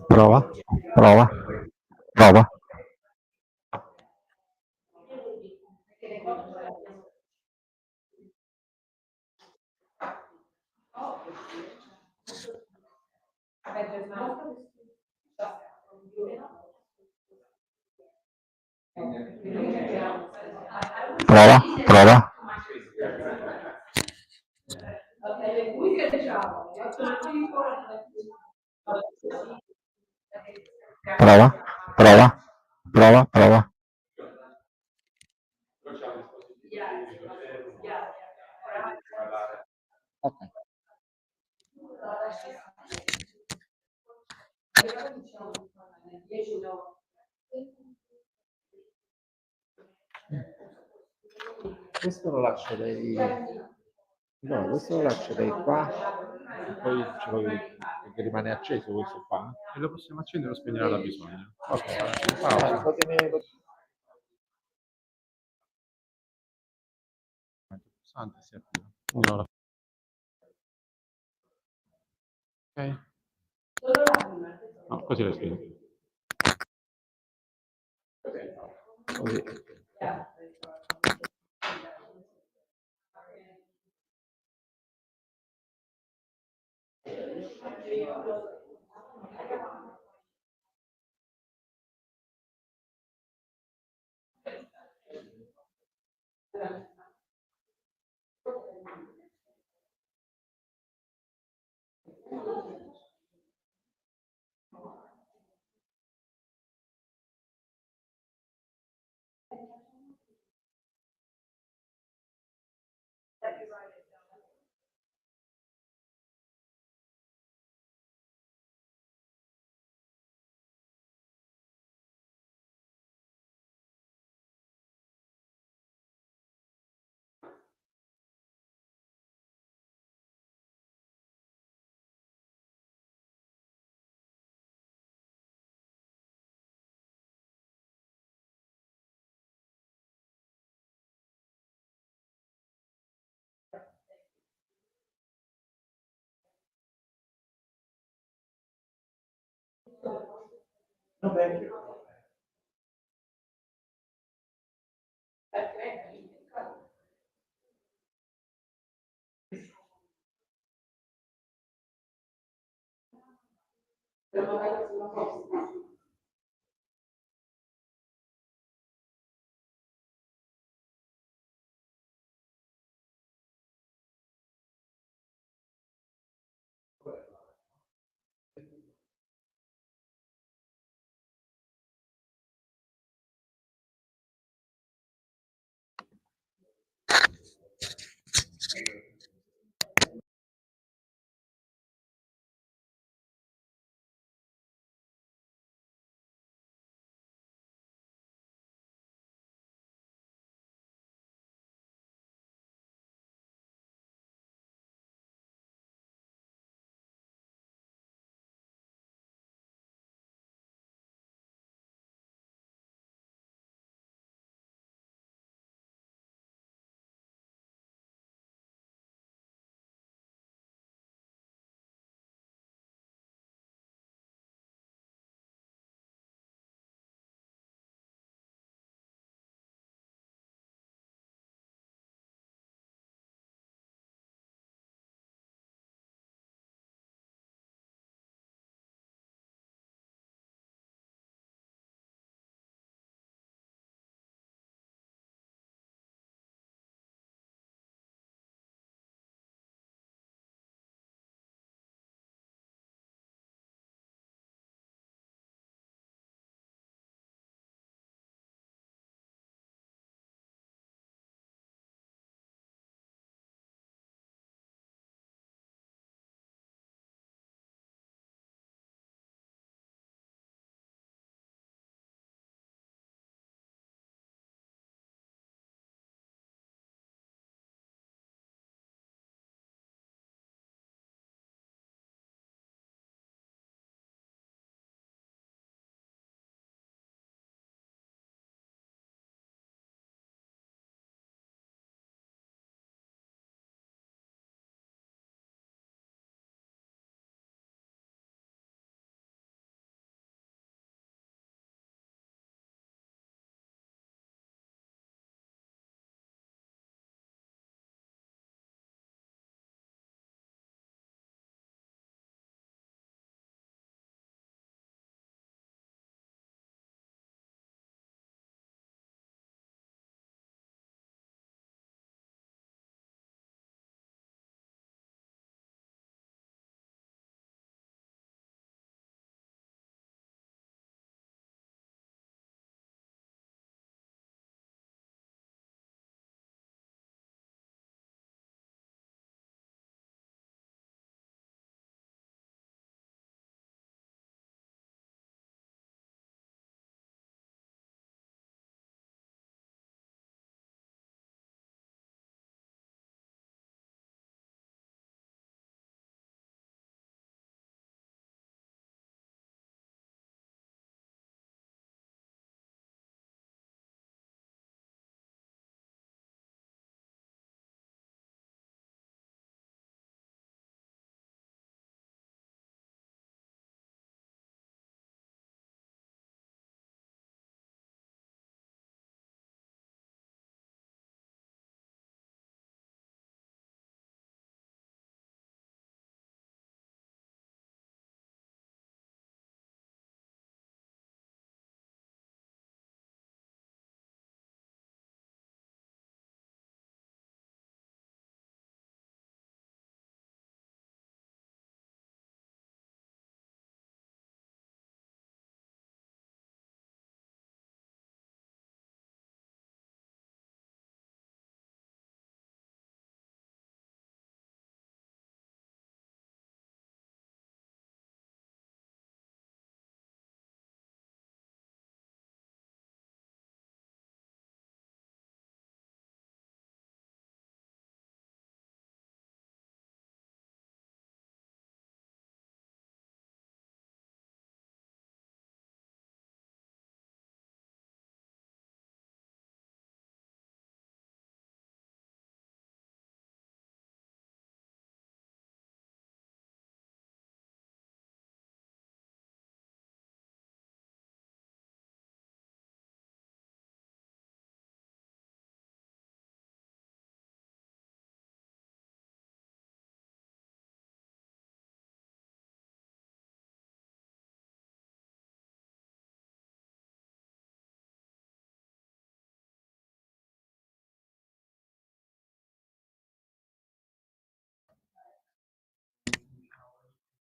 Prova, prova, prova. Prova, prova. Prova, prova, prova, prova. Ok. Questo lo lascerei. No, questo lo lascerei qua. E poi ce lo che rimane acceso questo qua. E lo possiamo accendere o spegnere alla bisogna. Ok. Pausa. Lo tenere. Pulsante si attiva. Un'ora. Ok. No, così lo spegni. Così.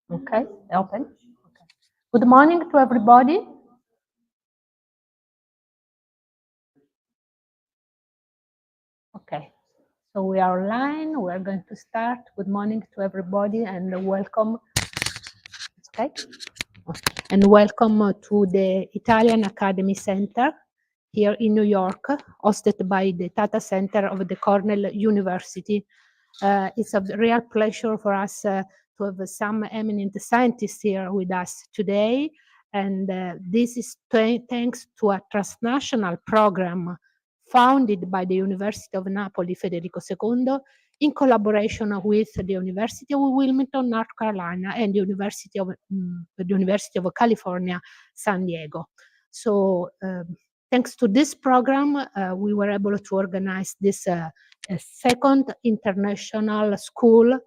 Okay, open. Okay. Good morning to everybody. Okay, so we are online. We are going to start. Good morning to everybody and welcome. It's okay. And welcome to the Italian Academy Center here in New York, hosted by the Data Center of the Cornell University. It's a real pleasure for us to have some eminent scientists here with us today. And this is thanks to a transnational program founded by the University of Napoli Federico II in collaboration with the University of Wilmington, North Carolina, and the University of California, San Diego. So thanks to this program, we were able to organize this second international school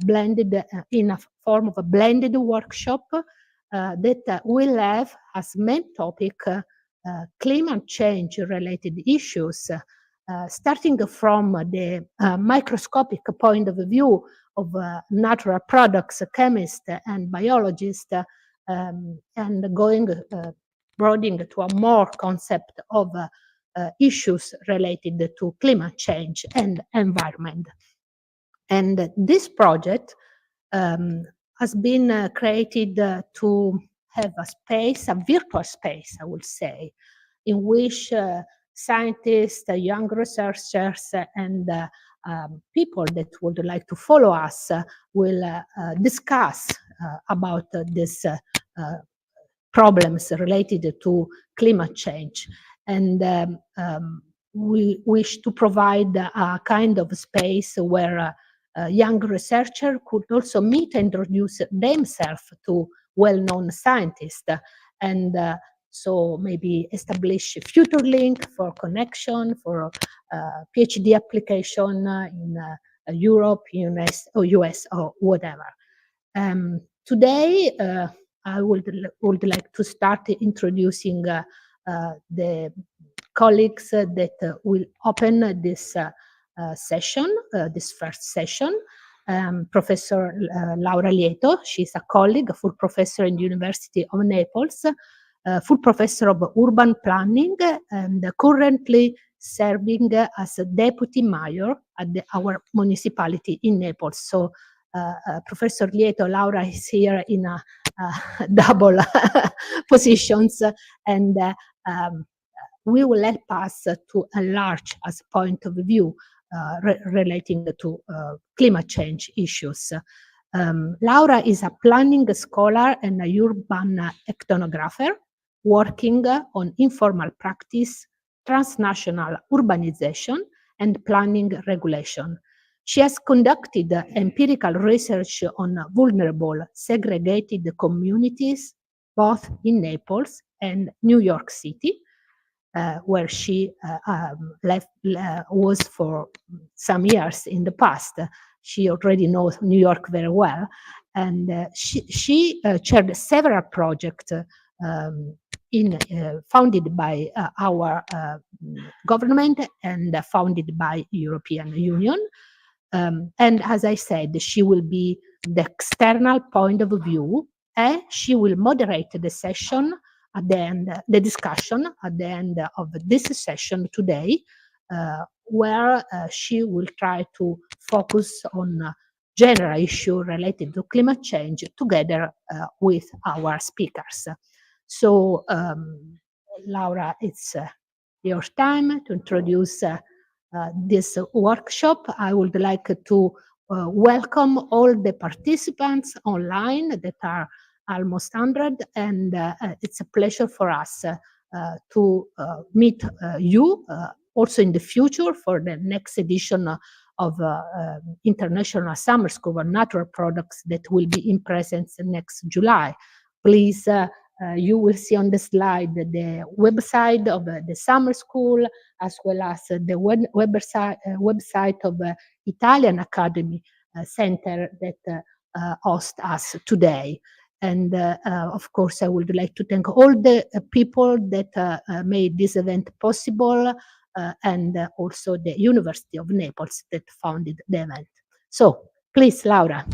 blended in a form of a blended workshop that will have as main topic climate change related issues, starting from the microscopic point of view of natural products, chemists and biologists, and going broadening to a more concept of issues related to climate change and environment. And this project has been created to have a space, a virtual space, I would say, in which scientists, young researchers, and people that would like to follow us will discuss about these problems related to climate change. And we wish to provide a kind of space where young researchers could also meet and introduce themselves to well-known scientists, and so maybe establish a future link for connection for PhD application in Europe, US or whatever. Today, I would like to start introducing the colleagues that will open this session, this first session. Professor Laura Lieto, she's a colleague, a full professor in the University of Naples, full professor of urban planning, and currently serving as a deputy mayor at our municipality in Naples. So Professor Lieto, Laura is here in a double positions, and we will help us to enlarge as a point of view relating to climate change issues. Laura is a planning scholar and a urban ethnographer working on informal practice, transnational urbanization, and planning regulation. She has conducted empirical research on vulnerable, segregated communities, both in Naples and New York City, where she was for some years in the past. She already knows New York very well, and she chaired several projects founded by our government and founded by European Union. And as I said, she will be the external point of view, and she will moderate the session at the end, the discussion at the end of this session today, where she will try to focus on general issue related to climate change together with our speakers. So, Laura, it's your time to introduce this workshop. I would like to welcome all the participants online that are almost 100, and it's a pleasure for us to meet you also in the future for the next edition of International Summer School of Natural Products that will be in presence next July. Please, you will see on the slide the website of the summer school, as well as the website of Italian Academy Center that host us today. And of course, I would like to thank all the people that made this event possible, and also the University of Naples that founded the event. So please, Laura.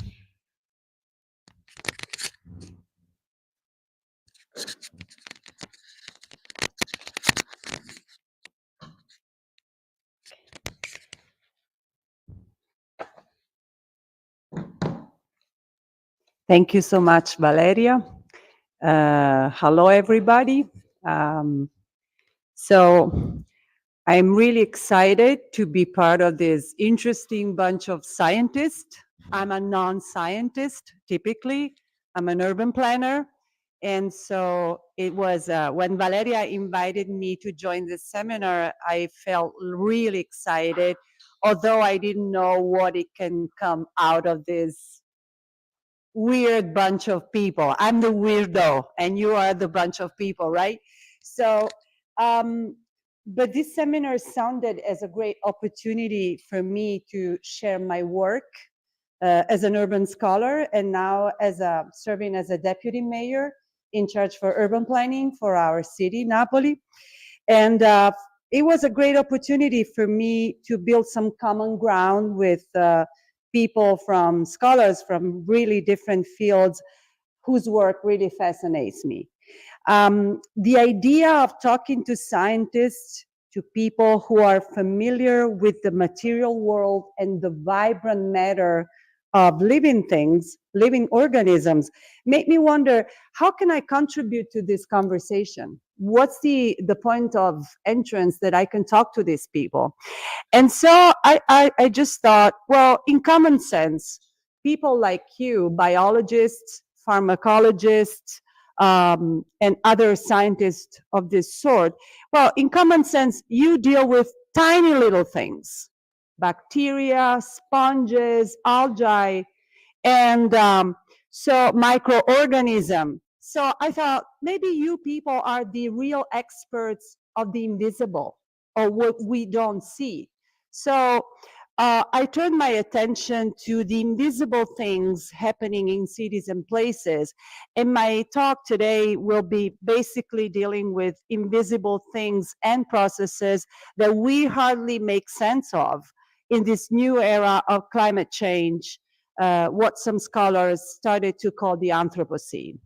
Thank you so much, Valeria. Hello, everybody. So I'm really excited to be part of this interesting bunch of scientists. I'm a non-scientist, typically. I'm an urban planner. And so it was, when Valeria invited me to join this seminar, I felt really excited, although I didn't know what it can come out of this weird bunch of people. I'm the weirdo, and you are the bunch of people, right? So, but this seminar sounded as a great opportunity for me to share my work as an urban scholar, and now as serving as a deputy mayor in charge for urban planning for our city, Napoli. And it was a great opportunity for me to build some common ground with people from scholars from really different fields whose work really fascinates me. The idea of talking to scientists, to people who are familiar with the material world and the vibrant matter of living things, living organisms, made me wonder, how can I contribute to this conversation? What's the point of entrance that I can talk to these people? And so I just thought, well, in common sense, people like you, biologists, pharmacologists, and other scientists of this sort, well, in common sense, you deal with tiny little things, bacteria, sponges, algae, and so microorganism. So I thought maybe you people are the real experts of the invisible, or what we don't see. So I turned my attention to the invisible things happening in cities and places. And my talk today will be basically dealing with invisible things and processes that we hardly make sense of in this new era of climate change, what some scholars started to call the Anthropocene.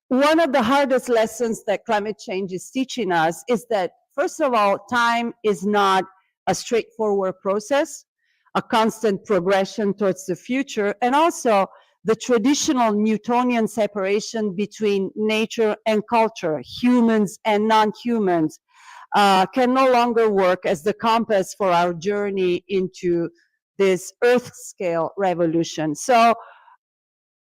One of the hardest lessons that climate change is teaching us is that, first of all, time is not a straightforward process, a constant progression towards the future, and also the traditional Newtonian separation between nature and culture, humans and non-humans, can no longer work as the compass for our journey into this Earth-scale revolution. So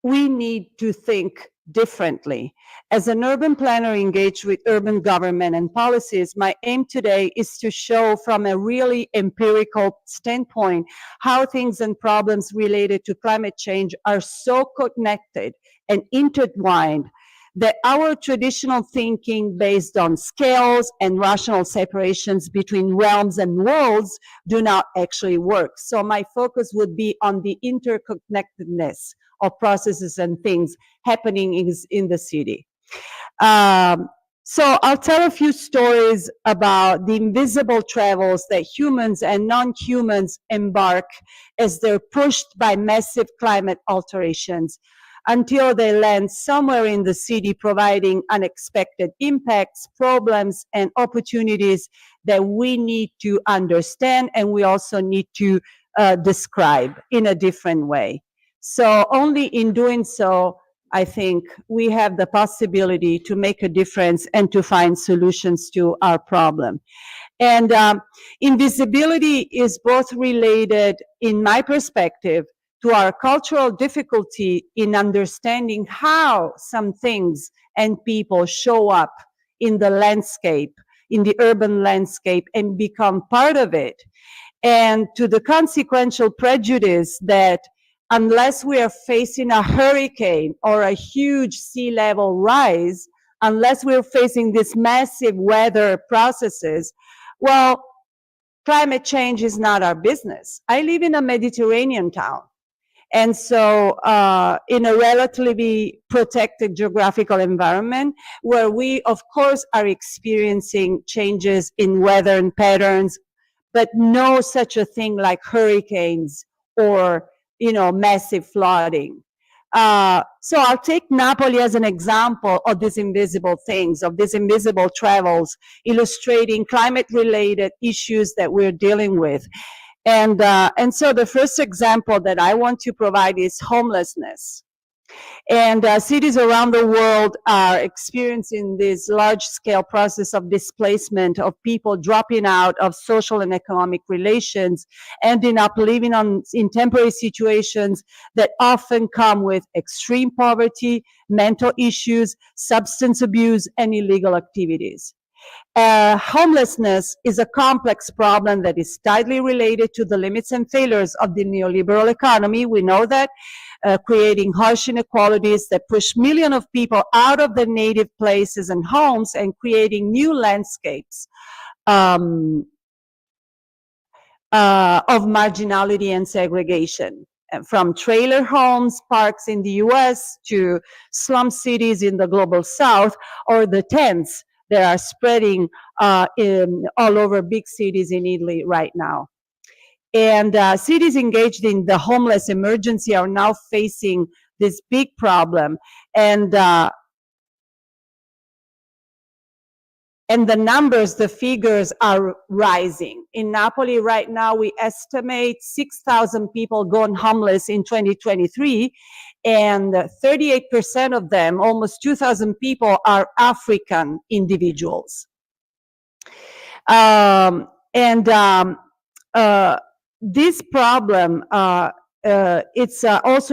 we need to think differently. As an urban planner engaged with urban government and policies, my aim today is to show from a really empirical standpoint how things and problems related to climate change are so connected and intertwined that our traditional thinking based on scales and rational separations between realms and worlds do not actually work. So my focus would be on the interconnectedness of processes and things happening in the city. So I'll tell a few stories about the invisible travels that humans and non-humans embark as they're pushed by massive climate alterations until they land somewhere in the city, providing unexpected impacts, problems, and opportunities that we need to understand, and we also need to describe in a different way. So only in doing so, I think we have the possibility to make a difference and to find solutions to our problem. And invisibility is both related, in my perspective, to our cultural difficulty in understanding how some things and people show up in the landscape, in the urban landscape, and become part of it. And to the consequential prejudice that unless we are facing a hurricane or a huge sea level rise, unless we're facing these massive weather processes, well, climate change is not our business. I live in a Mediterranean town. And so in a relatively protected geographical environment where we, of course, are experiencing changes in weather and patterns, but no such a thing like hurricanes or, you know, massive flooding. So I'll take Napoli as an example of these invisible things, of these invisible travels, illustrating climate-related issues that we're dealing with. And so the first example that I want to provide is homelessness. And cities around the world are experiencing this large-scale process of displacement of people dropping out of social and economic relations, ending up living in temporary situations that often come with extreme poverty, mental issues, substance abuse, and illegal activities. Homelessness is a complex problem that is tightly related to the limits and failures of the neoliberal economy. We know that, creating harsh inequalities that push millions of people out of their native places and homes and creating new landscapes of marginality and segregation. From trailer homes, parks in the US, to slum cities in the global South, or the tents that are spreading all over big cities in Italy right now. And cities engaged in the homeless emergency are now facing this big problem. And the numbers, the figures are rising. In Napoli right now, we estimate 6,000 people gone homeless in 2023, and 38% of them, almost 2,000 people, are African individuals. This problem, also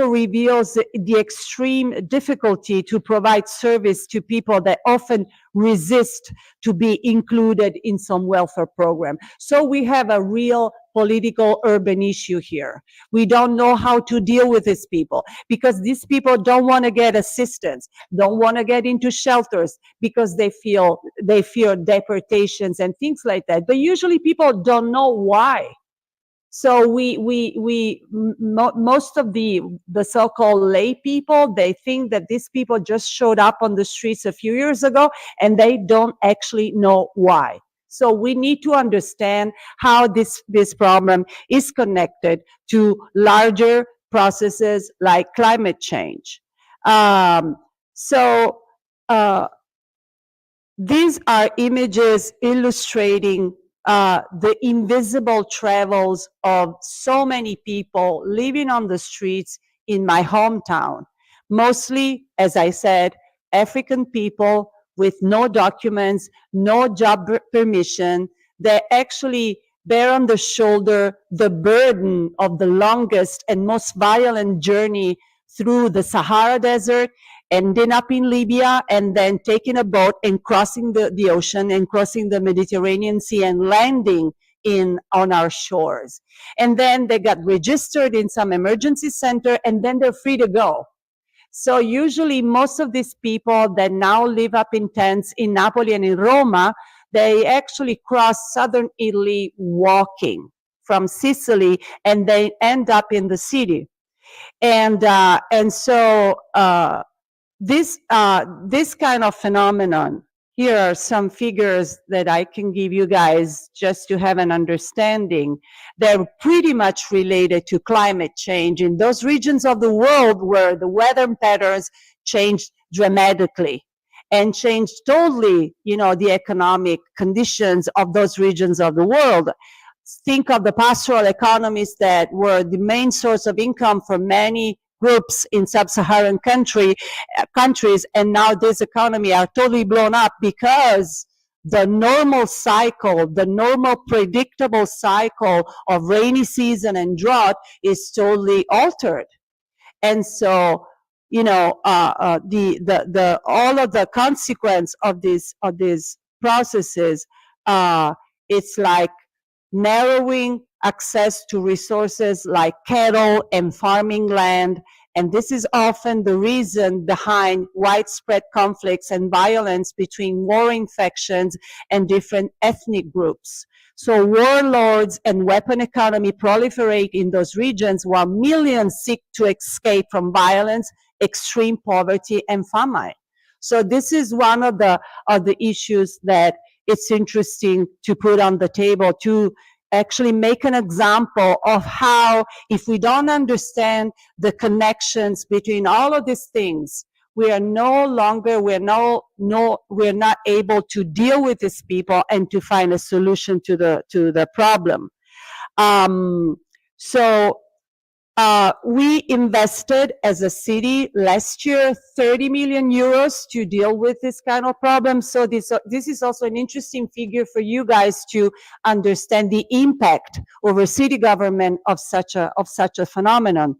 reveals the extreme difficulty to provide service to people that often resist to be included in some welfare program. So we have a real political urban issue here. We don't know how to deal with these people because these people don't want to get assistance, don't want to get into shelters because they fear deportations and things like that. But usually people don't know why. So most of the so-called lay people, they think that these people just showed up on the streets a few years ago and they don't actually know why. So we need to understand how this problem is connected to larger processes like climate change. These are images illustrating the invisible travels of so many people living on the streets in my hometown. Mostly, as I said, African people with no documents, no job permission. They actually bear on the shoulder the burden of the longest and most violent journey through the Sahara Desert, ending up in Libya, and then taking a boat and crossing the ocean and crossing the Mediterranean Sea and landing on our shores. And then they got registered in some emergency center, and then they're free to go. So usually most of these people that now live up in tents in Napoli and in Roma, they actually cross southern Italy walking from Sicily, and they end up in the city. And so this kind of phenomenon, here are some figures that I can give you guys just to have an understanding. They're pretty much related to climate change in those regions of the world where the weather patterns changed dramatically and changed totally, the economic conditions of those regions of the world. Think of the pastoral economies that were the main source of income for many groups in sub-Saharan countries, and now this economy are totally blown up because the normal cycle, the normal predictable cycle of rainy season and drought is totally altered. And so, all of the consequence of these processes, it's like narrowing access to resources like cattle and farming land. And this is often the reason behind widespread conflicts and violence between warring factions and different ethnic groups. So warlords and weapon economy proliferate in those regions while millions seek to escape from violence, extreme poverty, and famine. So this is one of the issues that it's interesting to put on the table, to actually make an example of how, if we don't understand the connections between all of these things, we're not able to deal with these people and to find a solution to the problem. So we invested as a city last year 30 million euros to deal with this kind of problem. So this is also an interesting figure for you guys to understand the impact over city government of such a phenomenon.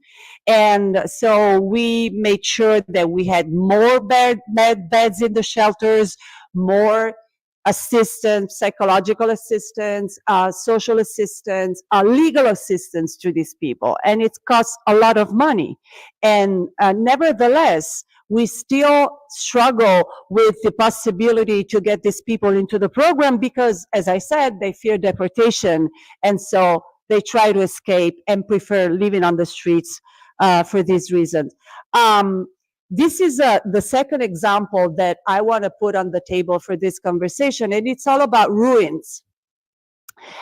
And so we made sure that we had more beds in the shelters, more assistance, psychological assistance, social assistance, legal assistance to these people. And it costs a lot of money. And nevertheless, we still struggle with the possibility to get these people into the program because, as I said, they fear deportation. And so they try to escape and prefer living on the streets for these reasons. This is the second example that I want to put on the table for this conversation, and it's all about ruins.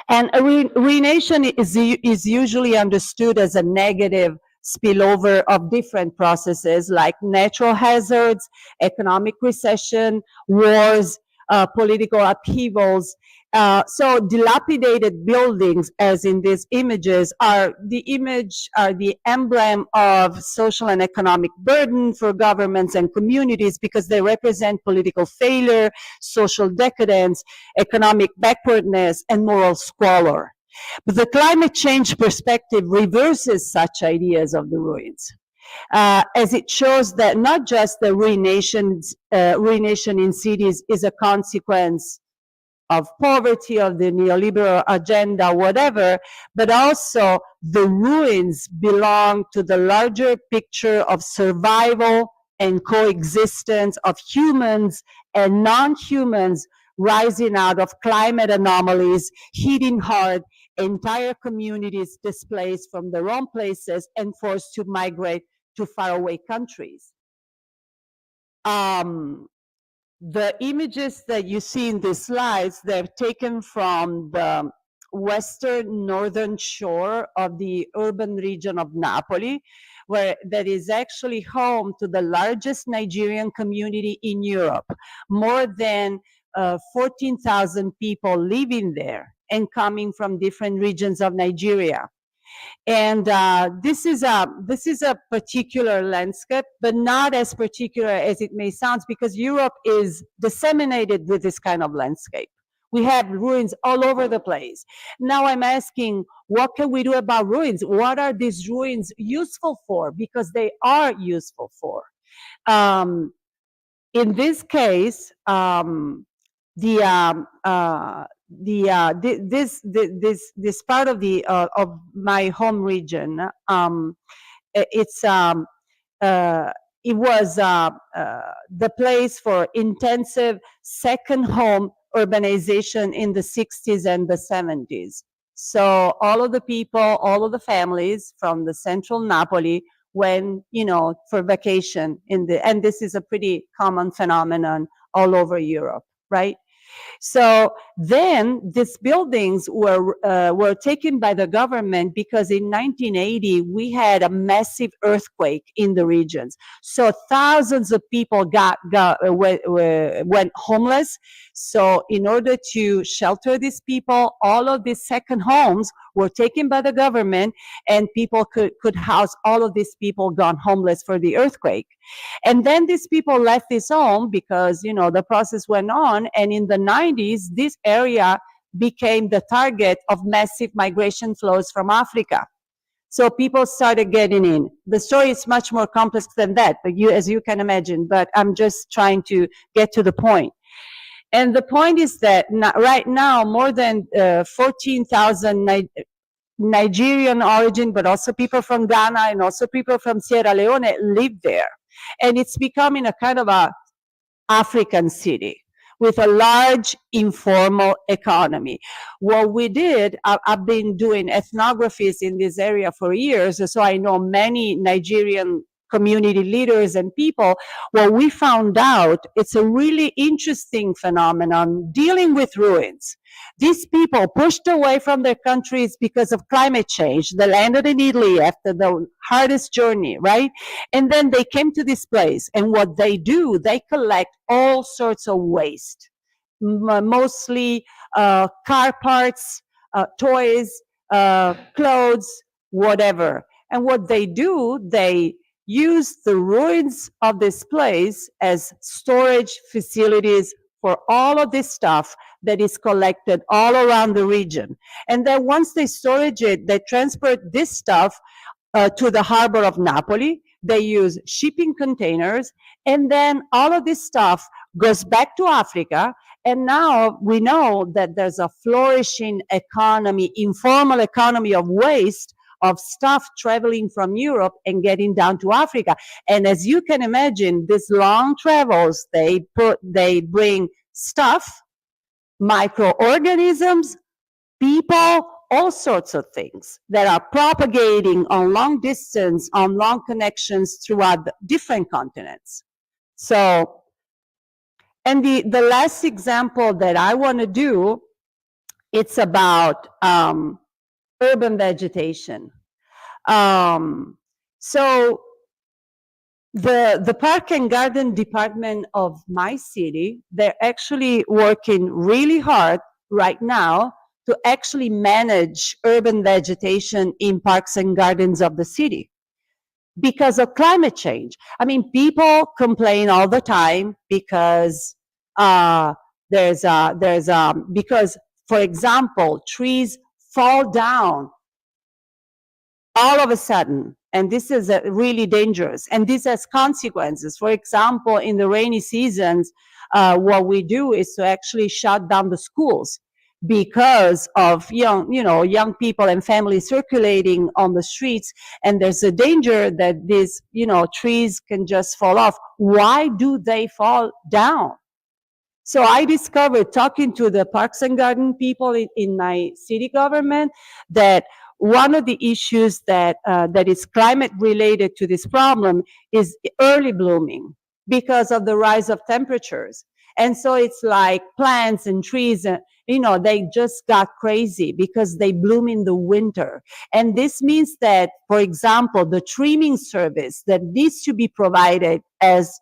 And ruination is usually understood as a negative spillover of different processes like natural hazards, economic recession, wars, political upheavals. So dilapidated buildings, as in these images, are the emblem of social and economic burden for governments and communities because they represent political failure, social decadence, economic backwardness, and moral squalor. But the climate change perspective reverses such ideas of the ruins. As it shows that not just the ruination in cities is a consequence of poverty, of the neoliberal agenda, whatever, but also the ruins belong to the larger picture of survival and coexistence of humans and non-humans rising out of climate anomalies, hitting hard entire communities displaced from their own places and forced to migrate to faraway countries. The images that you see in these slides, they're taken from the western northern shore of the urban region of Napoli, where that is actually home to the largest Nigerian community in Europe. More than 14,000 people living there and coming from different regions of Nigeria. And this is a particular landscape, but not as particular as it may sound, because Europe is disseminated with this kind of landscape. We have ruins all over the place. Now I'm asking, what can we do about ruins? What are these ruins useful for? Because they are useful for. In this case, this part of my home region, it was the place for intensive second home urbanization in the 60s and the 70s. So all of the people, all of the families from the central Napoli went, for vacation and this is a pretty common phenomenon all over Europe, right? So then these buildings were taken by the government because in 1980 we had a massive earthquake in the regions. So thousands of people went homeless. So in order to shelter these people, all of these second homes were taken by the government, and people could house all of these people gone homeless for the earthquake. And then these people left this home because, the process went on. And in the 90s, this area became the target of massive migration flows from Africa. So people started getting in. The story is much more complex than that, but as you can imagine, but I'm just trying to get to the point. And the point is that right now, more than 14,000 Nigerian origin, but also people from Ghana and also people from Sierra Leone live there. And it's becoming a kind of a African city with a large informal economy. What we did, I've been doing ethnographies in this area for years, so I know many Nigerian community leaders and people. What we found out, it's a really interesting phenomenon dealing with ruins. These people pushed away from their countries because of climate change. They landed in Italy after the hardest journey, right? And then they came to this place, and what they do, they collect all sorts of waste, mostly car parts, toys, clothes, whatever. And what they do, they use the ruins of this place as storage facilities for all of this stuff that is collected all around the region. And then once they storage it, they transport this stuff to the harbor of Napoli. They use shipping containers, and then all of this stuff goes back to Africa. And now we know that there's a flourishing economy, informal economy of waste, of stuff traveling from Europe and getting down to Africa. And as you can imagine, these long travels, they bring stuff, microorganisms, people, all sorts of things that are propagating on long distance, on long connections throughout the different continents. So, and the last example that I want to do, it's about urban vegetation. So the Park and Garden Department of my city, they're actually working really hard right now to actually manage urban vegetation in parks and gardens of the city because of climate change. I mean, people complain all the time because because, for example, trees fall down all of a sudden, and this is really dangerous, and this has consequences. For example, in the rainy seasons, what we do is to actually shut down the schools because of young people and families circulating on the streets, and there's a danger that these trees can just fall off. Why do they fall down? So I discovered, talking to the Parks and Garden people in my city government, that one of the issues that is climate related to this problem is early blooming because of the rise of temperatures. And so it's like plants and trees, they just got crazy because they bloom in the winter. And this means that, for example, the trimming service that needs to be provided as,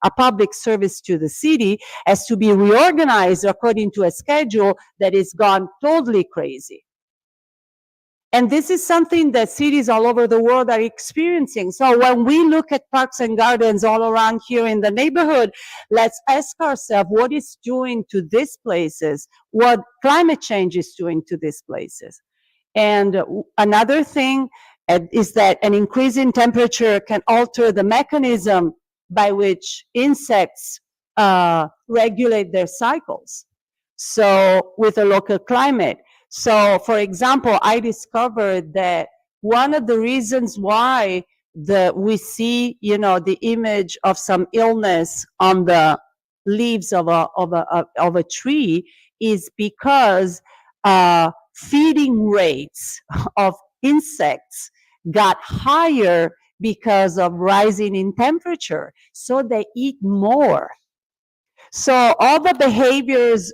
a public service to the city has to be reorganized according to a schedule that is gone totally crazy. And this is something that cities all over the world are experiencing. So when we look at parks and gardens all around here in the neighborhood, let's ask ourselves what it's doing to these places, what climate change is doing to these places. And another thing is that an increase in temperature can alter the mechanism by which insects regulate their cycles. So with a local climate. So, for example, I discovered that one of the reasons why we see, the image of some illness on the leaves of a tree is because feeding rates of insects got higher because of rising in temperature. So they eat more. So all the behaviors,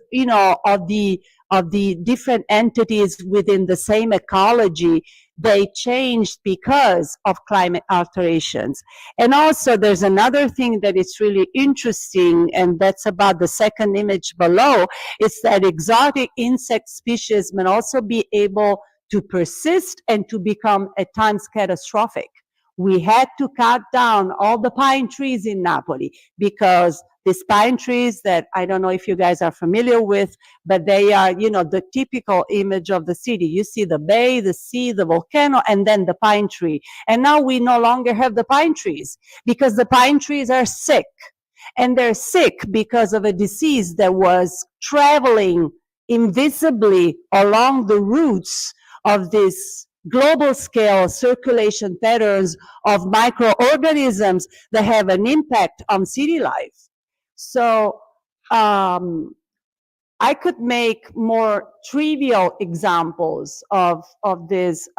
of the different entities within the same ecology, they changed because of climate alterations. And also there's another thing that is really interesting, and that's about the second image below, is that exotic insect species may also be able to persist and to become at times catastrophic. We had to cut down all the pine trees in Napoli because these pine trees that I don't know if you guys are familiar with, but they are, the typical image of the city. You see the bay, the sea, the volcano, and then the pine tree. And now we no longer have the pine trees because the pine trees are sick. And they're sick because of a disease that was traveling invisibly along the roots of this global scale circulation patterns of microorganisms that have an impact on city life. So I could make more trivial examples of this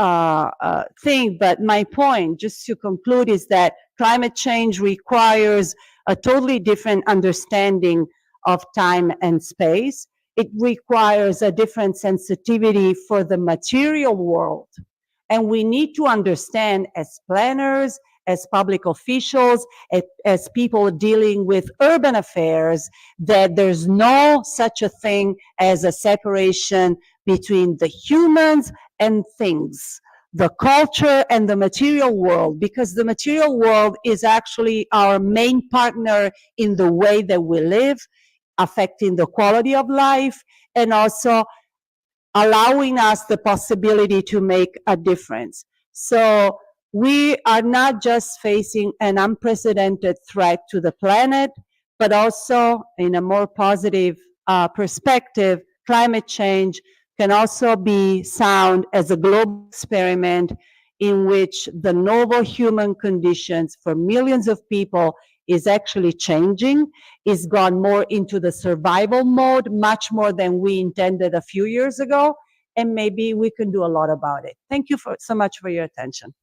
thing, but my point, just to conclude, is that climate change requires a totally different understanding of time and space. It requires a different sensitivity for the material world. And we need to understand, as planners, as public officials, as people dealing with urban affairs, that there's no such a thing as a separation between the humans and things, the culture and the material world, because the material world is actually our main partner in the way that we live, affecting the quality of life, and also allowing us the possibility to make a difference. So we are not just facing an unprecedented threat to the planet, but also in a more positive perspective, climate change can also be sound as a global experiment in which the novel human conditions for millions of people is actually changing, is gone more into the survival mode, much more than we intended a few years ago, and maybe we can do a lot about it. Thank you so much for your attention.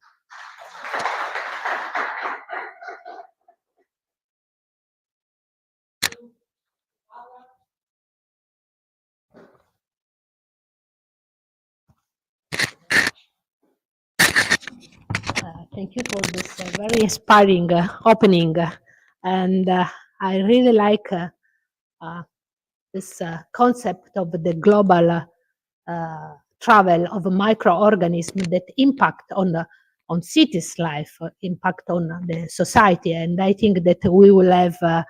Thank you for this very inspiring opening. And I really like this concept of the global travel of microorganisms that impact on cities' life, impact on the society. And I think that we will have a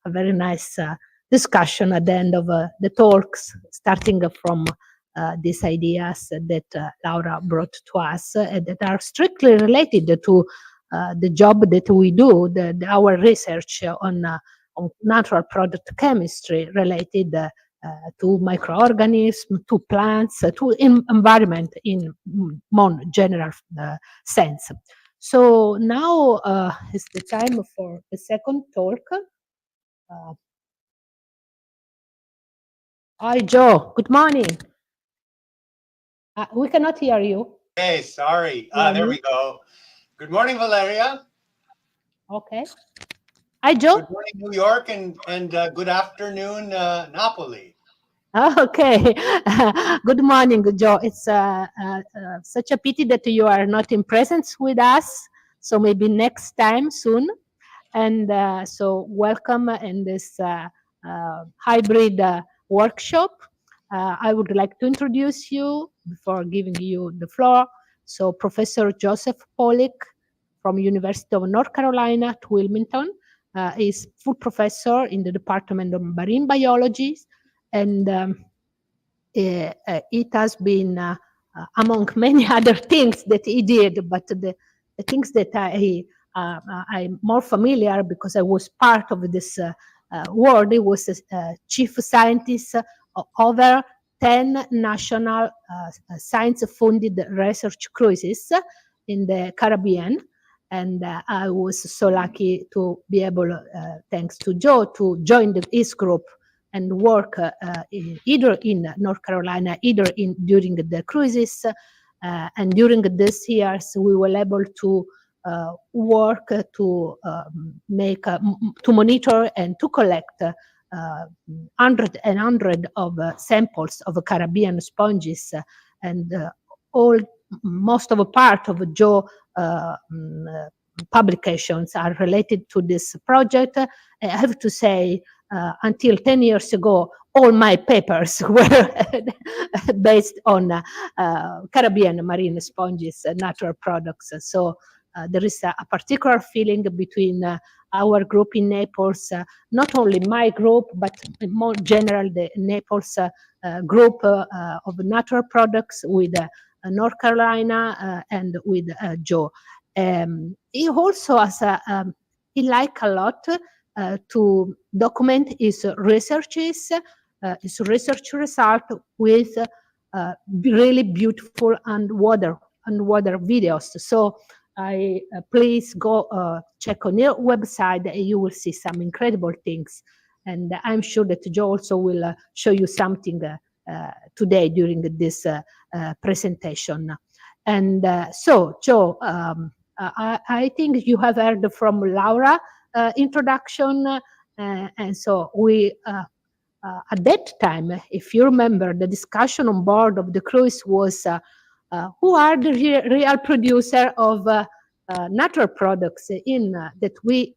very nice discussion at the end of the talks, starting from these ideas that Laura brought to us that are strictly related to the job that we do, our research on natural product chemistry related to microorganisms, to plants, to environment in more general sense. So now is the time for the second talk. Hi, Joe. Good morning. We cannot hear you. Hey, sorry. There we go. Good morning, Valeria. Okay. Hi, Joe. Good morning, New York, and good afternoon, Napoli. Okay. Good morning, Joe. It's such a pity that you are not in presence with us. So maybe next time soon. And so welcome in this hybrid workshop. I would like to introduce you before giving you the floor. So Professor Joseph Pollack from University of North Carolina at Wilmington is full professor in the Department of Marine Biology. And it has been among many other things that he did, but the things that I'm more familiar because I was part of this world. He was chief scientist of over 10 national science-funded research cruises in the Caribbean. And I was so lucky to be able, thanks to Joe, to join his group and work either in North Carolina, either during the cruises. And during these years, we were able to work to to monitor and to collect hundreds and hundreds of samples of Caribbean sponges, and most of a part of Joe publications are related to this project. I have to say, until 10 years ago, all my papers were based on Caribbean marine sponges, natural products. So there is a particular feeling between our group in Naples, not only my group, but more general, the Naples group of natural products with North Carolina and with Joe. He also has he like a lot to document his research result with really beautiful underwater videos. So I please go check on your website. You will see some incredible things, and I'm sure that Joe also will show you something today during this presentation. And so, Joe, I think you have heard from Laura introduction, and so we at that time, if you remember, the discussion on board of the cruise was who are the real producer of natural products in that we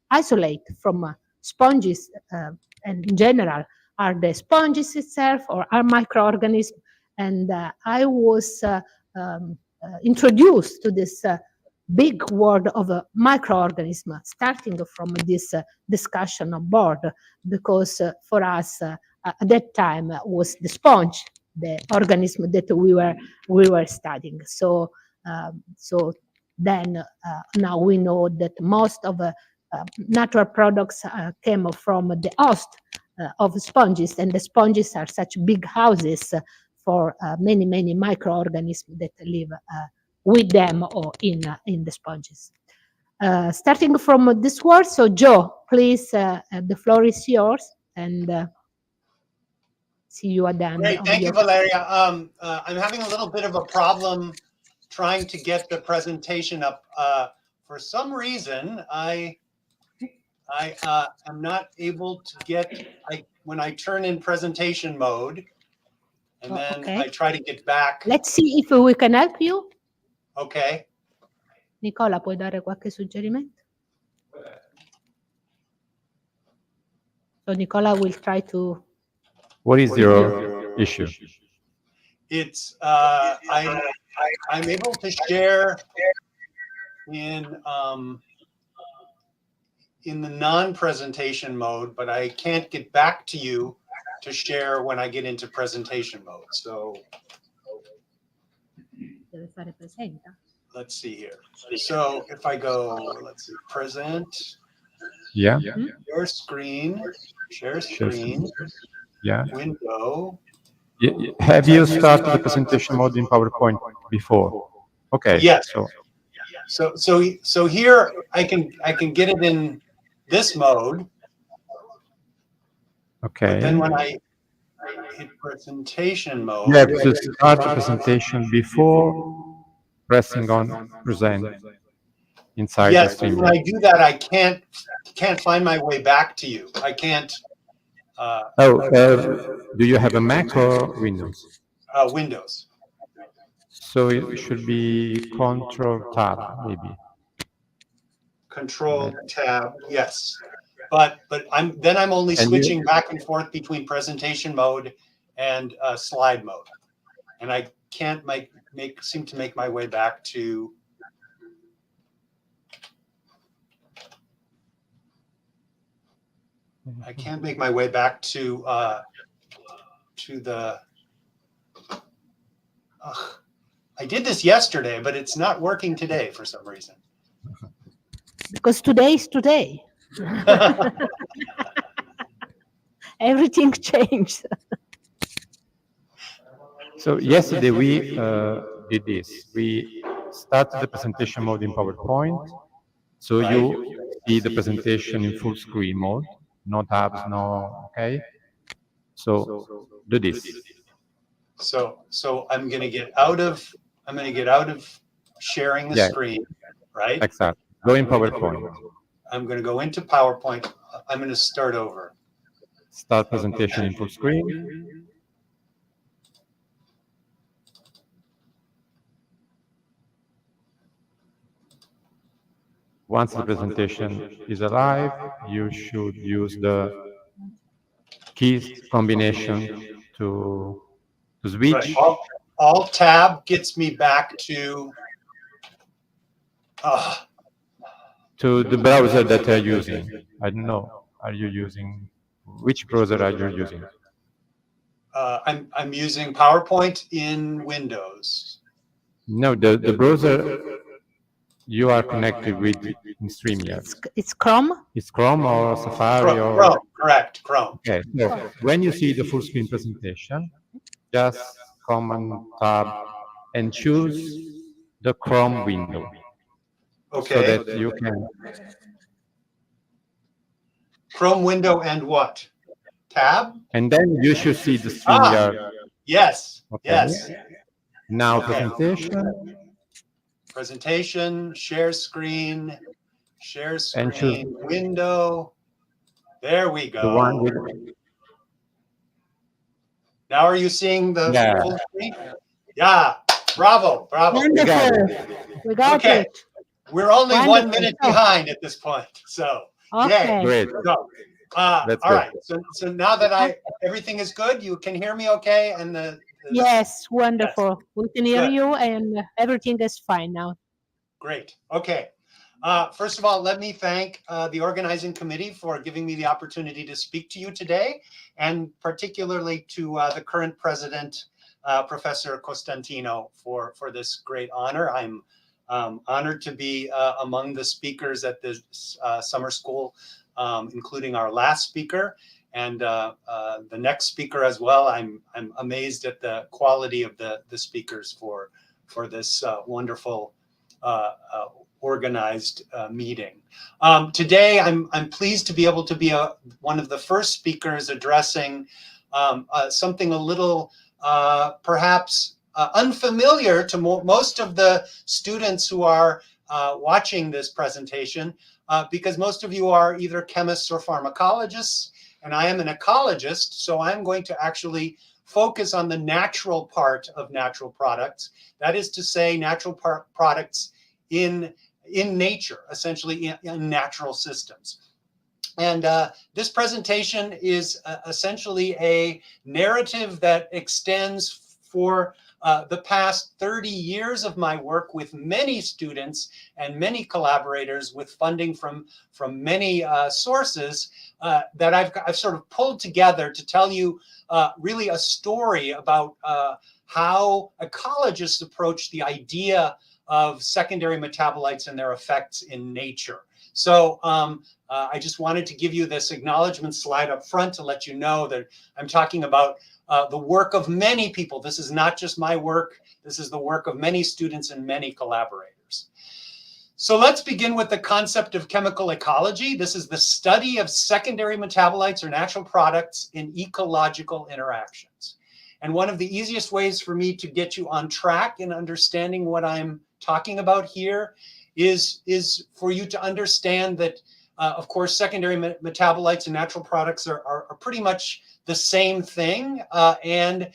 isolate from sponges, and in general, are the sponges itself or are microorganisms? And I was introduced to this big world of a microorganism, starting from this discussion on board, because for us at that time was the sponge, the organism that we were studying. So then now we know that most of natural products came from the host of sponges, and the sponges are such big houses for many microorganisms that live with them or in the sponges. Starting from this word, so Joe, please, the floor is yours, and see you at the end. Great, of thank you, your- Valeria. I'm having a little bit of a problem trying to get the presentation up. For some reason, I am not able to get, when I turn in presentation mode, and Oh, then okay. I try to get back. Let's see if we can help you. Okay, Nicola, puoi dare qualche suggerimento? So Nicola will try to. What is your issue? it's, I'm able to share in the non-presentation mode, but I can't get back to you to share when I get into presentation mode. So Deve fare presenta. let's see here. So if I go, let's see, present, Yeah, your screen, share screen, yeah. window. Have you started the presentation mode in PowerPoint before? Okay. Yes. So So here I can get it in this mode, but okay. then when I hit presentation mode, You have to start the presentation before pressing on present inside the yes, stream. when I do that, I can't find my way back to you. I can't. Do you have a Mac or Windows? Windows. So it should be Control Tab, maybe. Control Tab, yes. But I'm only And you- switching back and forth between presentation mode and slide mode, and I can't seem to make my way back to. I can't make my way back to the. I did this yesterday, but it's not working today for some reason. Because today is today. Everything changed. So yesterday we did this. We started the presentation mode in PowerPoint. So you see the presentation in full screen mode, no tabs, no, okay? So do this. So I'm gonna get out of sharing the Yeah. screen, right? Exactly. Go in PowerPoint. I'm gonna go into PowerPoint. I'm gonna start over. Start presentation in full screen. Once the presentation is alive, you should use the keys combination to switch. Right. Alt tab gets me back to. To the browser that you're using. I don't know. Are you using, which browser are you using? I'm using PowerPoint in Windows. No, the browser you are connected with in StreamYard. It's Chrome. It's Chrome or Safari or... Chrome, correct, Chrome. Okay, so when you see the full screen presentation, just Command Tab and choose the Chrome window. Okay. So that you can... Chrome window and what? Tab? And then you should see the StreamYard. Yes, Okay. yes. Now Okay. presentation. Presentation, share screen, And choose- window. There we The one go. with... Now are you seeing the Yeah. full screen? Yeah, bravo, bravo. Wonderful. We got Okay. it. We're only Wonderful. 1 minute behind at this point, so. Okay. Great. So, That's all good. right. So now that everything is good, you can hear me okay, and the Yes, wonderful. We can hear Good. you and everything is fine now. Great. Okay. First of all, let me thank the organizing committee for giving me the opportunity to speak to you today, and particularly to the current president, Professor Costantino, for this great honor. I'm honored to be among the speakers at this summer school, including our last speaker and the next speaker as well. I'm amazed at the quality of the speakers for this wonderful organized meeting. Today, I'm pleased to be able to be one of the first speakers addressing something a little perhaps unfamiliar to most of the students who are watching this presentation, because most of you are either chemists or pharmacologists, and I am an ecologist, so I'm going to actually focus on the natural part of natural products. That is to say, natural products in nature, essentially in natural systems. And this presentation is essentially a narrative that extends for the past 30 years of my work with many students and many collaborators with funding from many sources that I've sort of pulled together to tell you really a story about how ecologists approach the idea of secondary metabolites and their effects in nature. So I just wanted to give you this acknowledgement slide up front to let you know that I'm talking about the work of many people. This is not just my work. This is the work of many students and many collaborators. So let's begin with the concept of chemical ecology. This is the study of secondary metabolites or natural products in ecological interactions. And one of the easiest ways for me to get you on track in understanding what I'm talking about here is for you to understand that, of course, secondary metabolites and natural products are pretty much the same thing. And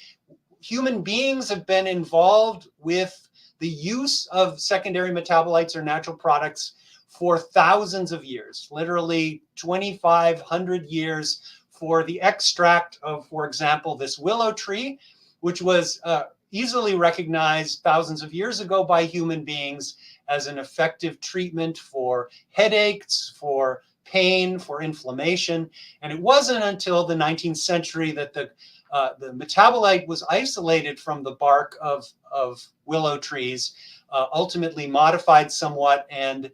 human beings have been involved with the use of secondary metabolites or natural products for thousands of years, literally 2,500 years, for the extract of, for example, this willow tree, which was easily recognized thousands of years ago by human beings as an effective treatment for headaches, for pain, for inflammation. And it wasn't until the 19th century that the metabolite was isolated from the bark of willow trees, ultimately modified somewhat, and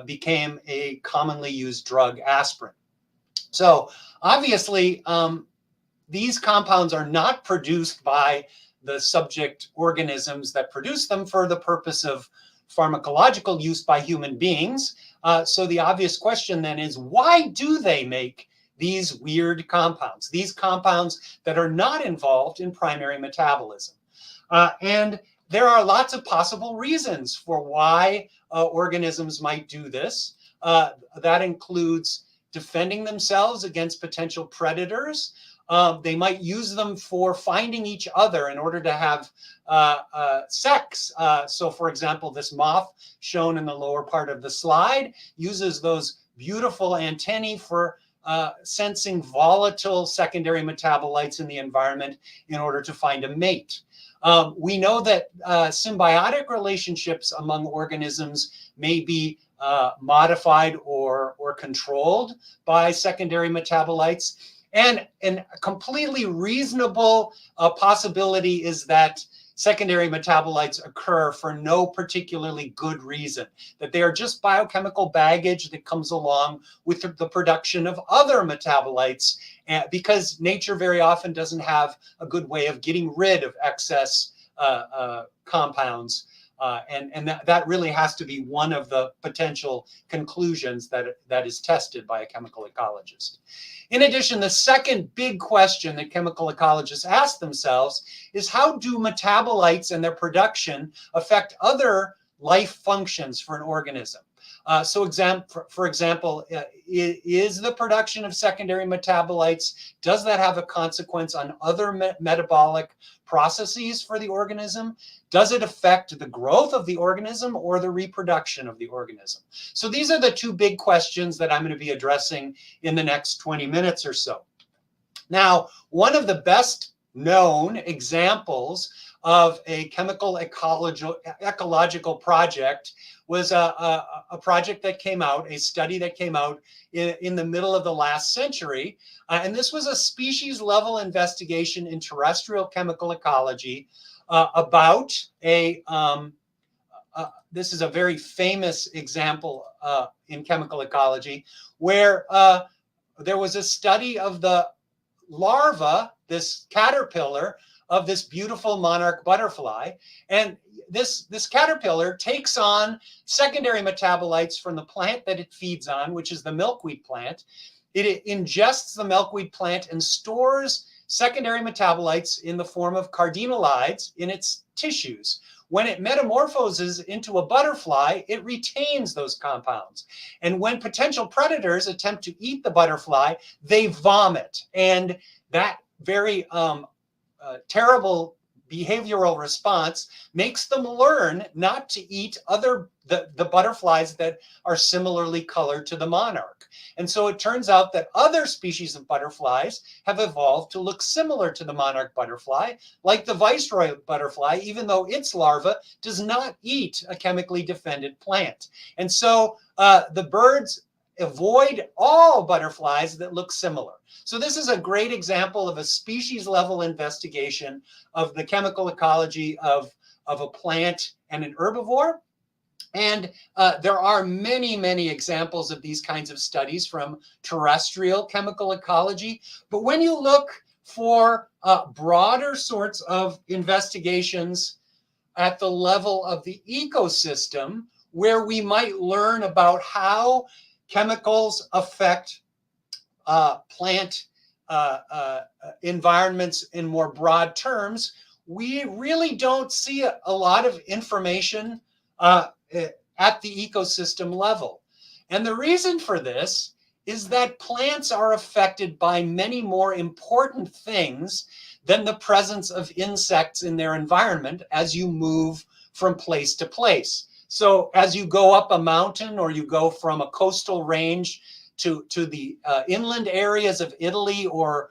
became a commonly used drug, aspirin. So obviously, these compounds are not produced by the subject organisms that produce them for the purpose of pharmacological use by human beings. So the obvious question then is, why do they make these weird compounds, these compounds that are not involved in primary metabolism? And there are lots of possible reasons for why organisms might do this. That includes defending themselves against potential predators. They might use them for finding each other in order to have sex. So, for example, this moth shown in the lower part of the slide uses those beautiful antennae for sensing volatile secondary metabolites in the environment in order to find a mate. We know that symbiotic relationships among organisms may be modified or controlled by secondary metabolites. And a completely reasonable possibility is that secondary metabolites occur for no particularly good reason, that they are just biochemical baggage that comes along with the production of other metabolites, because nature very often doesn't have a good way of getting rid of excess compounds. And that really has to be one of the potential conclusions that is tested by a chemical ecologist. In addition, the second big question that chemical ecologists ask themselves is, how do metabolites and their production affect other life functions for an organism? For example, is the production of secondary metabolites, does that have a consequence on other metabolic processes for the organism? Does it affect the growth of the organism or the reproduction of the organism? So these are the two big questions that I'm going to be addressing in the next 20 minutes or so. Now, one of the best known examples of a chemical ecological project was a project that came out, a study that came out in the middle of the last century. And this was a species level investigation in terrestrial chemical ecology about this is a very famous example in chemical ecology, where there was a study of the larva, this caterpillar, of this beautiful monarch butterfly. And this caterpillar takes on secondary metabolites from the plant that it feeds on, which is the milkweed plant. It ingests the milkweed plant and stores secondary metabolites in the form of cardinalides in its tissues. When it metamorphoses into a butterfly, it retains those compounds. And when potential predators attempt to eat the butterfly, they vomit. And that very terrible behavioral response makes them learn not to eat the butterflies that are similarly colored to the monarch. And so it turns out that other species of butterflies have evolved to look similar to the monarch butterfly, like the viceroy butterfly, even though its larva does not eat a chemically defended plant. And so the birds avoid all butterflies that look similar. So this is a great example of a species level investigation of the chemical ecology of a plant and an herbivore. And there are many, many examples of these kinds of studies from terrestrial chemical ecology. But when you look for broader sorts of investigations at the level of the ecosystem, where we might learn about how chemicals affect plant environments in more broad terms, we really don't see a lot of information at the ecosystem level. And the reason for this is that plants are affected by many more important things than the presence of insects in their environment as you move from place to place. So as you go up a mountain or you go from a coastal range to the inland areas of Italy or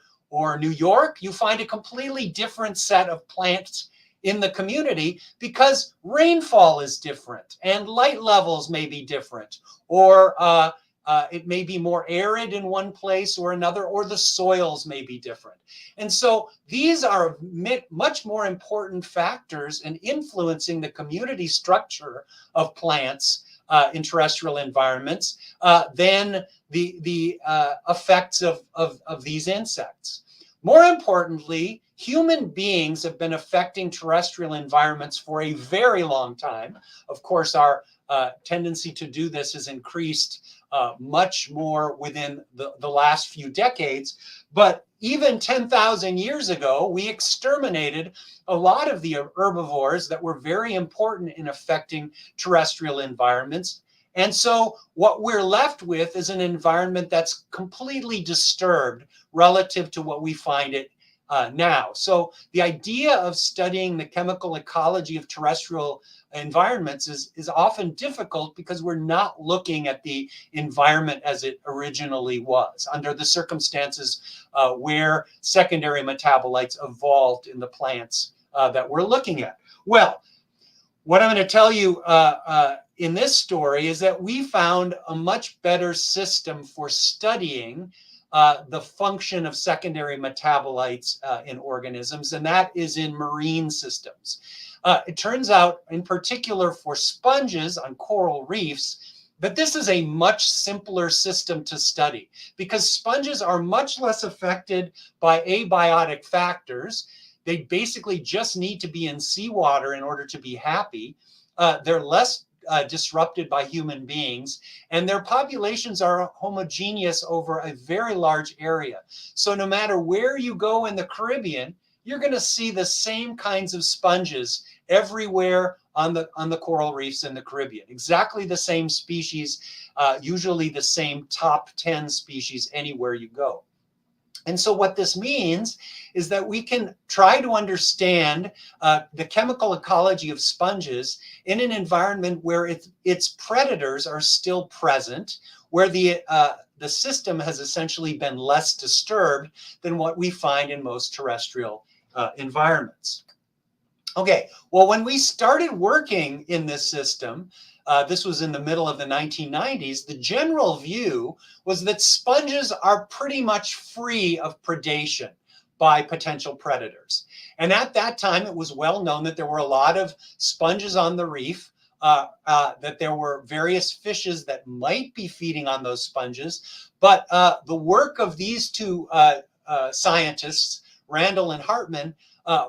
New York, you find a completely different set of plants in the community because rainfall is different and light levels may be different, or it may be more arid in one place or another, or the soils may be different. And so these are much more important factors in influencing the community structure of plants in terrestrial environments than the effects of these insects. More importantly, human beings have been affecting terrestrial environments for a very long time. Of course, our tendency to do this has increased much more within the last few decades. But even 10,000 years ago, we exterminated a lot of the herbivores that were very important in affecting terrestrial environments. And so what we're left with is an environment that's completely disturbed relative to what we find it now. So the idea of studying the chemical ecology of terrestrial environments is often difficult because we're not looking at the environment as it originally was under the circumstances where secondary metabolites evolved in the plants that we're looking at. Well, what I'm going to tell you in this story is that we found a much better system for studying the function of secondary metabolites in organisms, and that is in marine systems. It turns out, in particular for sponges on coral reefs, that this is a much simpler system to study because sponges are much less affected by abiotic factors. They basically just need to be in seawater in order to be happy. They're less disrupted by human beings, and their populations are homogeneous over a very large area. So no matter where you go in the Caribbean, you're going to see the same kinds of sponges everywhere on the coral reefs in the Caribbean. Exactly the same species, usually the same top 10 species anywhere you go. And so what this means is that we can try to understand the chemical ecology of sponges in an environment where its predators are still present, where the system has essentially been less disturbed than what we find in most terrestrial environments. Okay, well, when we started working in this system, this was in the middle of the 1990s, the general view was that sponges are pretty much free of predation by potential predators. And at that time, it was well known that there were a lot of sponges on the reef, that there were various fishes that might be feeding on those sponges. But the work of these two scientists, Randall and Hartman,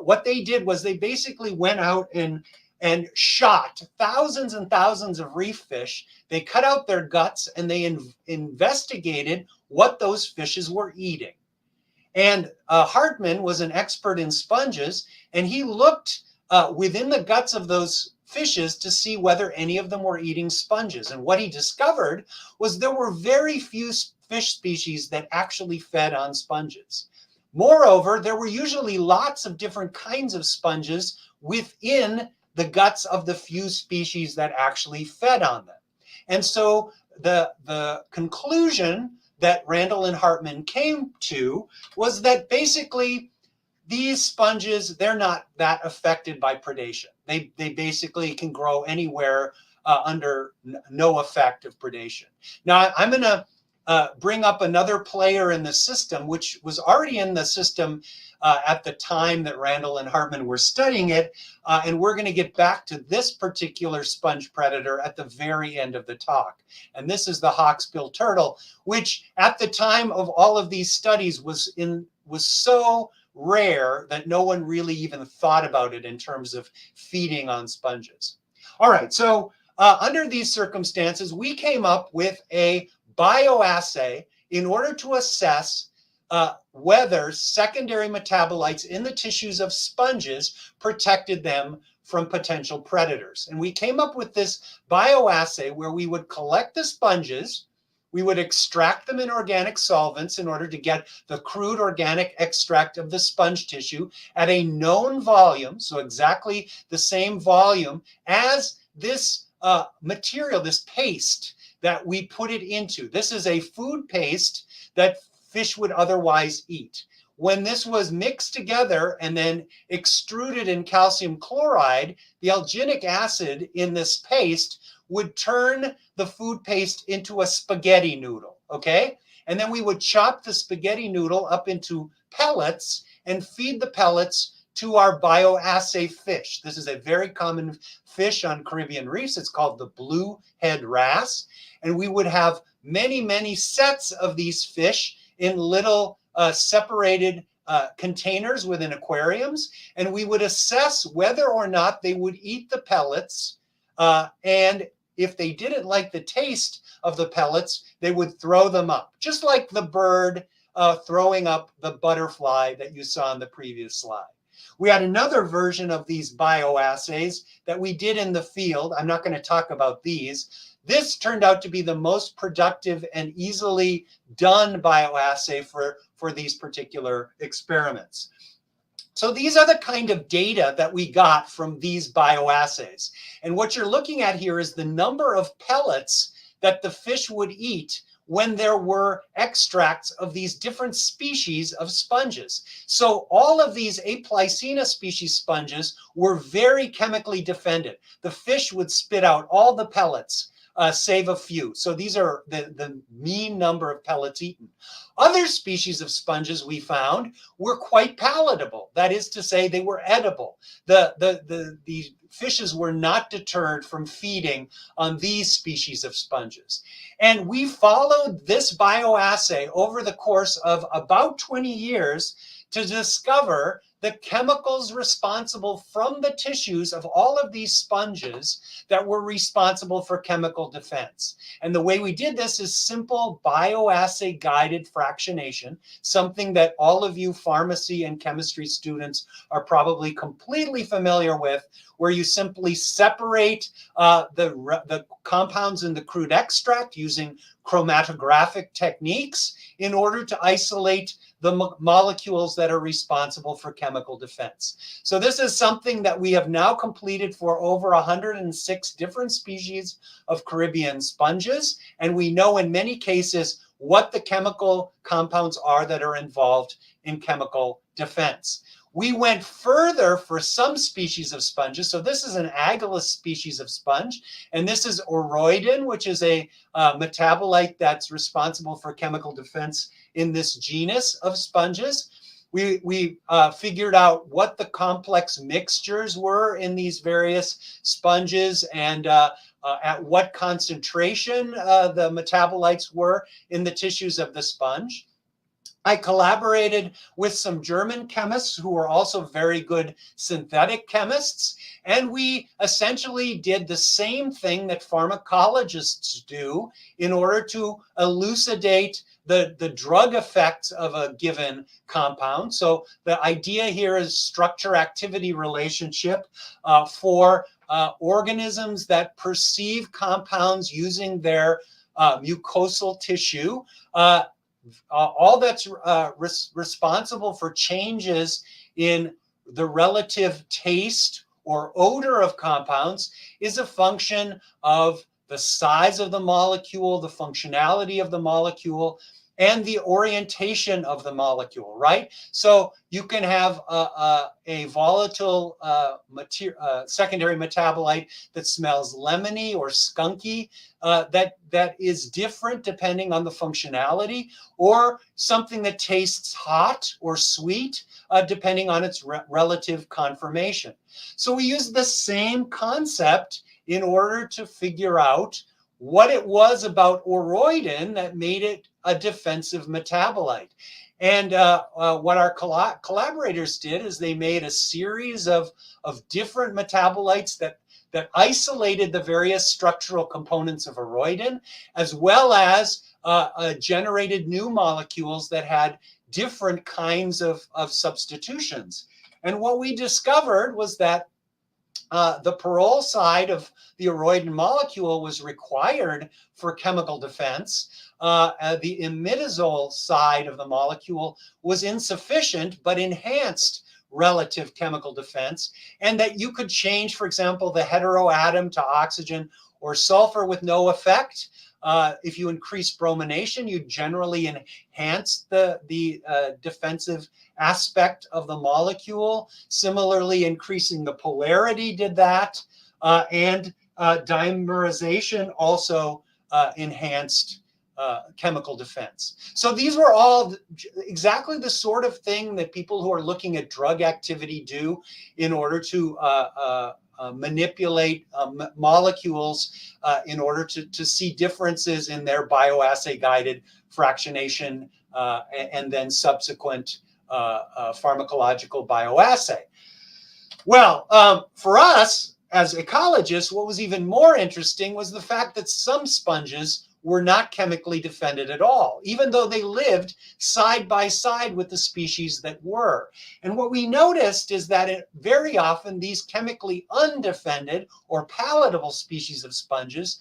what they did was they basically went out and shot thousands and thousands of reef fish. They cut out their guts and they investigated what those fishes were eating. And Hartman was an expert in sponges, and he looked within the guts of those fishes to see whether any of them were eating sponges. And what he discovered was there were very few fish species that actually fed on sponges. Moreover, there were usually lots of different kinds of sponges within the guts of the few species that actually fed on them. And so the conclusion that Randall and Hartman came to was that basically these sponges, they're not that affected by predation. They basically can grow anywhere under no effect of predation. Now, I'm going to bring up another player in the system, which was already in the system at the time that Randall and Hartman were studying it. And we're going to get back to this particular sponge predator at the very end of the talk. And this is the hawksbill turtle, which at the time of all of these studies was so rare that no one really even thought about it in terms of feeding on sponges. All right, so under these circumstances, we came up with a bioassay in order to assess whether secondary metabolites in the tissues of sponges protected them from potential predators. And we came up with this bioassay where we would collect the sponges, we would extract them in organic solvents in order to get the crude organic extract of the sponge tissue at a known volume, so exactly the same volume as this material, this paste that we put it into. This is a food paste that fish would otherwise eat. When this was mixed together and then extruded in calcium chloride, the alginic acid in this paste would turn the food paste into a spaghetti noodle, okay? And then we would chop the spaghetti noodle up into pellets and feed the pellets to our bioassay fish. This is a very common fish on Caribbean reefs. It's called the blue head wrasse. And we would have many, many sets of these fish in little separated containers within aquariums. And we would assess whether or not they would eat the pellets. And if they didn't like the taste of the pellets, they would throw them up, just like the bird throwing up the butterfly that you saw in the previous slide. We had another version of these bioassays that we did in the field. I'm not going to talk about these. This turned out to be the most productive and easily done bioassay for these particular experiments. So these are the kind of data that we got from these bioassays. And what you're looking at here is the number of pellets that the fish would eat when there were extracts of these different species of sponges. So all of these Aplycina species sponges were very chemically defended. The fish would spit out all the pellets, save a few. So these are the mean number of pellets eaten. Other species of sponges we found were quite palatable. That is to say, they were edible. The fishes were not deterred from feeding on these species of sponges. And we followed this bioassay over the course of about 20 years to discover the chemicals responsible from the tissues of all of these sponges that were responsible for chemical defense. And the way we did this is simple bioassay guided fractionation, something that all of you pharmacy and chemistry students are probably completely familiar with, where you simply separate the compounds in the crude extract using chromatographic techniques in order to isolate the molecules that are responsible for chemical defense. So this is something that we have now completed for over 106 different species of Caribbean sponges, and we know in many cases what the chemical compounds are that are involved in chemical defense. We went further for some species of sponges. So this is an Agulus species of sponge, and this is oroidin, which is a metabolite that's responsible for chemical defense in this genus of sponges. We figured out what the complex mixtures were in these various sponges and at what concentration the metabolites were in the tissues of the sponge. I collaborated with some German chemists who were also very good synthetic chemists, and we essentially did the same thing that pharmacologists do in order to elucidate the drug effects of a given compound. So the idea here is structure-activity relationship for organisms that perceive compounds using their mucosal tissue. All that's responsible for changes in the relative taste or odor of compounds is a function of the size of the molecule, the functionality of the molecule, and the orientation of the molecule, right? So you can have a volatile secondary metabolite that smells lemony or skunky, that is different depending on the functionality, or something that tastes hot or sweet depending on its relative conformation. So we use the same concept in order to figure out what it was about oroidin that made it a defensive metabolite. And what our collaborators did is they made a series of different metabolites that isolated the various structural components of oroidin, as well as generated new molecules that had different kinds of substitutions. And what we discovered was that the pyrrole side of the oroidin molecule was required for chemical defense. The imidazole side of the molecule was insufficient, but enhanced relative chemical defense, and that you could change, for example, the heteroatom to oxygen or sulfur with no effect. If you increase bromination, you generally enhance the defensive aspect of the molecule. Similarly, increasing the polarity did that, and dimerization also enhanced chemical defense. So these were all exactly the sort of thing that people who are looking at drug activity do in order to manipulate molecules in order to see differences in their bioassay guided fractionation and then subsequent pharmacological bioassay. Well, for us as ecologists, what was even more interesting was the fact that some sponges were not chemically defended at all, even though they lived side by side with the species that were. And what we noticed is that very often these chemically undefended or palatable species of sponges,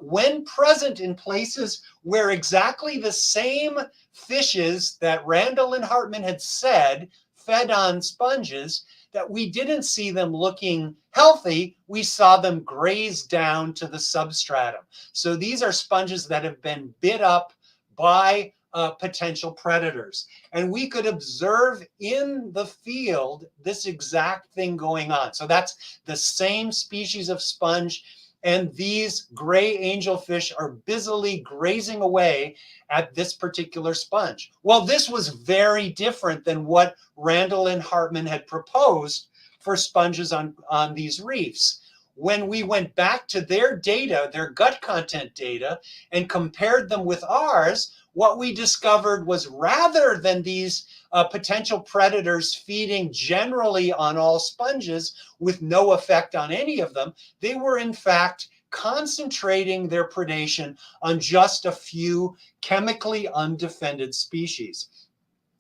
when present in places where exactly the same fishes that Randall and Hartman had said fed on sponges, that we didn't see them looking healthy, we saw them graze down to the substratum. So these are sponges that have been bit up by potential predators. And we could observe in the field this exact thing going on. So that's the same species of sponge, and these gray angelfish are busily grazing away at this particular sponge. Well, this was very different than what Randall and Hartman had proposed for sponges on these reefs. When we went back to their data, their gut content data, and compared them with ours, what we discovered was rather than these potential predators feeding generally on all sponges with no effect on any of them, they were in fact concentrating their predation on just a few chemically undefended species.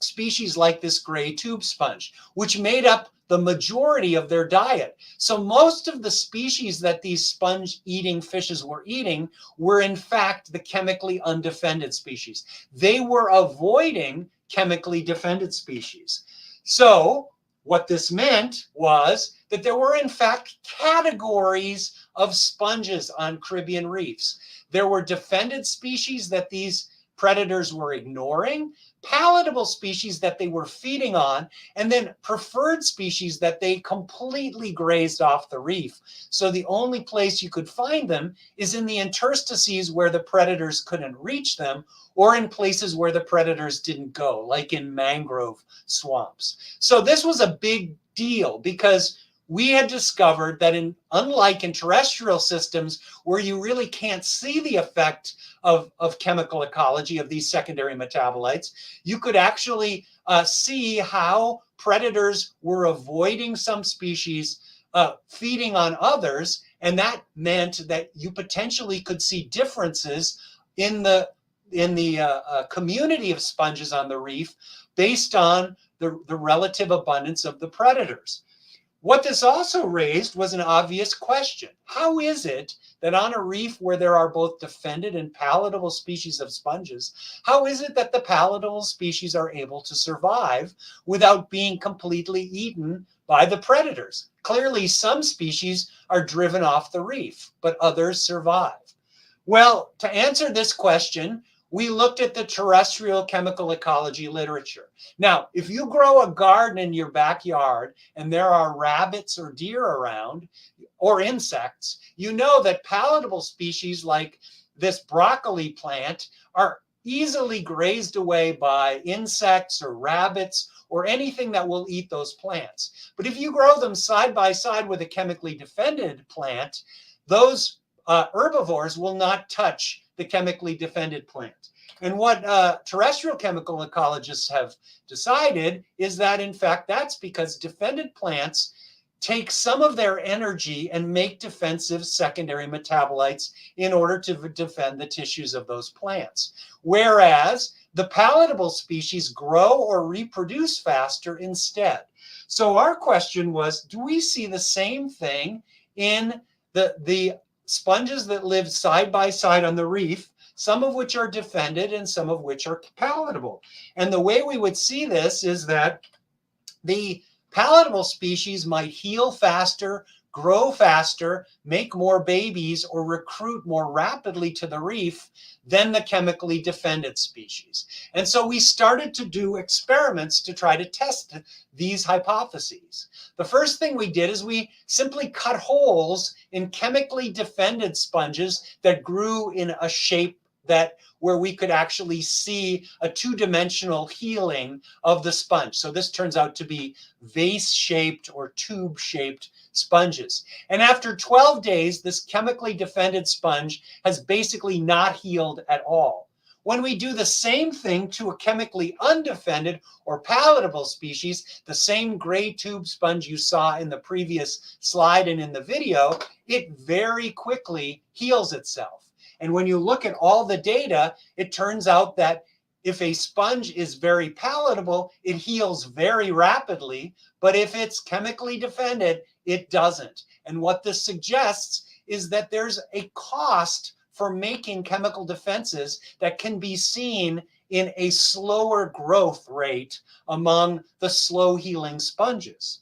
Species like this gray tube sponge, which made up the majority of their diet. So most of the species that these sponge-eating fishes were eating were in fact the chemically undefended species. They were avoiding chemically defended species. So what this meant was that there were in fact categories of sponges on Caribbean reefs. There were defended species that these predators were ignoring, palatable species that they were feeding on, and then preferred species that they completely grazed off the reef. So the only place you could find them is in the interstices where the predators couldn't reach them, or in places where the predators didn't go, like in mangrove swamps. So this was a big deal because we had discovered that unlike in terrestrial systems where you really can't see the effect of chemical ecology of these secondary metabolites, you could actually see how predators were avoiding some species, feeding on others, and that meant that you potentially could see differences in the community of sponges on the reef based on the relative abundance of the predators. What this also raised was an obvious question. How is it that on a reef where there are both defended and palatable species of sponges, how is it that the palatable species are able to survive without being completely eaten by the predators? Clearly, some species are driven off the reef, but others survive. Well, to answer this question, we looked at the terrestrial chemical ecology literature. Now, if you grow a garden in your backyard and there are rabbits or deer around, or insects, you know that palatable species like this broccoli plant are easily grazed away by insects or rabbits or anything that will eat those plants. But if you grow them side by side with a chemically defended plant, those herbivores will not touch the chemically defended plant. And what terrestrial chemical ecologists have decided is that, in fact, that's because defended plants take some of their energy and make defensive secondary metabolites in order to defend the tissues of those plants. Whereas the palatable species grow or reproduce faster instead. So our question was, do we see the same thing in the sponges that live side by side on the reef, some of which are defended and some of which are palatable? And the way we would see this is that the palatable species might heal faster, grow faster, make more babies, or recruit more rapidly to the reef than the chemically defended species. And so we started to do experiments to try to test these hypotheses. The first thing we did is we simply cut holes in chemically defended sponges that grew in a shape where we could actually see a two-dimensional healing of the sponge. So this turns out to be vase-shaped or tube-shaped sponges. And after 12 days, this chemically defended sponge has basically not healed at all. When we do the same thing to a chemically undefended or palatable species, the same gray tube sponge you saw in the previous slide and in the video, it very quickly heals itself. And when you look at all the data, it turns out that if a sponge is very palatable, it heals very rapidly. But if it's chemically defended, it doesn't. And what this suggests is that there's a cost for making chemical defenses that can be seen in a slower growth rate among the slow healing sponges.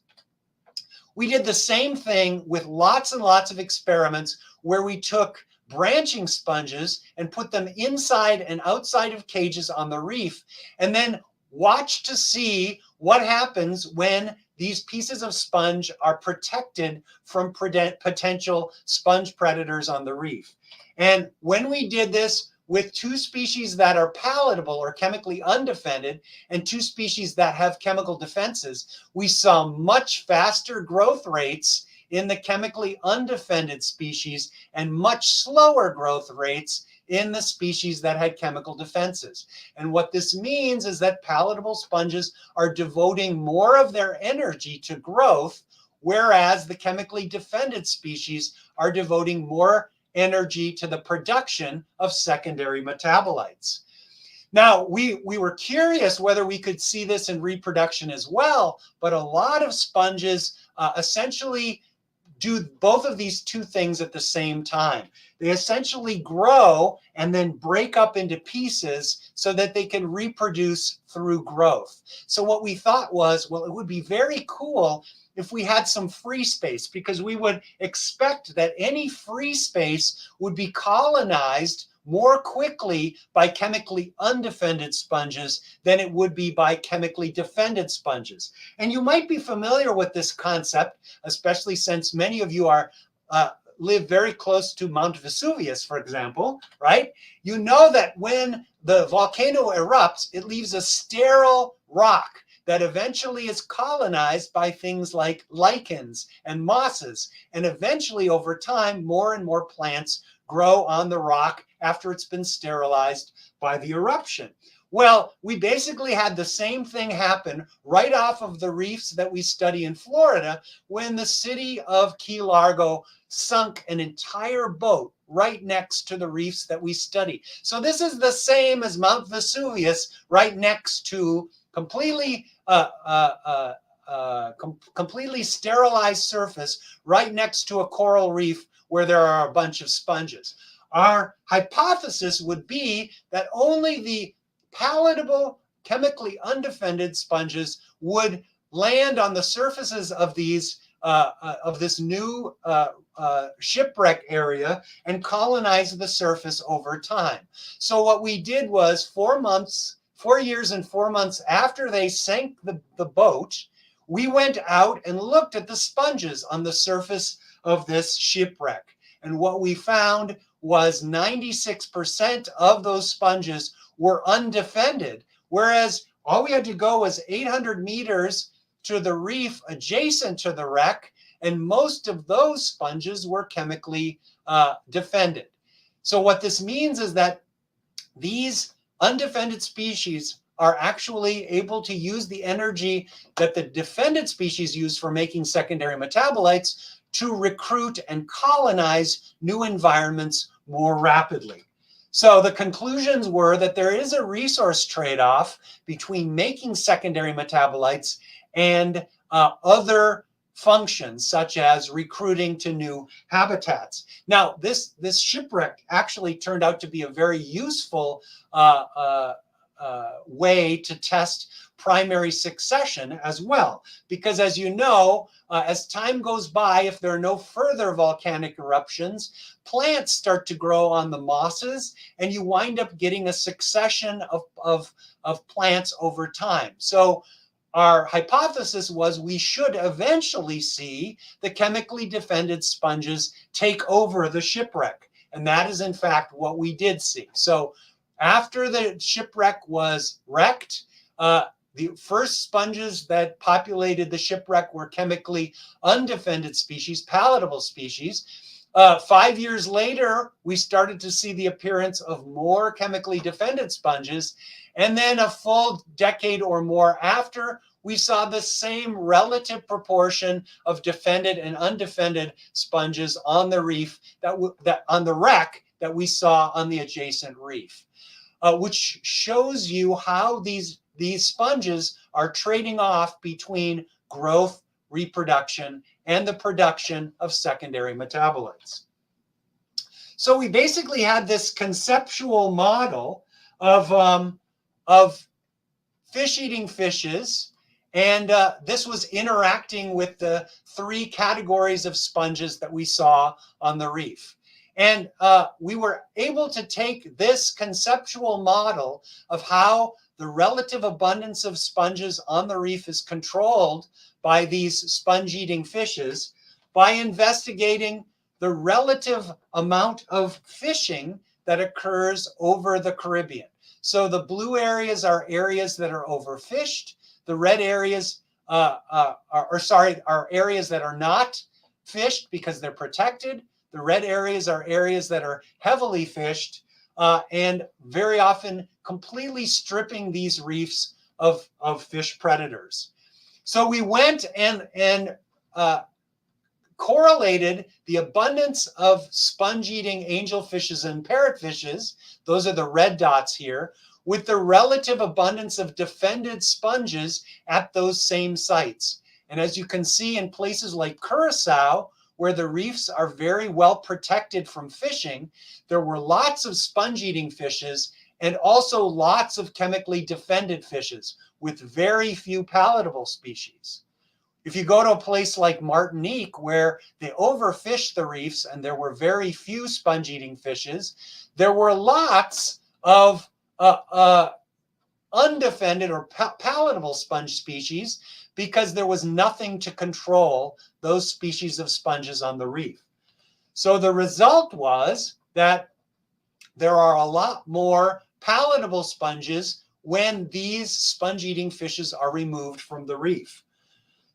We did the same thing with lots and lots of experiments where we took branching sponges and put them inside and outside of cages on the reef, and then watch to see what happens when these pieces of sponge are protected from potential sponge predators on the reef. And when we did this with two species that are palatable or chemically undefended and two species that have chemical defenses, we saw much faster growth rates in the chemically undefended species and much slower growth rates in the species that had chemical defenses. And what this means is that palatable sponges are devoting more of their energy to growth, whereas the chemically defended species are devoting more energy to the production of secondary metabolites. Now, we were curious whether we could see this in reproduction as well, but a lot of sponges essentially do both of these two things at the same time. They essentially grow and then break up into pieces so that they can reproduce through growth. So what we thought was, well, it would be very cool if we had some free space, because we would expect that any free space would be colonized more quickly by chemically undefended sponges than it would be by chemically defended sponges. And you might be familiar with this concept, especially since many of you are live very close to Mount Vesuvius, for example, right? You know that when the volcano erupts, it leaves a sterile rock that eventually is colonized by things like lichens and mosses. And eventually, over time, more and more plants grow on the rock after it's been sterilized by the eruption. Well, we basically had the same thing happen right off of the reefs that we study in Florida when the city of Key Largo sunk an entire boat right next to the reefs that we study. So this is the same as Mount Vesuvius right next to completely completely sterilized surface right next to a coral reef where there are a bunch of sponges. Our hypothesis would be that only the palatable, chemically undefended sponges would land on the surfaces of these of this new shipwreck area and colonize the surface over time. So what we did was 4 years and 4 months after they sank the boat, we went out and looked at the sponges on the surface of this shipwreck. And what we found was 96% of those sponges were undefended, whereas all we had to go was 800 meters to the reef adjacent to the wreck, and most of those sponges were chemically defended. So what this means is that these undefended species are actually able to use the energy that the defended species use for making secondary metabolites to recruit and colonize new environments more rapidly. So the conclusions were that there is a resource trade-off between making secondary metabolites and other functions, such as recruiting to new habitats. Now, this shipwreck actually turned out to be a very useful way to test primary succession as well. Because as you know, as time goes by, if there are no further volcanic eruptions, plants start to grow on the mosses, and you wind up getting a succession of plants over time. So our hypothesis was we should eventually see the chemically defended sponges take over the shipwreck. And that is in fact what we did see. So after the shipwreck was wrecked, the first sponges that populated the shipwreck were chemically undefended species, palatable species. 5 years later, we started to see the appearance of more chemically defended sponges. And then a full decade or more after, we saw the same relative proportion of defended and undefended sponges on the reef on the wreck that we saw on the adjacent reef, which shows you how these sponges are trading off between growth, reproduction, and the production of secondary metabolites. So we basically had this conceptual model of fish-eating fishes, and this was interacting with the 3 categories of sponges that we saw on the reef. And we were able to take this conceptual model of how the relative abundance of sponges on the reef is controlled by these sponge-eating fishes by investigating the relative amount of fishing that occurs over the Caribbean. So the blue areas are areas that are overfished. The red areas are areas that are not fished because they're protected. The red areas are areas that are heavily fished and very often completely stripping these reefs of fish predators. So we went and correlated the abundance of sponge-eating angelfishes and parrotfishes, those are the red dots here, with the relative abundance of defended sponges at those same sites. And as you can see in places like Curacao, where the reefs are very well protected from fishing, there were lots of sponge-eating fishes and also lots of chemically defended fishes with very few palatable species. If you go to a place like Martinique, where they overfished the reefs and there were very few sponge-eating fishes, there were lots of undefended or palatable sponge species because there was nothing to control those species of sponges on the reef. So the result was that there are a lot more palatable sponges when these sponge-eating fishes are removed from the reef.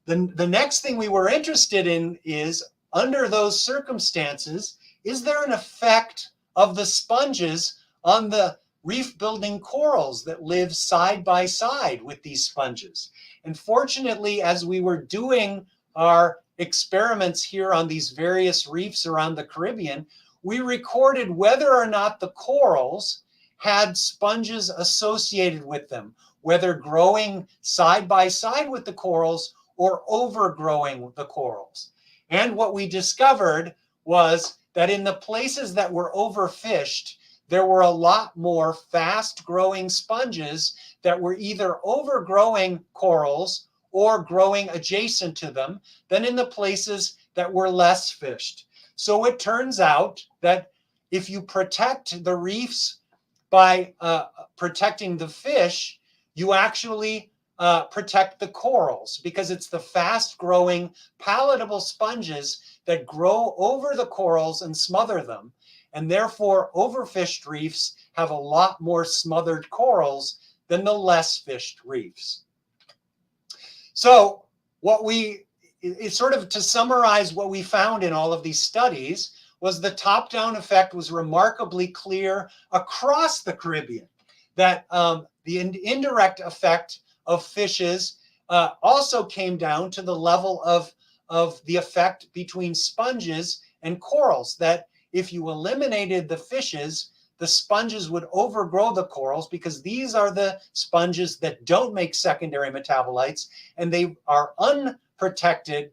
The next thing we were interested in is, under those circumstances, is there an effect of the sponges on the reef-building corals that live side by side with these sponges? And fortunately, as we were doing our experiments here on these various reefs around the Caribbean, we recorded whether or not the corals had sponges associated with them, whether growing side by side with the corals or overgrowing the corals. And what we discovered was that in the places that were overfished, there were a lot more fast-growing sponges that were either overgrowing corals or growing adjacent to them than in the places that were less fished. So it turns out that if you protect the reefs by protecting the fish, you actually protect the corals, because it's the fast-growing, palatable sponges that grow over the corals and smother them. And therefore, overfished reefs have a lot more smothered corals than the less fished reefs. So sort of to summarize what we found in all of these studies was the top-down effect was remarkably clear across the Caribbean, that the indirect effect of fishes also came down to the level of the effect between sponges and corals, that if you eliminated the fishes, the sponges would overgrow the corals, because these are the sponges that don't make secondary metabolites, and they are unprotected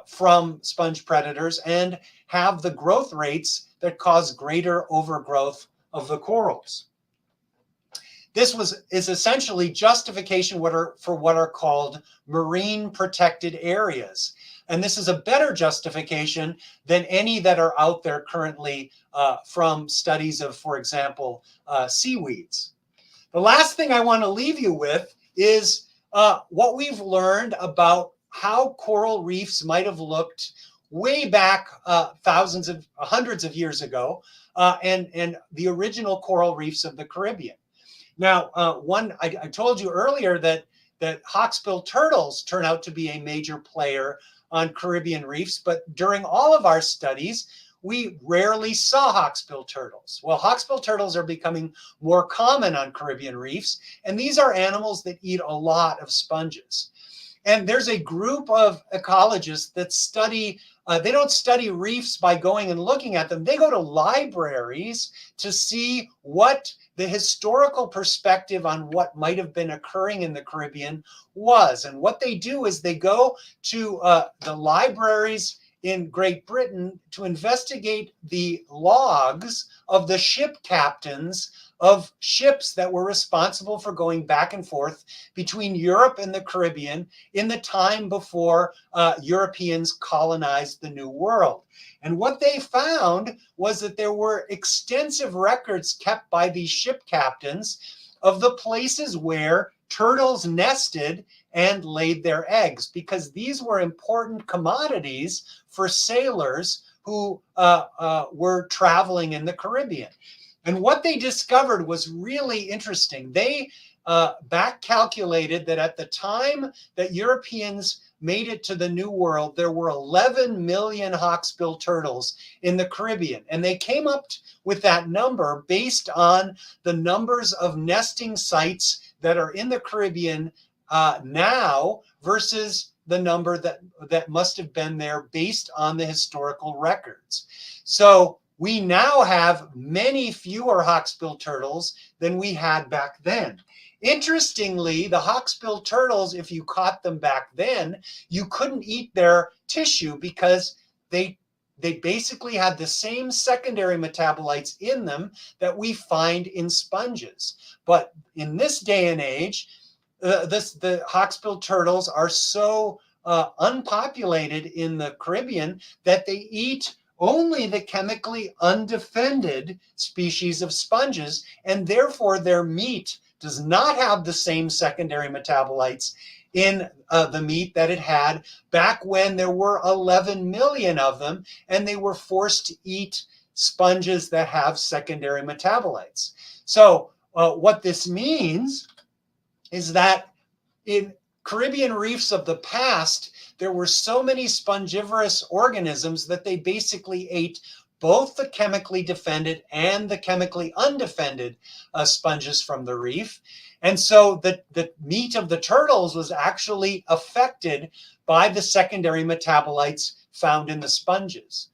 from sponge predators and have the growth rates that cause greater overgrowth of the corals. This is essentially justification for what are called marine protected areas. And this is a better justification than any that are out there currently from studies of, for example, seaweeds. The last thing I want to leave you with is what we've learned about how coral reefs might have looked way back hundreds of years ago, and the original coral reefs of the Caribbean. Now, I told you earlier that hawksbill turtles turn out to be a major player on Caribbean reefs, but during all of our studies, we rarely saw hawksbill turtles. Well, hawksbill turtles are becoming more common on Caribbean reefs, and these are animals that eat a lot of sponges. And there's a group of ecologists that study, they don't study reefs by going and looking at them. They go to libraries to see what the historical perspective on what might have been occurring in the Caribbean was. And what they do is they go to the libraries in Great Britain to investigate the logs of the ship captains of ships that were responsible for going back and forth between Europe and the Caribbean in the time before Europeans colonized the New World. And what they found was that there were extensive records kept by these ship captains of the places where turtles nested and laid their eggs, because these were important commodities for sailors who were traveling in the Caribbean. And what they discovered was really interesting. They back calculated that at the time that Europeans made it to the New World, there were 11 million hawksbill turtles in the Caribbean. And they came up with that number based on the numbers of nesting sites that are in the Caribbean now versus the number that must have been there based on the historical records. So we now have many fewer hawksbill turtles than we had back then. Interestingly, the hawksbill turtles, if you caught them back then, you couldn't eat their tissue because they basically had the same secondary metabolites in them that we find in sponges. But in this day and age, the hawksbill turtles are so unpopulated in the Caribbean that they eat only the chemically undefended species of sponges, and therefore their meat does not have the same secondary metabolites in the meat that it had back when there were 11 million of them, and they were forced to eat sponges that have secondary metabolites. So what this means is that in Caribbean reefs of the past, there were so many spongivorous organisms that they basically ate both the chemically defended and the chemically undefended sponges from the reef. And so the meat of the turtles was actually affected by the secondary metabolites found in the sponges.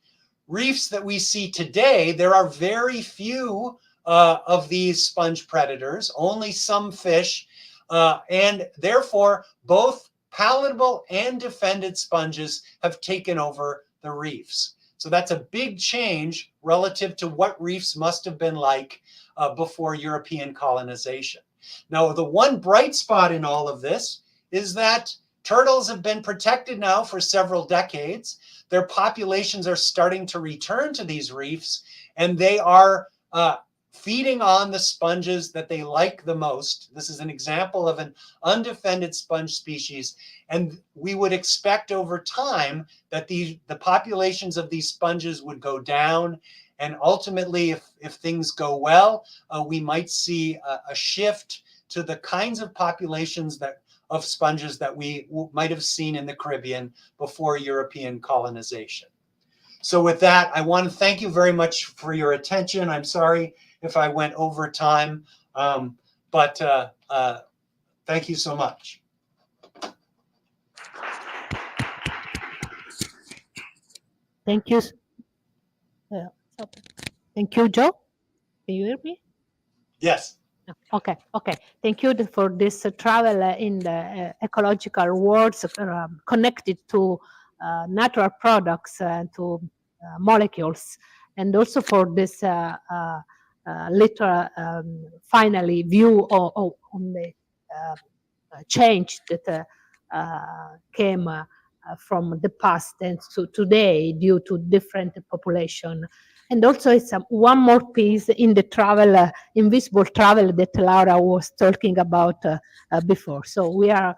Reefs that we see today, there are very few of these sponge predators, only some fish, and therefore both palatable and defended sponges have taken over the reefs. So that's a big change relative to what reefs must have been like before European colonization. Now, the one bright spot in all of this is that turtles have been protected now for several decades. Their populations are starting to return to these reefs, and they are feeding on the sponges that they like the most. This is an example of an undefended sponge species, and we would expect over time that the populations of these sponges would go down, and ultimately, if things go well, we might see a shift to the kinds of populations of sponges that we might have seen in the Caribbean before European colonization. So with that, I want to thank you very much for your attention. I'm sorry if I went over time, but thank you so much. Thank you. Thank you, Joe. Can you hear me? Yes. Okay. Thank you for this travel in the ecological worlds connected to natural products and to molecules, and also for this little finally view on the change that came from the past and to today due to different population. And also it's one more piece in the travel, invisible travel that Laura was talking about before. So we are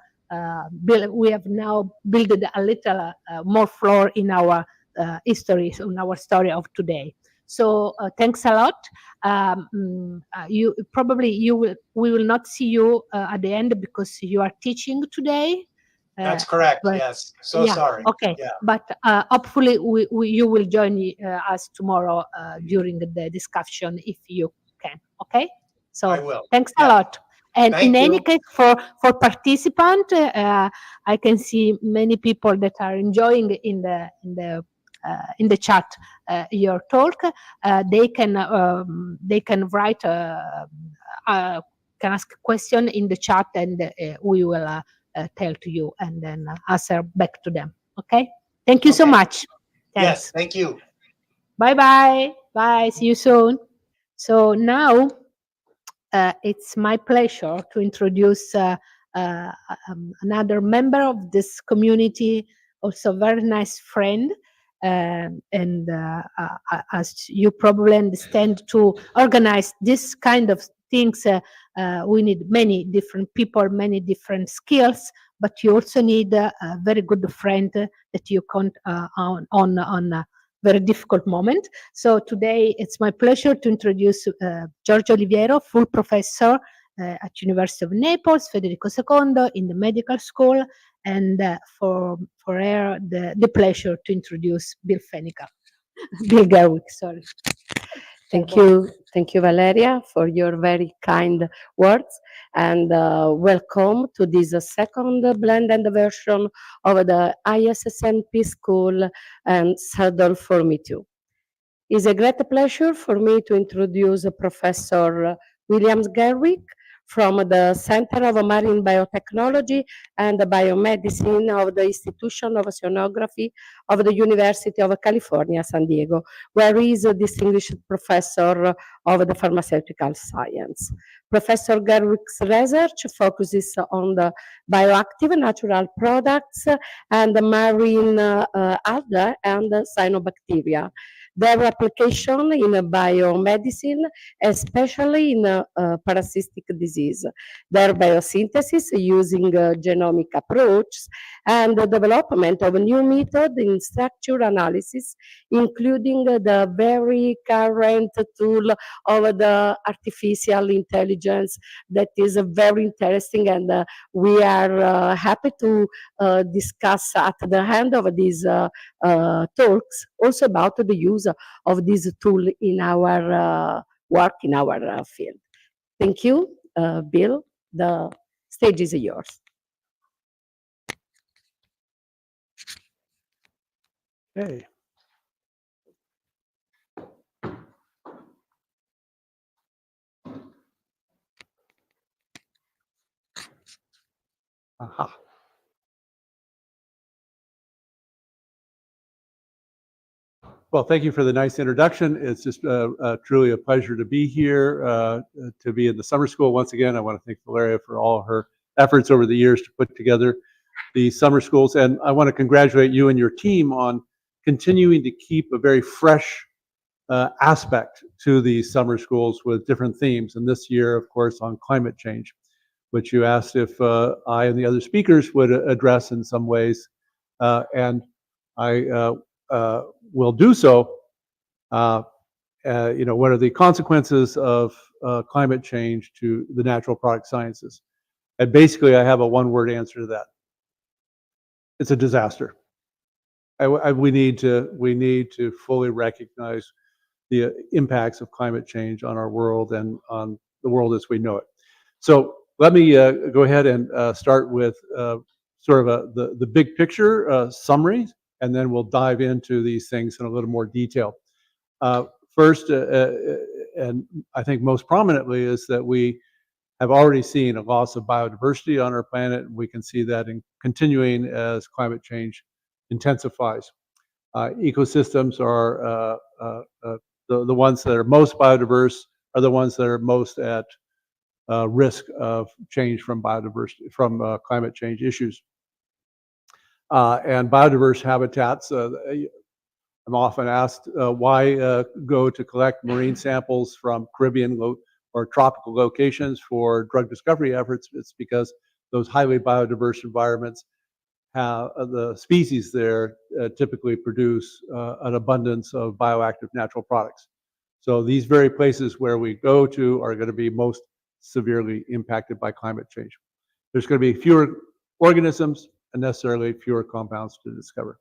we have now built a little more floor in our history, in our story of today. So thanks a lot. You probably we will not see you at the end because you are teaching today. That's correct. But, yes. So yeah, sorry. Okay. Yeah. But hopefully you will join us tomorrow during the discussion if you can. Okay. So I will. Thanks Yeah. a lot. And Thank in any you. case, for participant, I can see many people that are enjoying in the chat your talk. They can write can ask a question in the chat, and we will tell to you and then answer back to them. Okay. Thank you so Okay. much. Thanks. Yes. Thank you. Bye. See you soon. So now it's my pleasure to introduce another member of this community, also very nice friend. And as you probably understand, to organize this kind of things, we need many different people, many different skills, but you also need a very good friend that you count on a very difficult moment. So today it's my pleasure to introduce Giorgio Oliviero, full professor at University of Naples, Federico II in the medical school, and for her the pleasure to introduce Bill Gerwick, sorry. Thank you, Valeria, for your very kind words, and welcome to this second blended version of the ISSNP School and Saddle for Me Too. It's a great pleasure for me to introduce Professor William Gerwick from the Center of Marine Biotechnology and Biomedicine of the Institution of Oceanography of the University of California, San Diego, where he is a distinguished professor of the pharmaceutical science. Professor Gerwick's research focuses on the bioactive natural products and the marine algae and cyanobacteria. their application in biomedicine, especially in parasitic disease, their biosynthesis using genomic approach, and the development of a new method in structure analysis, including the very current tool of the artificial intelligence that is very interesting, and we are happy to discuss at the end of these talks also about the use of this tool in our work in our field. Thank you, Bill. The stage is yours. Okay. Aha. Well, thank you for the nice introduction. It's just truly a pleasure to be here, to be in the summer school. Once again, I want to thank Valeria for all her efforts over the years to put together the summer schools. And I want to congratulate you and your team on continuing to keep a very fresh aspect to the summer schools with different themes. And this year, of course, on climate change, which you asked if I and the other speakers would address in some ways. And I will do so. You know, what are the consequences of climate change to the natural product sciences? And basically, I have a one-word answer to that. It's a disaster. We need to fully recognize the impacts of climate change on our world and on the world as we know it. So let me go ahead and start with sort of the big picture summary, and then we'll dive into these things in a little more detail. First, and I think most prominently, is that we have already seen a loss of biodiversity on our planet, and we can see that in continuing as climate change intensifies. Ecosystems are the ones that are most biodiverse are the ones that are most at risk of change from biodiversity, from climate change issues. And biodiverse habitats, I'm often asked why go to collect marine samples from Caribbean or tropical locations for drug discovery efforts. It's because those highly biodiverse environments have the species there typically produce an abundance of bioactive natural products. So these very places where we go to are going to be most severely impacted by climate change. There's going to be fewer organisms and necessarily fewer compounds to discover.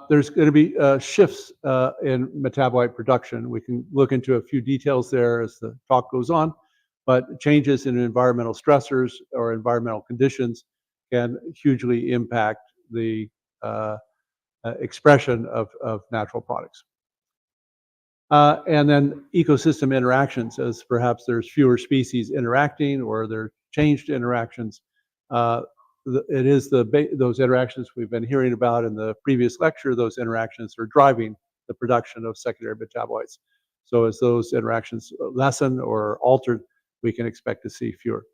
There's going to be shifts in metabolite production. We can look into a few details there as the talk goes on, but changes in environmental stressors or environmental conditions can hugely impact the expression of natural products. And then ecosystem interactions, as perhaps there's fewer species interacting or there are changed interactions. It is those interactions we've been hearing about in the previous lecture. Those interactions are driving the production of secondary metabolites. So as those interactions lessen or alter, we can expect to see fewer.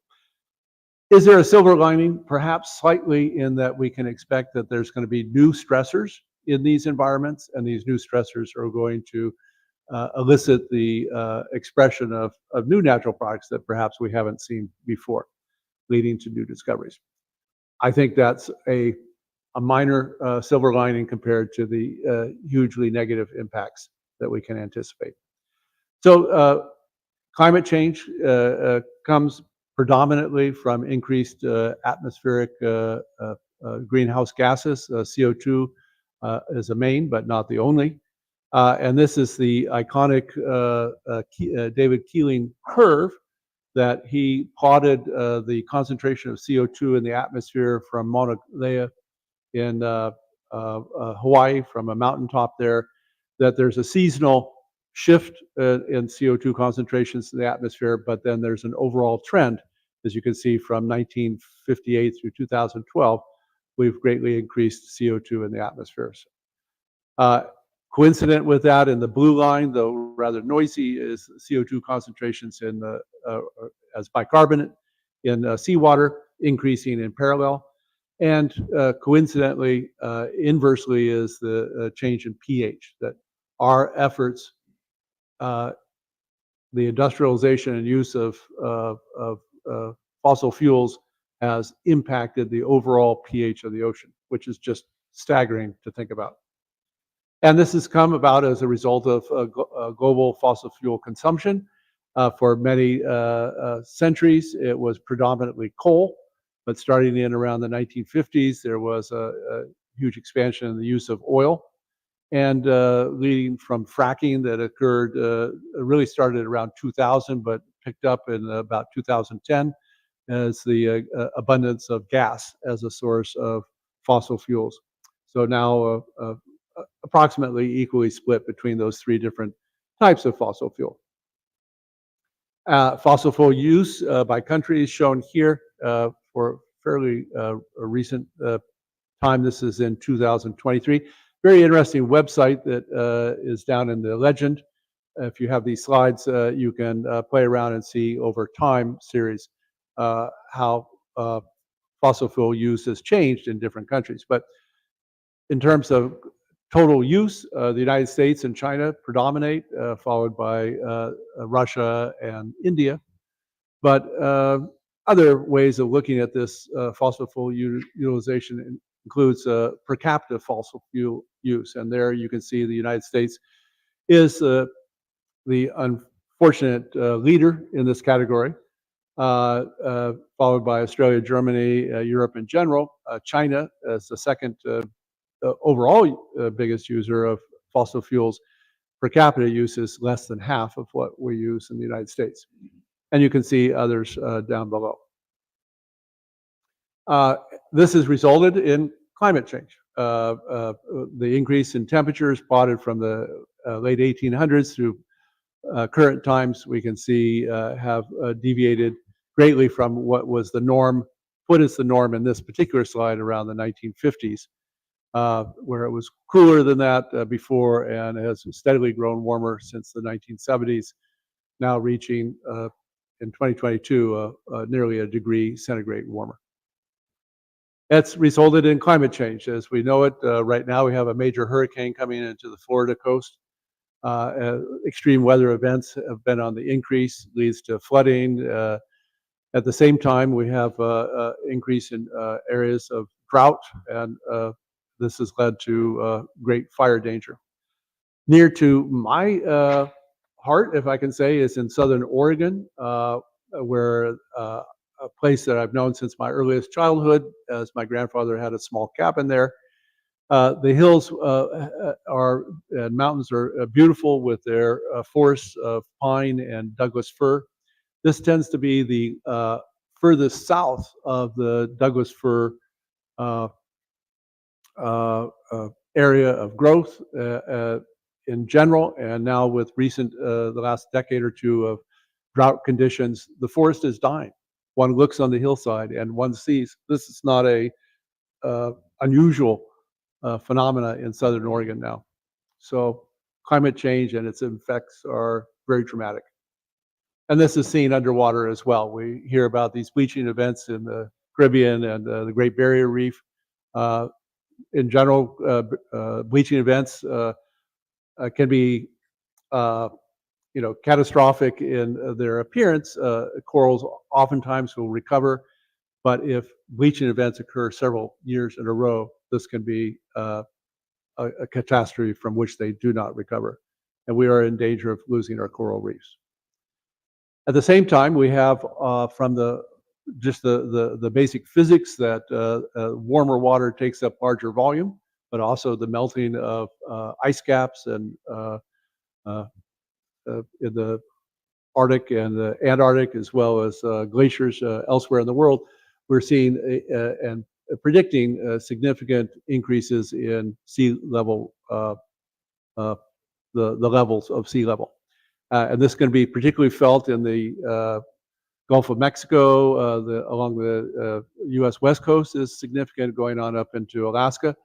Is there a silver lining? Perhaps slightly, in that we can expect that there's going to be new stressors in these environments, and these new stressors are going to elicit the expression of new natural products that perhaps we haven't seen before, leading to new discoveries. I think that's a minor silver lining compared to the hugely negative impacts that we can anticipate. So climate change comes predominantly from increased atmospheric greenhouse gases. CO2 is a main, but not the only. And this is the iconic David Keeling curve that he plotted the concentration of CO2 in the atmosphere from Mauna Kea in Hawaii, from a mountaintop there, that there's a seasonal shift in CO2 concentrations in the atmosphere, but then there's an overall trend. As you can see, from 1958 through 2012, we've greatly increased CO2 in the atmospheres. Coincident with that, in the blue line, though rather noisy, is CO2 concentrations in the as bicarbonate in seawater increasing in parallel, and coincidentally, inversely, is the change in pH, that our efforts, the industrialization and use of fossil fuels has impacted the overall pH of the ocean, which is just staggering to think about. And this has come about as a result of global fossil fuel consumption. For many centuries, it was predominantly coal, but starting in around the 1950s, there was a huge expansion in the use of oil, and leading from fracking that occurred, really started around 2000, but picked up in about 2010 as the abundance of gas as a source of fossil fuels. So now approximately equally split between those three different types of fossil fuel. Fossil fuel use by country is shown here for fairly recent time. This is in 2023. Very interesting website that is down in the legend. If you have these slides, you can play around and see over time series how fossil fuel use has changed in different countries. But in terms of total use, the United States and China predominate, followed by Russia and India. But other ways of looking at this fossil fuel utilization includes per capita fossil fuel use. And there you can see the United States is the unfortunate leader in this category, followed by Australia, Germany, Europe in general. China as the second overall biggest user of fossil fuels. Per capita use is less than half of what we use in the United States. And you can see others down below. This has resulted in climate change. The increase in temperatures plotted from the late 1800s through current times, we can see have deviated greatly from what was the norm, what is the norm in this particular slide around the 1950s, where it was cooler than that before and has steadily grown warmer since the 1970s, now reaching in 2022 nearly a degree centigrade warmer. That's resulted in climate change as we know it. Right now we have a major hurricane coming into the Florida coast. Extreme weather events have been on the increase, leads to flooding. At the same time, we have increase in areas of drought, and this has led to great fire danger. Near to my heart, if I can say, is in Southern Oregon, where a place that I've known since my earliest childhood, as my grandfather had a small cabin there. The hills and mountains are beautiful with their forests of pine and Douglas fir. This tends to be the furthest south of the Douglas fir area of growth in general, and now with recent the last decade or two of drought conditions, the forest is dying. One looks on the hillside and one sees this is not a unusual phenomena in Southern Oregon now. So climate change and its effects are very dramatic. And this is seen underwater as well. We hear about these bleaching events in the Caribbean and the Great Barrier Reef. In general, bleaching events can be catastrophic in their appearance. Corals oftentimes will recover, but if bleaching events occur several years in a row, this can be a catastrophe from which they do not recover. And we are in danger of losing our coral reefs. At the same time, we have from the basic physics that warmer water takes up larger volume, but also the melting of ice caps and in the Arctic and the Antarctic, as well as glaciers elsewhere in the world, we're seeing and predicting significant increases in sea level, the levels of sea level. And this is going to be particularly felt in the Gulf of Mexico, along the U.S. West Coast is significant, going on up into Alaska.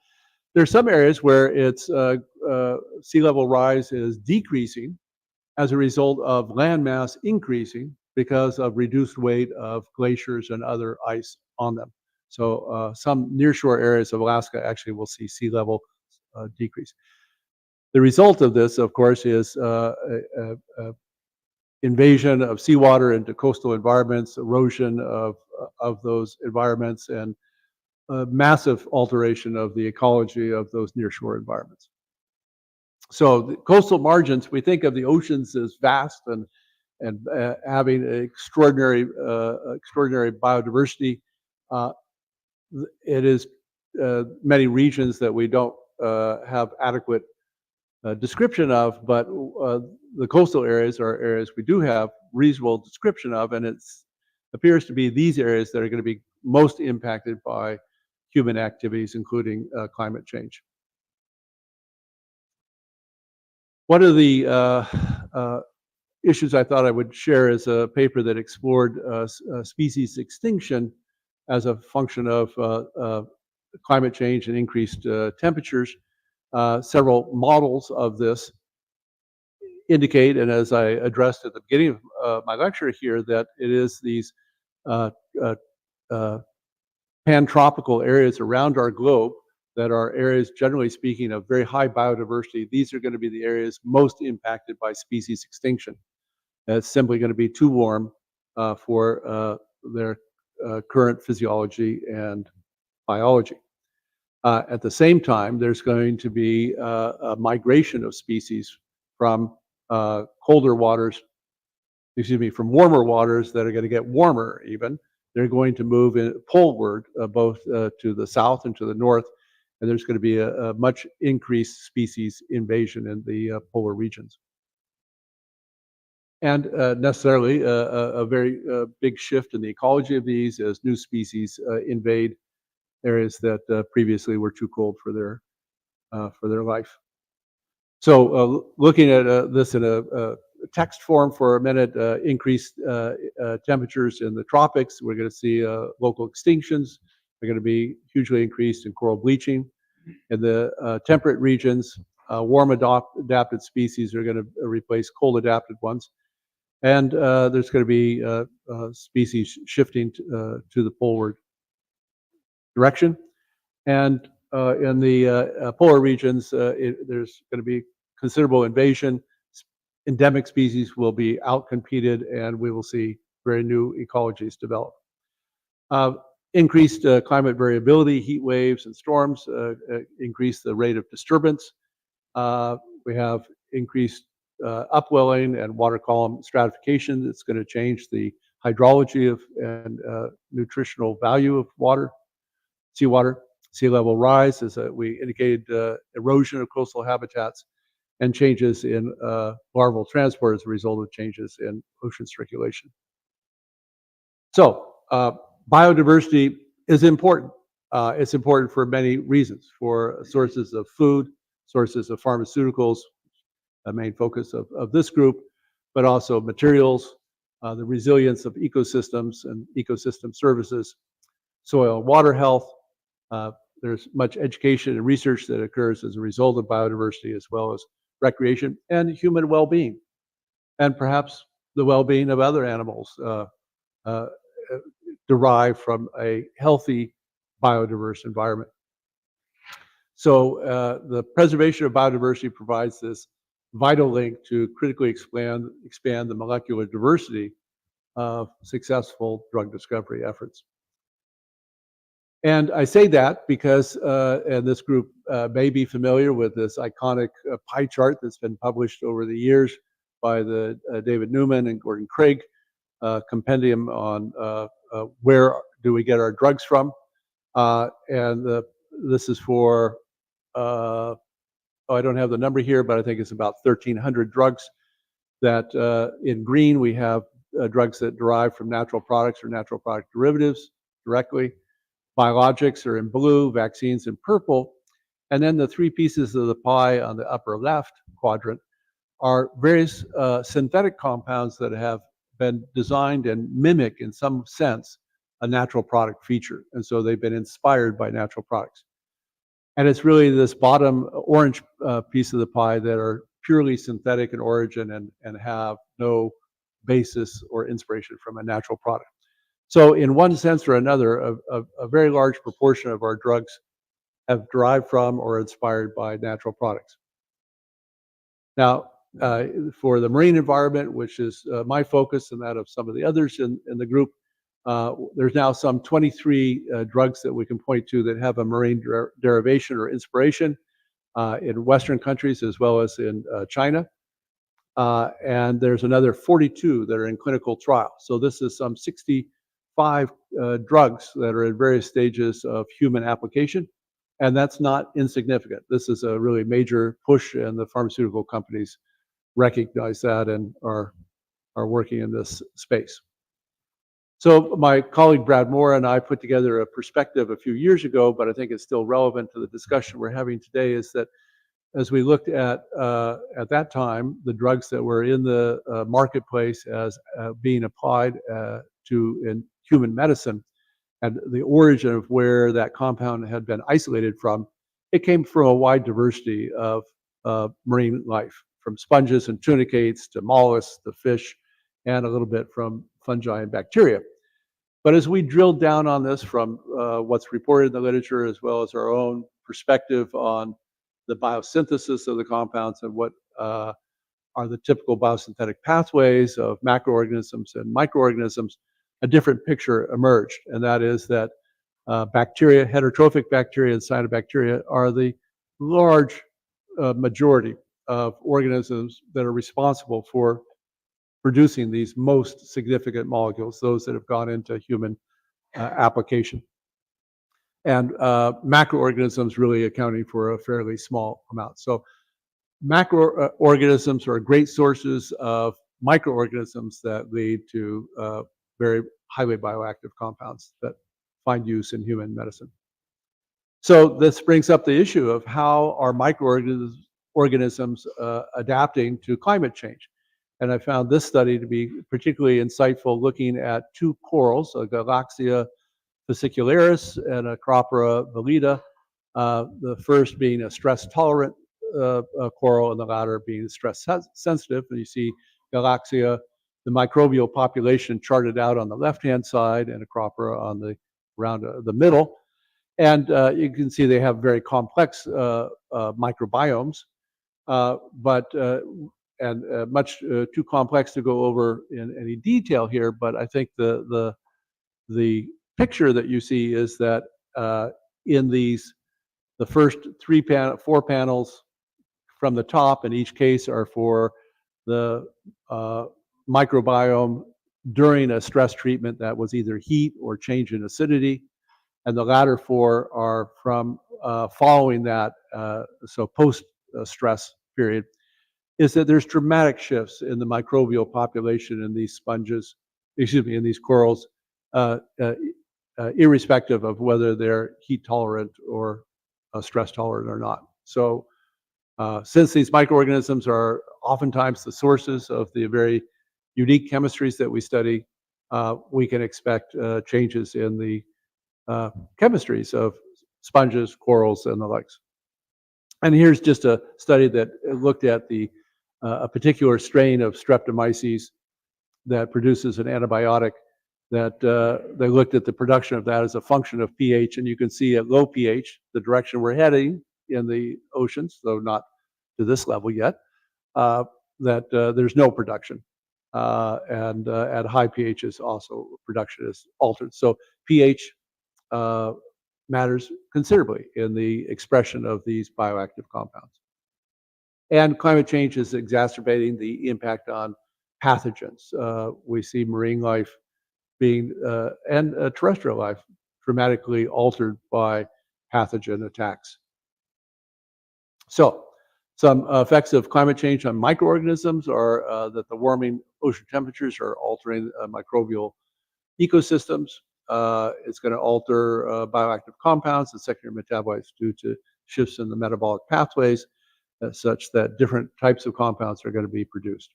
There are some areas where its sea level rise is decreasing as a result of landmass increasing because of reduced weight of glaciers and other ice on them. So some nearshore areas of Alaska actually will see sea level decrease. The result of this, of course, is invasion of seawater into coastal environments, erosion of those environments, and massive alteration of the ecology of those nearshore environments. So the coastal margins, we think of the oceans as vast and having extraordinary extraordinary biodiversity. It is many regions that we don't have adequate description of, but the coastal areas are areas we do have reasonable description of, and it appears to be these areas that are going to be most impacted by human activities, including climate change. One of the issues I thought I would share is a paper that explored species extinction as a function of climate change and increased temperatures. Several models of this indicate, and as I addressed at the beginning of my lecture here, that it is these pantropical areas around our globe that are areas, generally speaking, of very high biodiversity. These are going to be the areas most impacted by species extinction. It's simply going to be too warm for their current physiology and biology. At the same time, there's going to be a migration of species from colder waters, from warmer waters that are going to get warmer even. They're going to move in poleward, both to the south and to the north, and there's going to be a much increased species invasion in the polar regions. And necessarily a very big shift in the ecology of these as new species invade areas that previously were too cold for their life. So looking at this in a text form for a minute, increased temperatures in the tropics, we're going to see local extinctions. They're going to be hugely increased in coral bleaching. In the temperate regions, warm adapted species are going to replace cold adapted ones. And there's going to be species shifting to the poleward direction. And in the polar regions, there's going to be considerable invasion. Endemic species will be outcompeted, and we will see very new ecologies develop. Increased climate variability, heat waves and storms increase the rate of disturbance. We have increased upwelling and water column stratification. It's going to change the hydrology of and nutritional value of water, seawater. Sea level rise, as we indicated, erosion of coastal habitats, and changes in larval transport as a result of changes in ocean circulation. So biodiversity is important. It's important for many reasons, for sources of food, sources of pharmaceuticals, a main focus of this group, but also materials, the resilience of ecosystems and ecosystem services, soil and water health. There's much education and research that occurs as a result of biodiversity, as well as recreation and human well-being, and perhaps the well-being of other animals derived from a healthy biodiverse environment. So the preservation of biodiversity provides this vital link to critically expand the molecular diversity of successful drug discovery efforts. And I say that because, and this group may be familiar with this iconic pie chart that's been published over the years by the David Newman and Gordon Craig compendium on where do we get our drugs from. And this is for, I don't have the number here, but I think it's about 1,300 drugs that in green we have drugs that derive from natural products or natural product derivatives directly. Biologics are in blue, vaccines in purple, and then the three pieces of the pie on the upper left quadrant are various synthetic compounds that have been designed and mimic, in some sense, a natural product feature. And so they've been inspired by natural products. And it's really this bottom orange piece of the pie that are purely synthetic in origin and have no basis or inspiration from a natural product. So in one sense or another, a very large proportion of our drugs have derived from or inspired by natural products. Now, for the marine environment, which is my focus and that of some of the others in the group, there's now some 23 drugs that we can point to that have a marine derivation or inspiration in Western countries as well as in China. And there's another 42 that are in clinical trial. So this is some 65 drugs that are at various stages of human application. And that's not insignificant. This is a really major push, and the pharmaceutical companies recognize that and are working in this space. So my colleague Brad Moore and I put together a perspective a few years ago, but I think it's still relevant to the discussion we're having today, is that as we looked at that time, the drugs that were in the marketplace as being applied to in human medicine, and the origin of where that compound had been isolated from, it came from a wide diversity of marine life, from sponges and tunicates to mollusks to fish, and a little bit from fungi and bacteria. But as we drilled down on this from what's reported in the literature, as well as our own perspective on the biosynthesis of the compounds and what are the typical biosynthetic pathways of macroorganisms and microorganisms, a different picture emerged. And that is that bacteria, heterotrophic bacteria and cyanobacteria, are the large majority of organisms that are responsible for producing these most significant molecules, those that have gone into human application. And macroorganisms really accounting for a fairly small amount. So macroorganisms are great sources of microorganisms that lead to very highly bioactive compounds that find use in human medicine. So this brings up the issue of how are microorganisms adapting to climate change. And I found this study to be particularly insightful, looking at two corals, a Galaxia fascicularis and a Acropora valida, the first being a stress-tolerant coral and the latter being stress-sensitive. And you see Galaxia, the microbial population charted out on the left-hand side, and Acropora on the around the middle. And you can see they have very complex microbiomes, and much too complex to go over in any detail here. But I think the picture that you see is that in these, the first four panels from the top in each case are for the microbiome during a stress treatment that was either heat or change in acidity. And the latter four are from following that, so post-stress period, is that there's dramatic shifts in the microbial population in these sponges, in these corals, irrespective of whether they're heat tolerant or stress tolerant or not. So since these microorganisms are oftentimes the sources of the very unique chemistries that we study, we can expect changes in the chemistries of sponges, corals, and the likes. And here's just a study that looked at a particular strain of Streptomyces that produces an antibiotic, that they looked at the production of that as a function of pH. And you can see at low pH, the direction we're heading in the oceans, though not to this level yet, that there's no production. And at high pHs also production is altered. So pH matters considerably in the expression of these bioactive compounds. And climate change is exacerbating the impact on pathogens. We see marine life being, and terrestrial life, dramatically altered by pathogen attacks. So some effects of climate change on microorganisms are that the warming ocean temperatures are altering microbial ecosystems. It's going to alter bioactive compounds and secondary metabolites due to shifts in the metabolic pathways, such that different types of compounds are going to be produced.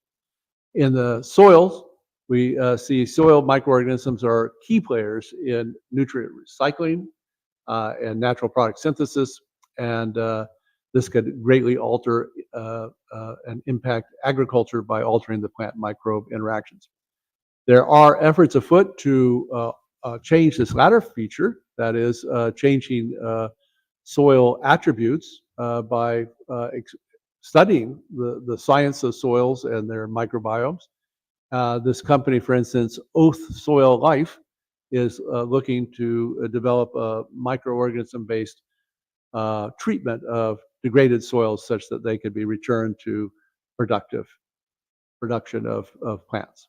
In the soils, we see soil microorganisms are key players in nutrient recycling and natural product synthesis, and this could greatly alter and impact agriculture by altering the plant microbe interactions. There are efforts afoot to change this latter feature, that is, changing soil attributes by studying the science of soils and their microbiomes. This company, for instance, Oath Soil Life, is looking to develop a microorganism-based treatment of degraded soils such that they could be returned to production of plants.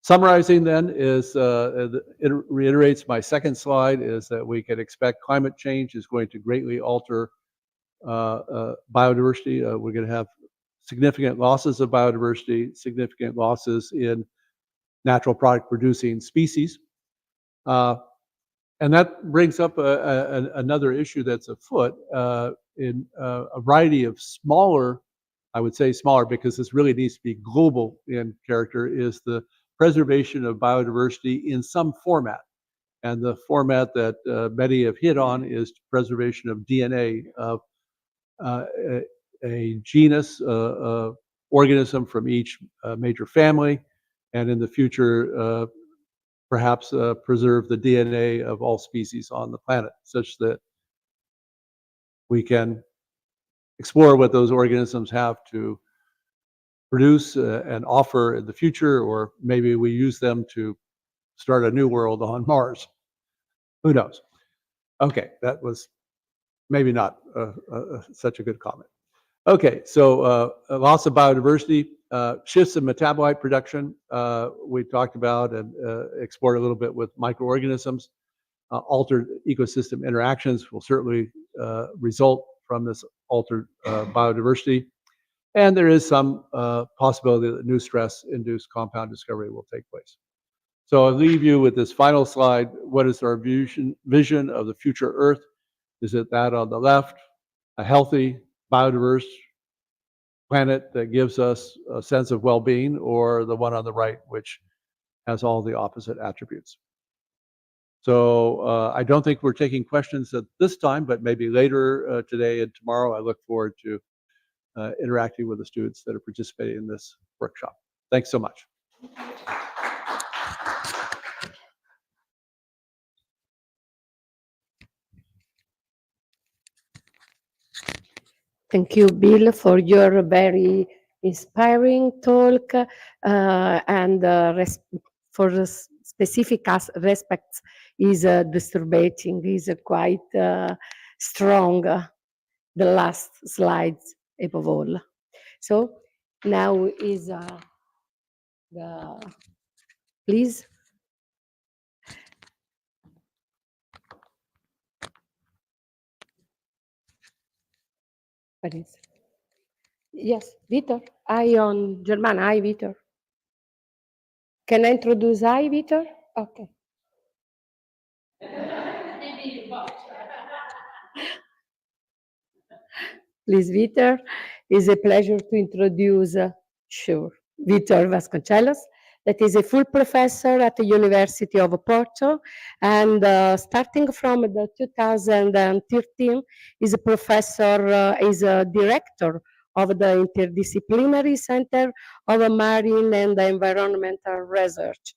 Summarizing then is, it reiterates my second slide, is that we can expect climate change is going to greatly alter biodiversity. We're going to have significant losses of biodiversity, significant losses in natural product producing species. And that brings up another issue that's afoot in a variety of smaller, I would say smaller because this really needs to be global in character, is the preservation of biodiversity in some format. And the format that many have hit on is preservation of DNA of a genus, organism from each major family, and in the future, perhaps preserve the DNA of all species on the planet, such that we can explore what those organisms have to produce and offer in the future, or maybe we use them to start a new world on Mars. Who knows? Okay, that was maybe not such a good comment. Okay, so loss of biodiversity, shifts in metabolite production, we talked about and explored a little bit with microorganisms. Altered ecosystem interactions will certainly result from this altered biodiversity. And there is some possibility that new stress-induced compound discovery will take place. So I'll leave you with this final slide. What is our vision of the future Earth? Is it that on the left, a healthy, biodiverse planet that gives us a sense of well-being, or the one on the right, which has all the opposite attributes? So I don't think we're taking questions at this time, but maybe later today and tomorrow. I look forward to interacting with the students that are participating in this workshop. Thanks so much. Thank you, Bill, for your very inspiring talk and for the specific respects is disturbing, is quite strong, the last slides above all. So now is please. What is? Yes, Vitor. I on German. Hi, Vitor. Can I introduce I, Vitor? Okay. Please, Vitor. It's a pleasure to introduce, Vitor Vasconcelos, that is a full professor at the University of Porto, and starting from the 2013, is a professor, is a director of the Interdisciplinary Center of Marine and Environmental Research.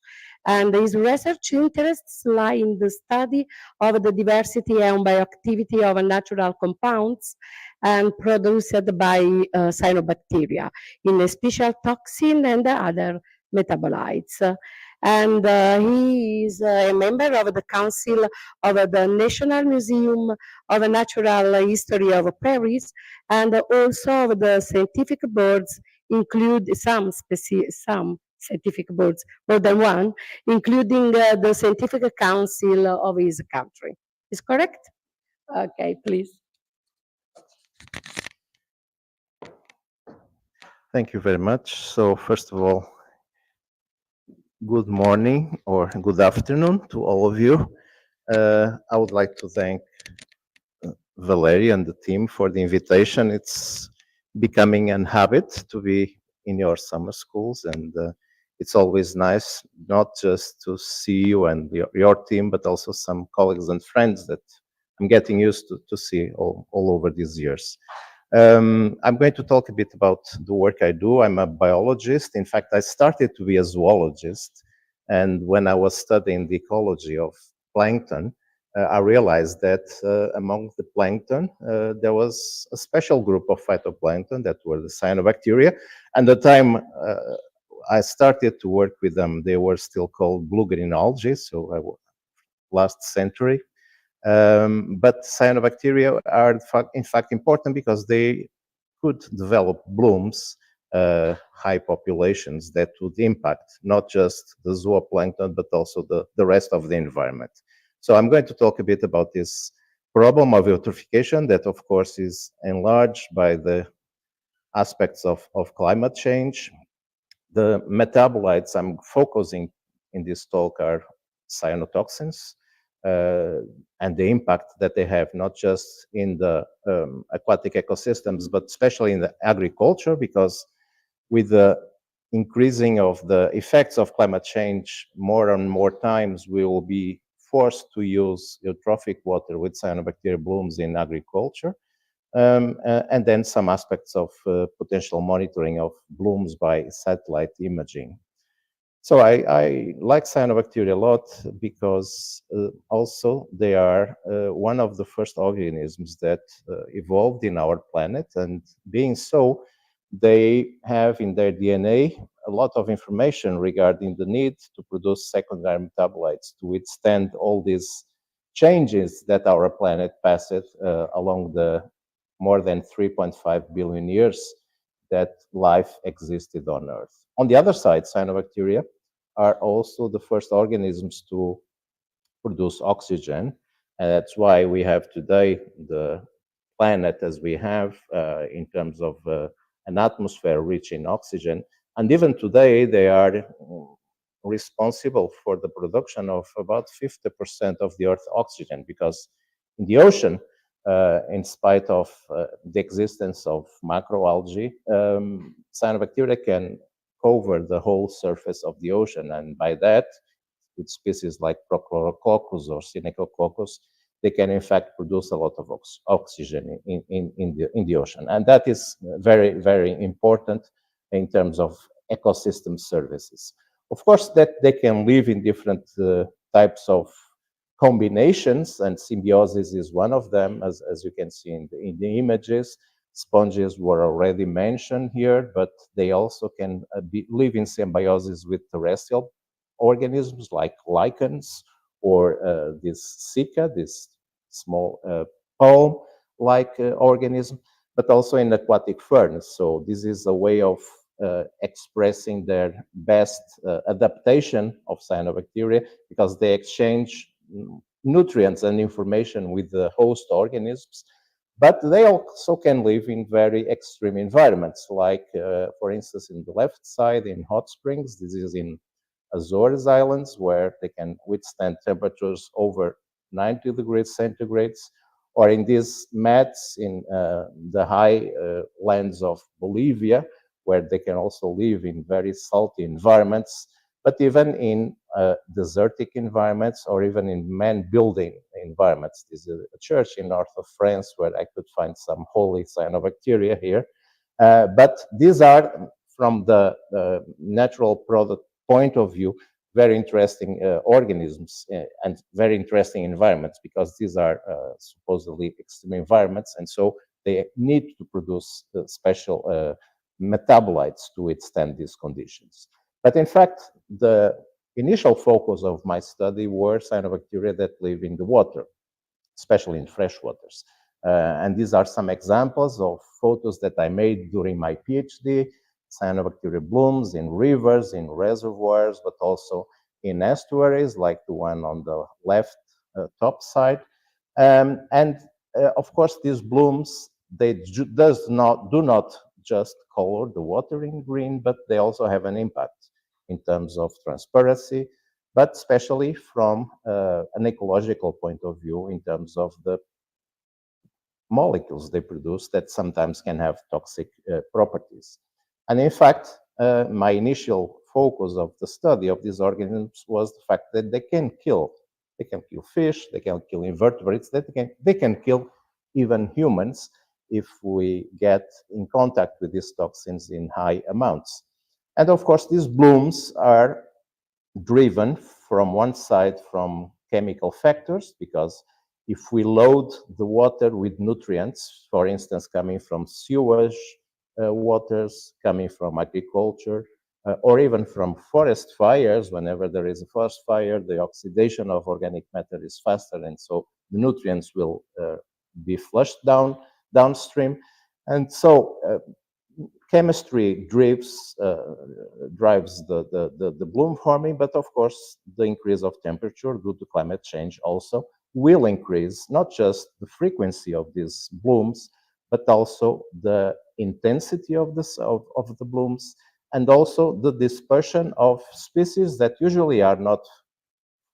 And his research interests lie in the study of the diversity and bioactivity of natural compounds and produced by cyanobacteria in a special toxin and other metabolites. And he is a member of the Council of the National Museum of Natural History of Paris, and also of the scientific boards, include some scientific boards, more than one, including the Scientific Council of his country. Is correct? Okay, please. Thank you very much. So first of all, good morning or good afternoon to all of you. I would like to thank Valeria and the team for the invitation. It's becoming a habit to be in your summer schools, and it's always nice not just to see you and your team, but also some colleagues and friends that I'm getting used to see all over these years. I'm going to talk a bit about the work I do. I'm a biologist. In fact, I started to be a zoologist, and when I was studying the ecology of plankton, I realized that among the plankton, there was a special group of phytoplankton that were the cyanobacteria. And the time I started to work with them, they were still called blue-green algae, so last century. But cyanobacteria are in fact important because they could develop blooms, high populations that would impact not just the zooplankton, but also the rest of the environment. So I'm going to talk a bit about this problem of eutrophication that, of course, is enlarged by the aspects of climate change. The metabolites I'm focusing in this talk are cyanotoxins, and the impact that they have not just in the aquatic ecosystems, but especially in the agriculture, because with the increasing of the effects of climate change, more and more times we will be forced to use eutrophic water with cyanobacteria blooms in agriculture. And then some aspects of potential monitoring of blooms by satellite imaging. So I like cyanobacteria a lot because also they are one of the first organisms that evolved in our planet, and being so, they have in their DNA a lot of information regarding the need to produce secondary metabolites to withstand all these changes that our planet passed along the more than 3.5 billion years that life existed on Earth. On the other side, cyanobacteria are also the first organisms to produce oxygen, and that's why we have today the planet as we have in terms of an atmosphere rich in oxygen. And even today, they are responsible for the production of about 50% of the Earth's oxygen, because in the ocean, in spite of the existence of macroalgae, cyanobacteria can cover the whole surface of the ocean. And by that, with species like Prochlorococcus or Synechococcus, they can in fact produce a lot of oxygen in the ocean. And that is very, very important in terms of ecosystem services. Of course, that they can live in different types of combinations, and symbiosis is one of them, as you can see in the images. Sponges were already mentioned here, but they also can live in symbiosis with terrestrial organisms like lichens or this cica, this small palm-like organism, but also in aquatic ferns. So this is a way of expressing their best adaptation of cyanobacteria, because they exchange nutrients and information with the host organisms, but they also can live in very extreme environments, like, for instance, in the left side in hot springs. This is in Azores Islands, where they can withstand temperatures over 90 degrees centigrades, or in these mats in the high lands of Bolivia, where they can also live in very salty environments, but even in desertic environments, or even in man-building environments. This is a church in north of France where I could find some holy cyanobacteria here. But these are, from the natural product point of view, very interesting organisms and very interesting environments, because these are supposedly extreme environments, and so they need to produce special metabolites to withstand these conditions. But in fact, the initial focus of my study were cyanobacteria that live in the water, especially in fresh waters. And these are some examples of photos that I made during my PhD. Cyanobacteria blooms in rivers, in reservoirs, but also in estuaries, like the one on the left top side. And of course, these blooms, they do not just color the water in green, but they also have an impact in terms of transparency, but especially from an ecological point of view in terms of the molecules they produce that sometimes can have toxic properties. And in fact, my initial focus of the study of these organisms was the fact that they can kill fish, they can kill invertebrates, they can kill even humans if we get in contact with these toxins in high amounts. And of course, these blooms are driven from one side from chemical factors, because if we load the water with nutrients, for instance, coming from sewage waters, coming from agriculture, or even from forest fires, whenever there is a forest fire, the oxidation of organic matter is faster, and so the nutrients will be flushed downstream. And so chemistry drives the bloom forming, but of course the increase of temperature due to climate change also will increase not just the frequency of these blooms, but also the intensity of the blooms, and also the dispersion of species that usually are not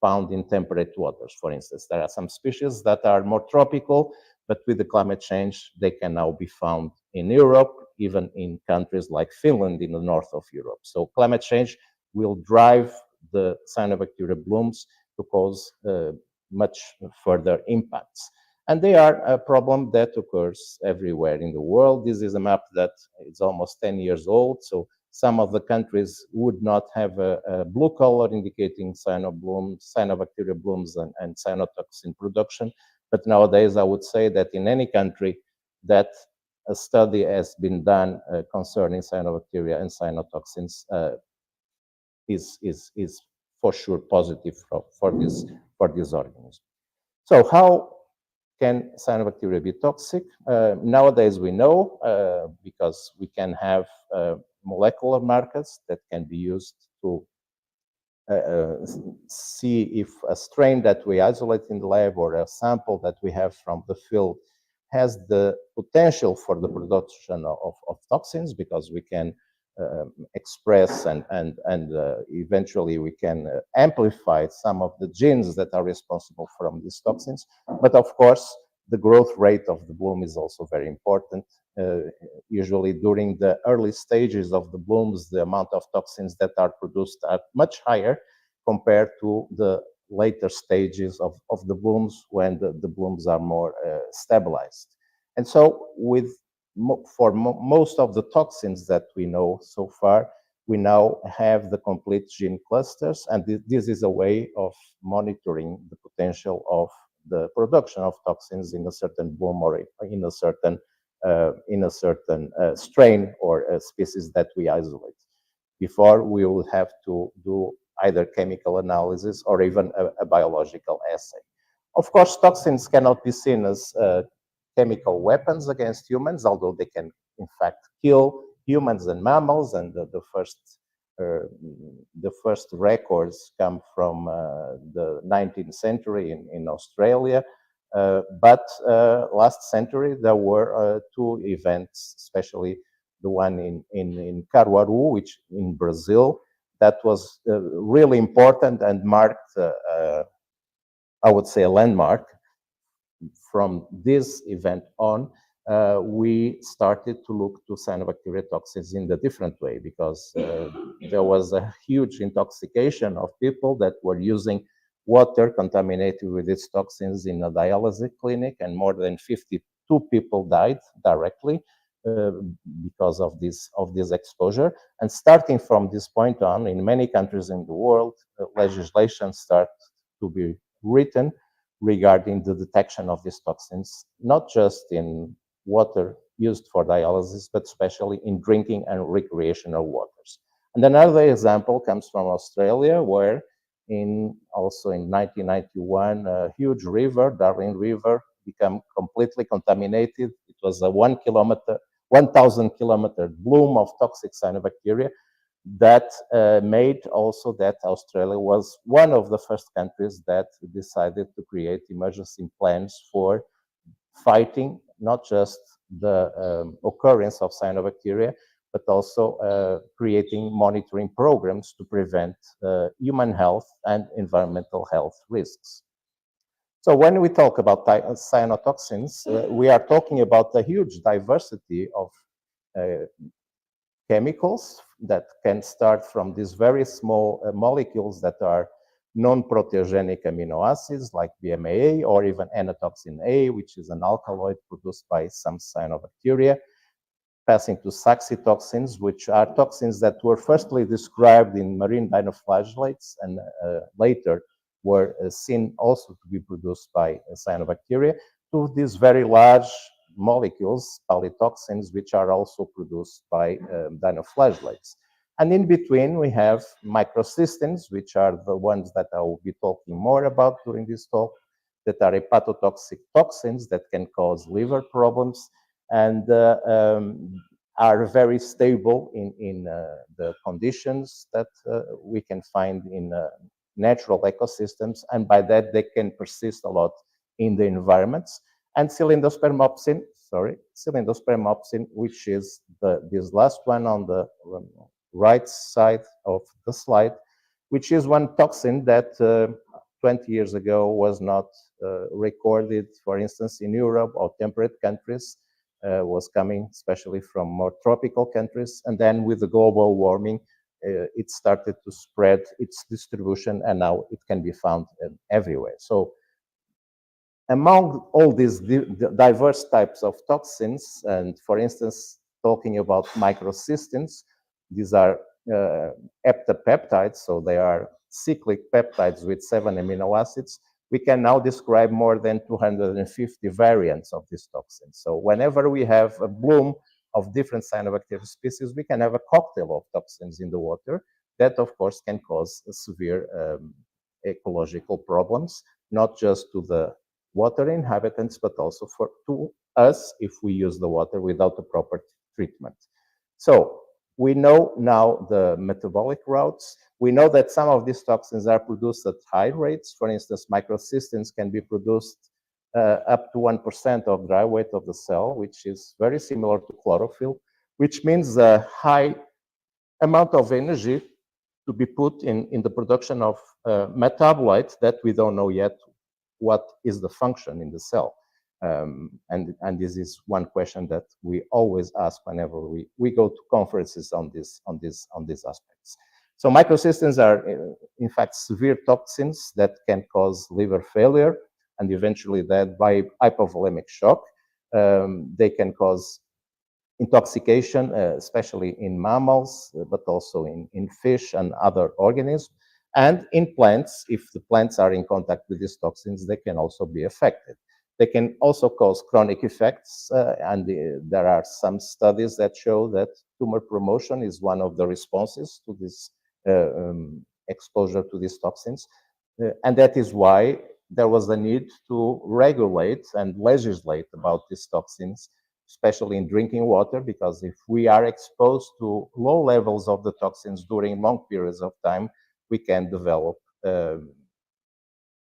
found in temperate waters. For instance, there are some species that are more tropical, but with the climate change, they can now be found in Europe, even in countries like Finland in the north of Europe. So climate change will drive the cyanobacteria blooms to cause much further impacts. And they are a problem that occurs everywhere in the world. This is a map that is almost 10 years old. So some of the countries would not have a blue color indicating cyanobacteria blooms and cyanotoxin production. But nowadays, I would say that in any country that a study has been done concerning cyanobacteria and cyanotoxins is for sure positive for this organism. So how can cyanobacteria be toxic? Nowadays we know because we can have molecular markers that can be used to see if a strain that we isolate in the lab or a sample that we have from the field has the potential for the production of toxins, because we can express and eventually we can amplify some of the genes that are responsible from these toxins. But of course, the growth rate of the bloom is also very important. Usually during the early stages of the blooms, the amount of toxins that are produced are much higher compared to the later stages of the blooms, when the blooms are more stabilized. And so for most of the toxins that we know so far, we now have the complete gene clusters, and this is a way of monitoring the potential of the production of toxins in a certain bloom or in a certain strain or a species that we isolate. Before, we will have to do either chemical analysis or even a biological assay. Of course, toxins cannot be seen as chemical weapons against humans, although they can in fact kill humans and mammals, and the first records come from the 19th century in Australia. But last century there were two events, especially the one in Caruaru, which in Brazil, that was really important and marked, I would say, a landmark. From this event on, we started to look to cyanobacteria toxins in a different way, because there was a huge intoxication of people that were using water contaminated with these toxins in a dialysis clinic, and more than 52 people died directly because of this exposure. And starting from this point on, in many countries in the world, legislation started to be written regarding the detection of these toxins, not just in water used for dialysis, but especially in drinking and recreational waters. And another example comes from Australia, where also in 1991, a huge river, Darling River, became completely contaminated. It was a 1,000 kilometer bloom of toxic cyanobacteria that made also that Australia was one of the first countries that decided to create emergency plans for fighting not just the occurrence of cyanobacteria, but also creating monitoring programs to prevent human health and environmental health risks. So when we talk about cyanotoxins, we are talking about a huge diversity of chemicals that can start from these very small molecules that are non-proteogenic amino acids like BMAA, or even N-toxin A, which is an alkaloid produced by some cyanobacteria, passing to saxitoxins, which are toxins that were firstly described in marine dinoflagellates and later were seen also to be produced by cyanobacteria, to these very large molecules, polytoxins, which are also produced by dinoflagellates. And in between, we have microcystins, which are the ones that I will be talking more about during this talk, that are hepatotoxic toxins that can cause liver problems and are very stable in the conditions that we can find in natural ecosystems, and by that they can persist a lot in the environments. And cylindospermopsin, which is this last one on the right side of the slide, which is one toxin that 20 years ago was not recorded, for instance, in Europe or temperate countries, was coming especially from more tropical countries. And then with the global warming, it started to spread its distribution, and now it can be found everywhere. So among all these diverse types of toxins, and for instance, talking about microcystins, these are heptapeptides, so they are cyclic peptides with 7 amino acids. We can now describe more than 250 variants of these toxins. So whenever we have a bloom of different cyanobacteria species, we can have a cocktail of toxins in the water that, of course, can cause severe ecological problems, not just to the water inhabitants, but also to us if we use the water without the proper treatment. So we know now the metabolic routes. We know that some of these toxins are produced at high rates. For instance, microcystins can be produced up to 1% of dry weight of the cell, which is very similar to chlorophyll, which means a high amount of energy to be put in the production of metabolites that we don't know yet what is the function in the cell. And this is one question that we always ask whenever we go to conferences on these aspects. So microcystins are, in fact, severe toxins that can cause liver failure and eventually death by hypovolemic shock. They can cause intoxication, especially in mammals, but also in fish and other organisms. And in plants, if the plants are in contact with these toxins, they can also be affected. They can also cause chronic effects, and there are some studies that show that tumor promotion is one of the responses to this exposure to these toxins. And that is why there was a need to regulate and legislate about these toxins, especially in drinking water, because if we are exposed to low levels of the toxins during long periods of time, we can develop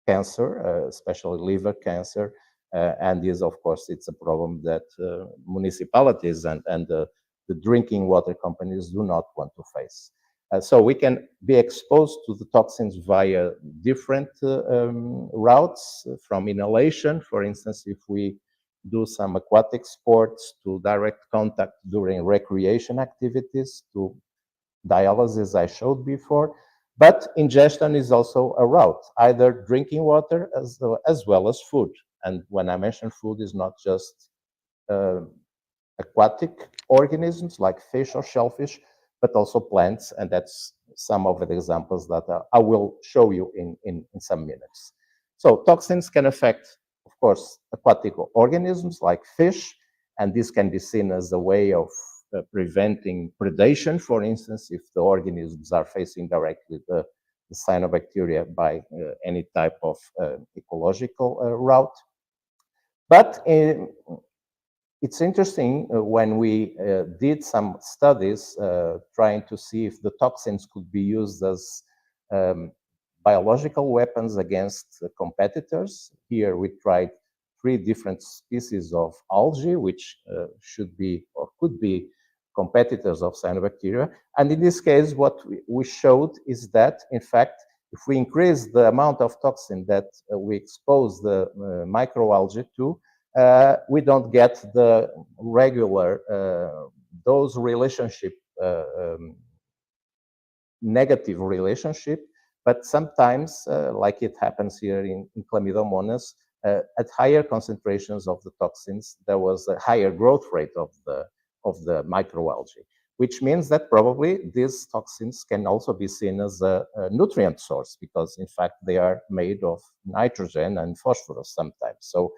cancer, especially liver cancer. And this, of course, it's a problem that municipalities and the drinking water companies do not want to face. So we can be exposed to the toxins via different routes, from inhalation, for instance, if we do some aquatic sports, to direct contact during recreation activities, to dialysis I showed before. But ingestion is also a route, either drinking water as well as food. And when I mention food, is not just aquatic organisms like fish or shellfish, but also plants. And that's some of the examples that I will show you in some minutes. So toxins can affect, of course, aquatic organisms like fish, and this can be seen as a way of preventing predation, for instance, if the organisms are facing directly the cyanobacteria by any type of ecological route. But it's interesting when we did some studies trying to see if the toxins could be used as biological weapons against competitors. Here we tried 3 different species of algae, which should be or could be competitors of cyanobacteria. And in this case, what we showed is that, in fact, if we increase the amount of toxin that we expose the microalgae to, we don't get the regular dose relationship, negative relationship, but sometimes, like it happens here in Chlamydomonas, at higher concentrations of the toxins, there was a higher growth rate of the microalgae. which means that probably these toxins can also be seen as a nutrient source because in fact they are made of nitrogen and phosphorus sometimes. So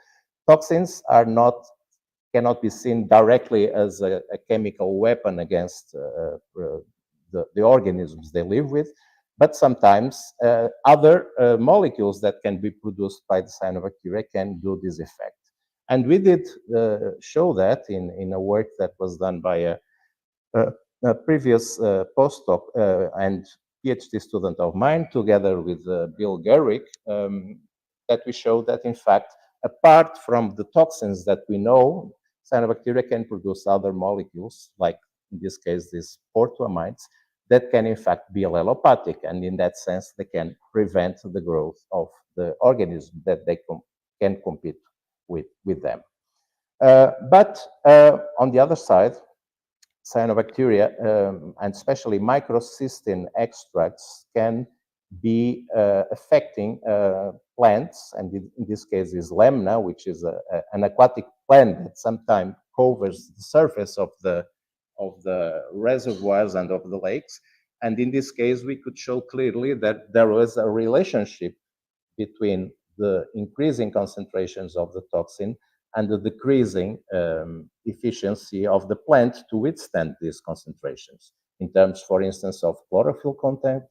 toxins cannot be seen directly as a chemical weapon against the organisms they live with, but sometimes other molecules that can be produced by the cyanobacteria can do this effect. And we did show that in a work that was done by a previous postdoc and PhD student of mine, together with Bill Gerrick, that we showed that in fact, apart from the toxins that we know, cyanobacteria can produce other molecules, like in this case, these portoamides, that can in fact be allelopathic, and in that sense, they can prevent the growth of the organism that they can compete with them. But on the other side, cyanobacteria, and especially microcystin extracts, can be affecting plants, and in this case is lemna, which is an aquatic plant that sometimes covers the surface of the reservoirs and of the lakes. And in this case, we could show clearly that there was a relationship between the increasing concentrations of the toxin and the decreasing efficiency of the plant to withstand these concentrations, in terms, for instance, of chlorophyll content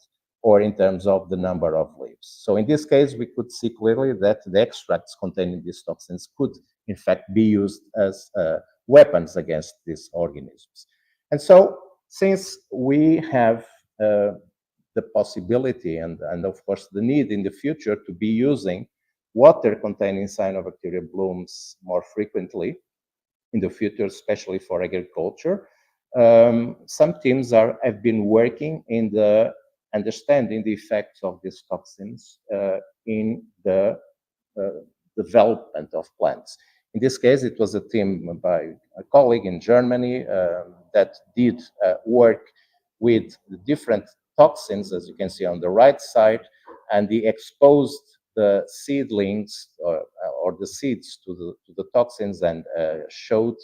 or in terms of the number of leaves. So in this case, we could see clearly that the extracts containing these toxins could, in fact, be used as weapons against these organisms. And so, since we have the possibility and of course the need in the future to be using water containing cyanobacteria blooms more frequently in the future, especially for agriculture, some teams have been working in the understanding the effects of these toxins in the development of plants. In this case, it was a team by a colleague in Germany that did work with the different toxins, as you can see on the right side, and they exposed the seedlings or the seeds to the toxins and showed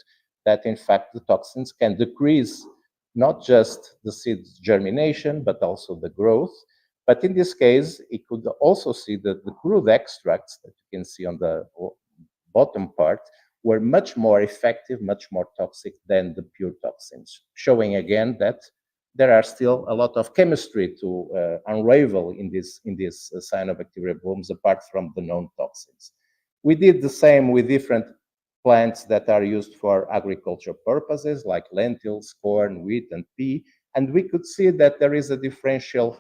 that in fact the toxins can decrease not just the seed's germination, but also the growth. But in this case, it could also see that the crude extracts that you can see on the bottom part were much more effective, much more toxic than the pure toxins, showing again that there are still a lot of chemistry to unravel in these cyanobacteria blooms, apart from the known toxins. We did the same with different plants that are used for agriculture purposes, like lentils, corn, wheat, and pea, and we could see that there is a differential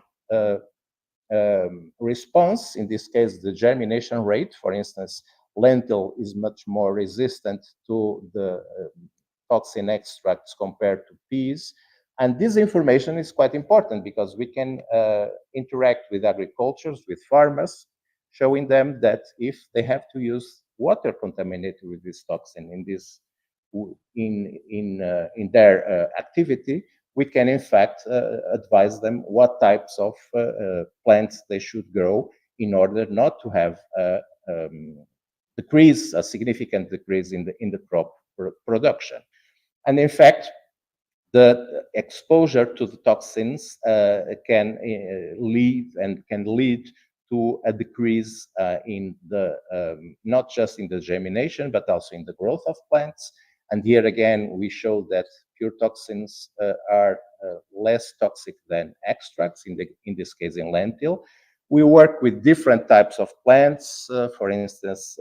response. In this case, the germination rate, for instance, lentil is much more resistant to the toxin extracts compared to peas. And this information is quite important because we can interact with agricultures, with farmers, showing them that if they have to use water contaminated with this toxin in their activity, we can in fact advise them what types of plants they should grow in order not to have a significant decrease in the crop production. And in fact, the exposure to the toxins can lead to a decrease in the not just in the germination, but also in the growth of plants. And here again, we show that pure toxins are less toxic than extracts, in this case in lentil. We work with different types of plants, for instance,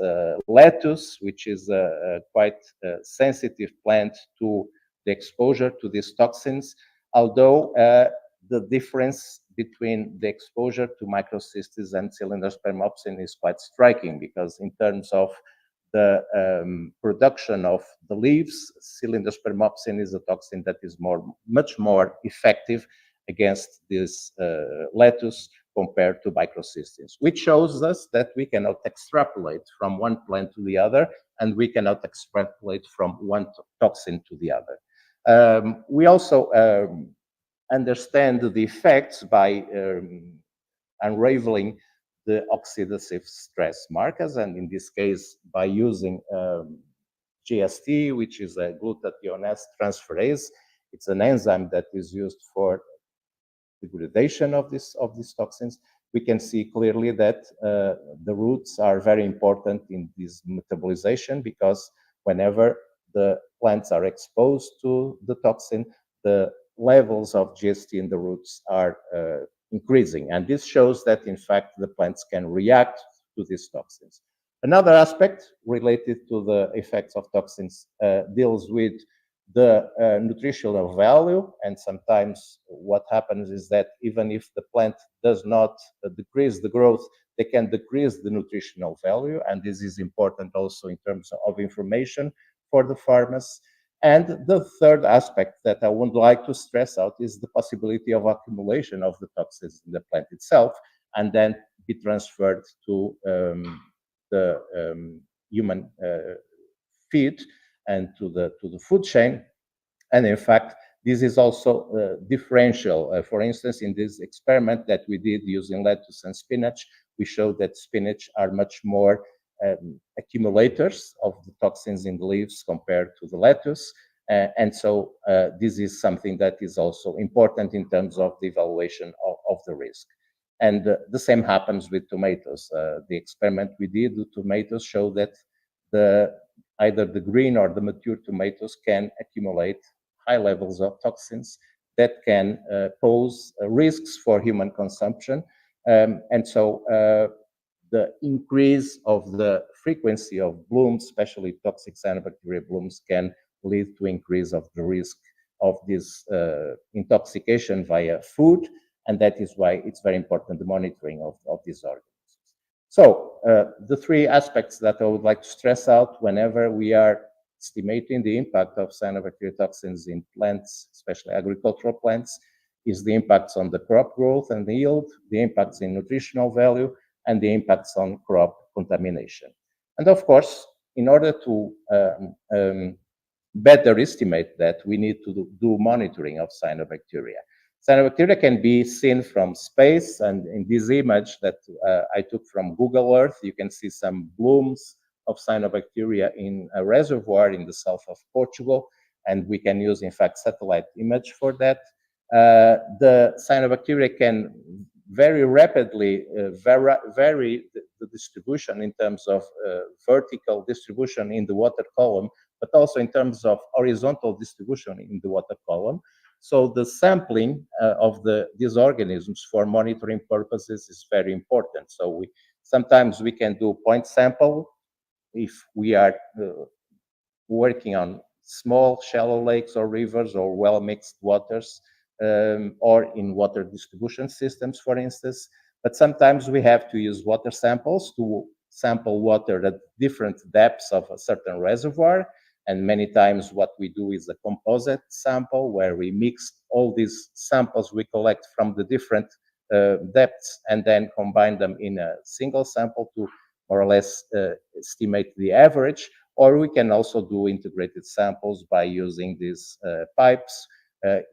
lettuce, which is a quite sensitive plant to the exposure to these toxins, although the difference between the exposure to microcystis and cylindrospermopsin is quite striking, because in terms of the production of the leaves, cylindrospermopsin is a toxin that is much more effective against this lettuce compared to microcystins, which shows us that we cannot extrapolate from one plant to the other, and we cannot extrapolate from one toxin to the other. We also understand the effects by unraveling the oxidative stress markers, and in this case, by using GST, which is a glutathione transferase It's an enzyme that is used for degradation of these toxins. We can see clearly that the roots are very important in this metabolization, because whenever the plants are exposed to the toxin, the levels of GST in the roots are increasing. And this shows that, in fact, the plants can react to these toxins. Another aspect related to the effects of toxins deals with the nutritional value. And sometimes what happens is that even if the plant does not decrease the growth, they can decrease the nutritional value. And this is important also in terms of information for the farmers. And the third aspect that I would like to stress out is the possibility of accumulation of the toxins in the plant itself, and then be transferred to the human feed and to the food chain. And in fact, this is also differential. For instance, in this experiment that we did using lettuce and spinach, we showed that spinach are much more accumulators of the toxins in the leaves compared to the lettuce. And so this is something that is also important in terms of the evaluation of the risk. And the same happens with tomatoes. The experiment we did with tomatoes showed that either the green or the mature tomatoes can accumulate high levels of toxins that can pose risks for human consumption. And so the increase of the frequency of blooms, especially toxic cyanobacteria blooms, can lead to increase of the risk of this intoxication via food. And that is why it's very important, the monitoring of these organisms. So the three aspects that I would like to stress out whenever we are estimating the impact of cyanobacteria toxins in plants, especially agricultural plants, is the impacts on the crop growth and the yield, the impacts in nutritional value, and the impacts on crop contamination. And of course, in order to better estimate that, we need to do monitoring of cyanobacteria. Cyanobacteria can be seen from space, and in this image that I took from Google Earth, you can see some blooms of cyanobacteria in a reservoir in the south of Portugal, and we can use, in fact, satellite image for that. The cyanobacteria can very rapidly vary the distribution in terms of vertical distribution in the water column, but also in terms of horizontal distribution in the water column. So the sampling of these organisms for monitoring purposes is very important. So sometimes we can do point sample if we are working on small shallow lakes or rivers or well-mixed waters, or in water distribution systems, for instance. But sometimes we have to use water samples to sample water at different depths of a certain reservoir. And many times what we do is a composite sample where we mix all these samples we collect from the different depths and then combine them in a single sample to more or less estimate the average. Or we can also do integrated samples by using these pipes,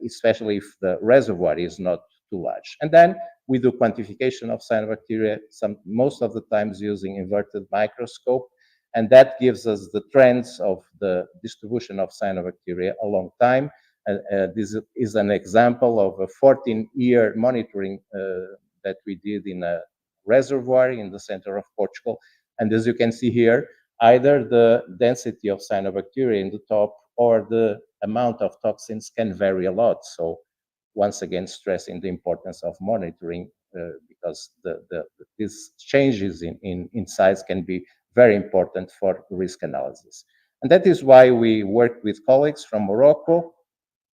especially if the reservoir is not too large. And then we do quantification of cyanobacteria, most of the times using inverted microscope. And that gives us the trends of the distribution of cyanobacteria a long time. This is an example of a 14-year monitoring that we did in a reservoir in the center of Portugal. And as you can see here, either the density of cyanobacteria in the top or the amount of toxins can vary a lot. So once again, stressing the importance of monitoring because these changes in size can be very important for risk analysis. And that is why we worked with colleagues from Morocco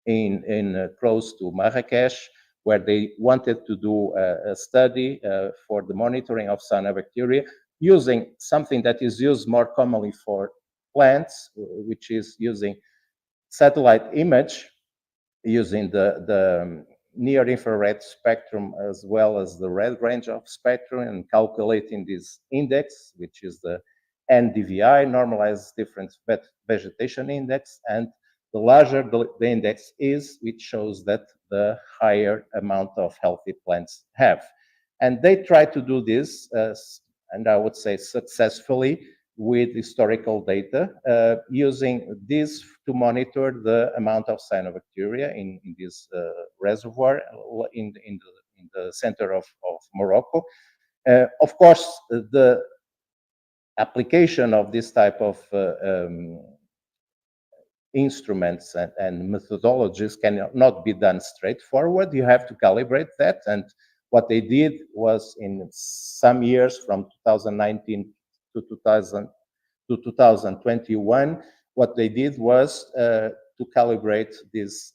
in close to Marrakesh, where they wanted to do a study for the monitoring of cyanobacteria using something that is used more commonly for plants, which is using satellite image, using the near-infrared spectrum as well as the red range of spectrum, and calculating this index, which is the NDVI, normalized difference vegetation index. And the larger the index is, which shows that the higher amount of healthy plants have. And they try to do this, and I would say successfully, with historical data, using this to monitor the amount of cyanobacteria in this reservoir in the center of Morocco. Of course, the application of this type of instruments and methodologies cannot be done straightforward. You have to calibrate that. And what they did was, in some years from 2019 to 2021, what they did was to calibrate these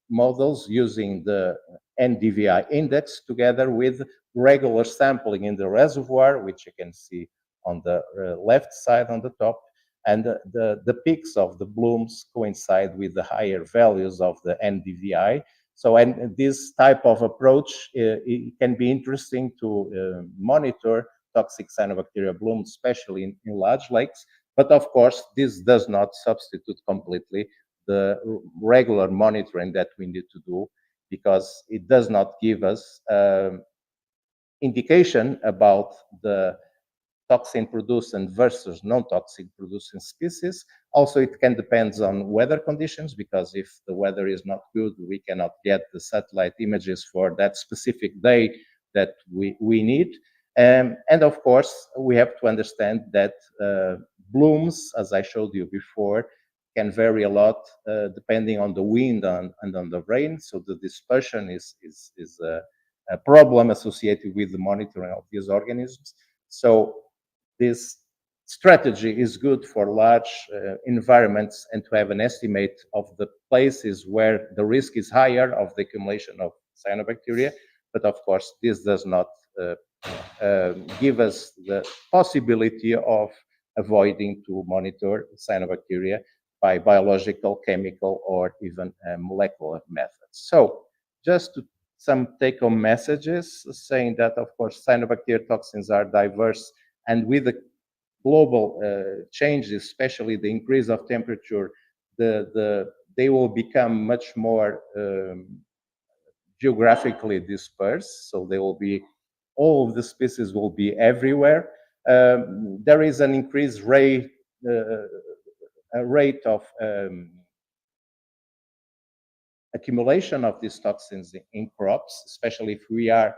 models using the NDVI index together with regular sampling in the reservoir, which you can see on the left side on the top. And the peaks of the blooms coincide with the higher values of the NDVI. So, and this type of approach, it can be interesting to monitor toxic cyanobacteria blooms, especially in large lakes. But of course, this does not substitute completely the regular monitoring that we need to do, because it does not give us indication about the toxin producing versus non-toxic producing species. Also, it can depend on weather conditions, because if the weather is not good, we cannot get the satellite images for that specific day that we need. And of course, we have to understand that blooms, as I showed you before, can vary a lot depending on the wind and on the rain. So the dispersion is a problem associated with the monitoring of these organisms. So this strategy is good for large environments, and to have an estimate of the places where the risk is higher of the accumulation of cyanobacteria. But of course, this does not give us the possibility of avoiding to monitor cyanobacteria by biological, chemical, or even molecular methods. So just to some take-home messages saying that, of course, cyanobacteria toxins are diverse, and with the global changes, especially the increase of temperature, they will become much more geographically dispersed. So they will be, all of the species will be everywhere. There is an increased rate of accumulation of these toxins in crops, especially if we are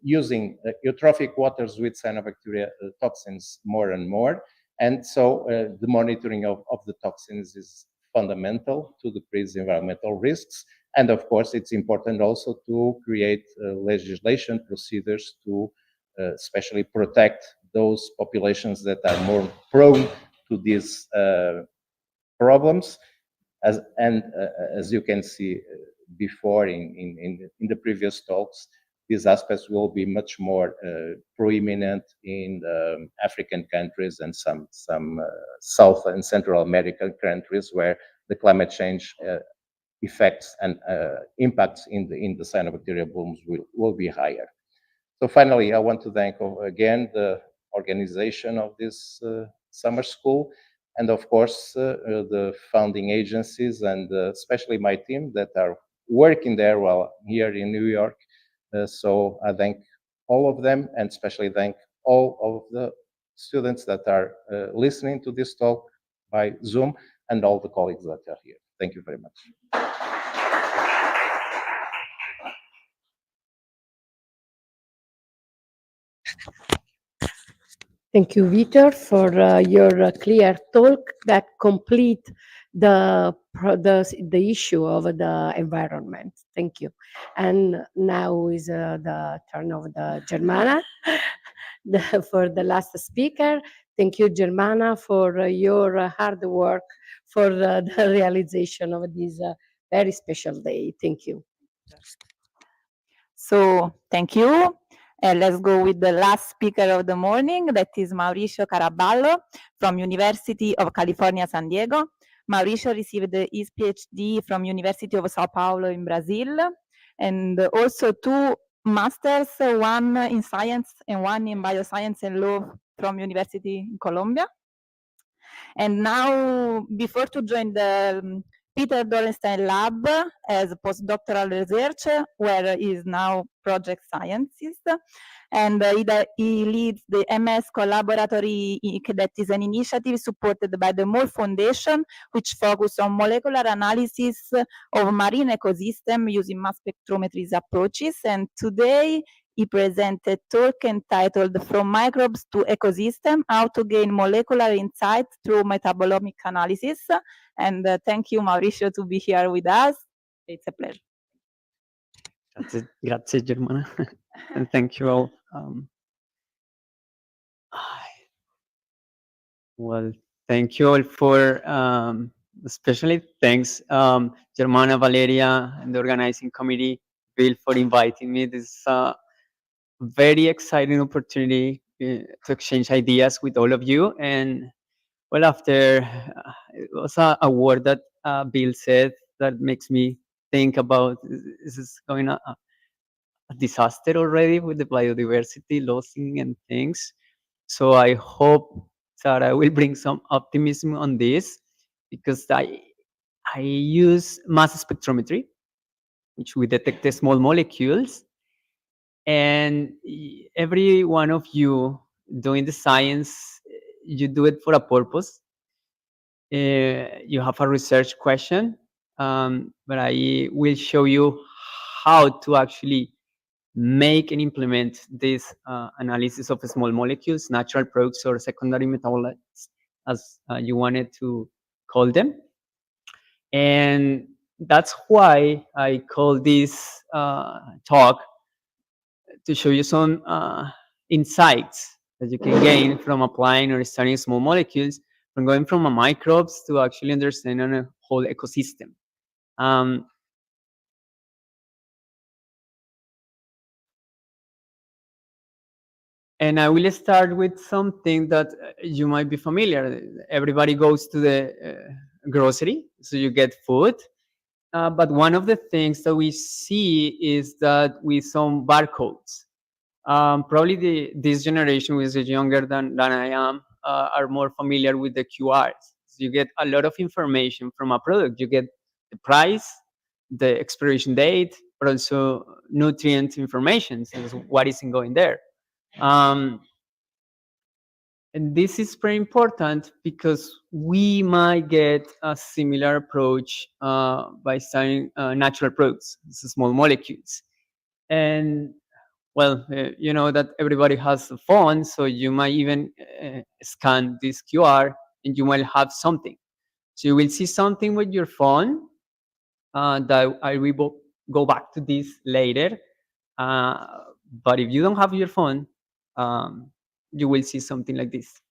using eutrophic waters with cyanobacteria toxins more and more. And so the monitoring of the toxins is fundamental to decrease environmental risks. And of course, it's important also to create legislation procedures to especially protect those populations that are more prone to these problems. As you can see before in the previous talks, these aspects will be much more prominent in African countries and some South and Central American countries, where the climate change effects and impacts in the cyanobacteria blooms will be higher. So finally, I want to thank again the organization of this summer school, and of course the founding agencies, and especially my team that are working there while here in New York. So I thank all of them, and especially thank all of the students that are listening to this talk by Zoom, and all the colleagues that are here. Thank you very much. Thank you, Vitor, for your clear talk that complete the issue of the environment. Thank you. And now is the turn of the Germana for the last speaker. Thank you, Germana, for your hard work for the realization of this very special day. Thank you. So thank you. Let's go with the last speaker of the morning, that is Mauricio Caraballo from University of California, San Diego. Mauricio received his PhD from University of Sao Paulo in Brazil, and also 2 masters, one in science and one in bioscience and law from University in Colombia. And now, before to join the Peter Dolenstein lab as postdoctoral research, where he is now project scientist. And he leads the MS Collaboratory, that is an initiative supported by the MORE Foundation, which focuses on molecular analysis of marine ecosystem using mass spectrometry approaches. And today he presented a talk entitled From Microbes to Ecosystem, How to Gain Molecular Insight Through Metabolomic Analysis. And thank you, Mauricio, to be here with us. It's a pleasure. Grazie Germana, and thank you all. Well, thank you all for, especially thanks Germana, Valeria, and the organizing committee, Bill, for inviting me. This is a very exciting opportunity to exchange ideas with all of you. And well, after it was a word that Bill said that makes me think about, this is going a disaster already with the biodiversity losing and things. So I hope that I will bring some optimism on this, because I use mass spectrometry, which we detect the small molecules. And every one of you doing the science, you do it for a purpose. You have a research question, but I will show you how to actually make and implement this analysis of small molecules, natural products, or secondary metabolites, as you wanted to call them. And that's why I call this talk to show you some insights that you can gain from applying or studying small molecules, from going from microbes to actually understanding a whole ecosystem. And I will start with something that you might be familiar. Everybody goes to the grocery, so you get food. But one of the things that we see is that with some barcodes, probably this generation, which is younger than I am, are more familiar with the QRs. So you get a lot of information from a product. You get the price, the expiration date, but also nutrient information, so what is going there. And this is very important because we might get a similar approach by studying natural products, small molecules. And well, you know that everybody has a phone, so you might even scan this QR and you might have something. So you will see something with your phone that I will go back to this later. But if you don't have your phone, you will see something like this.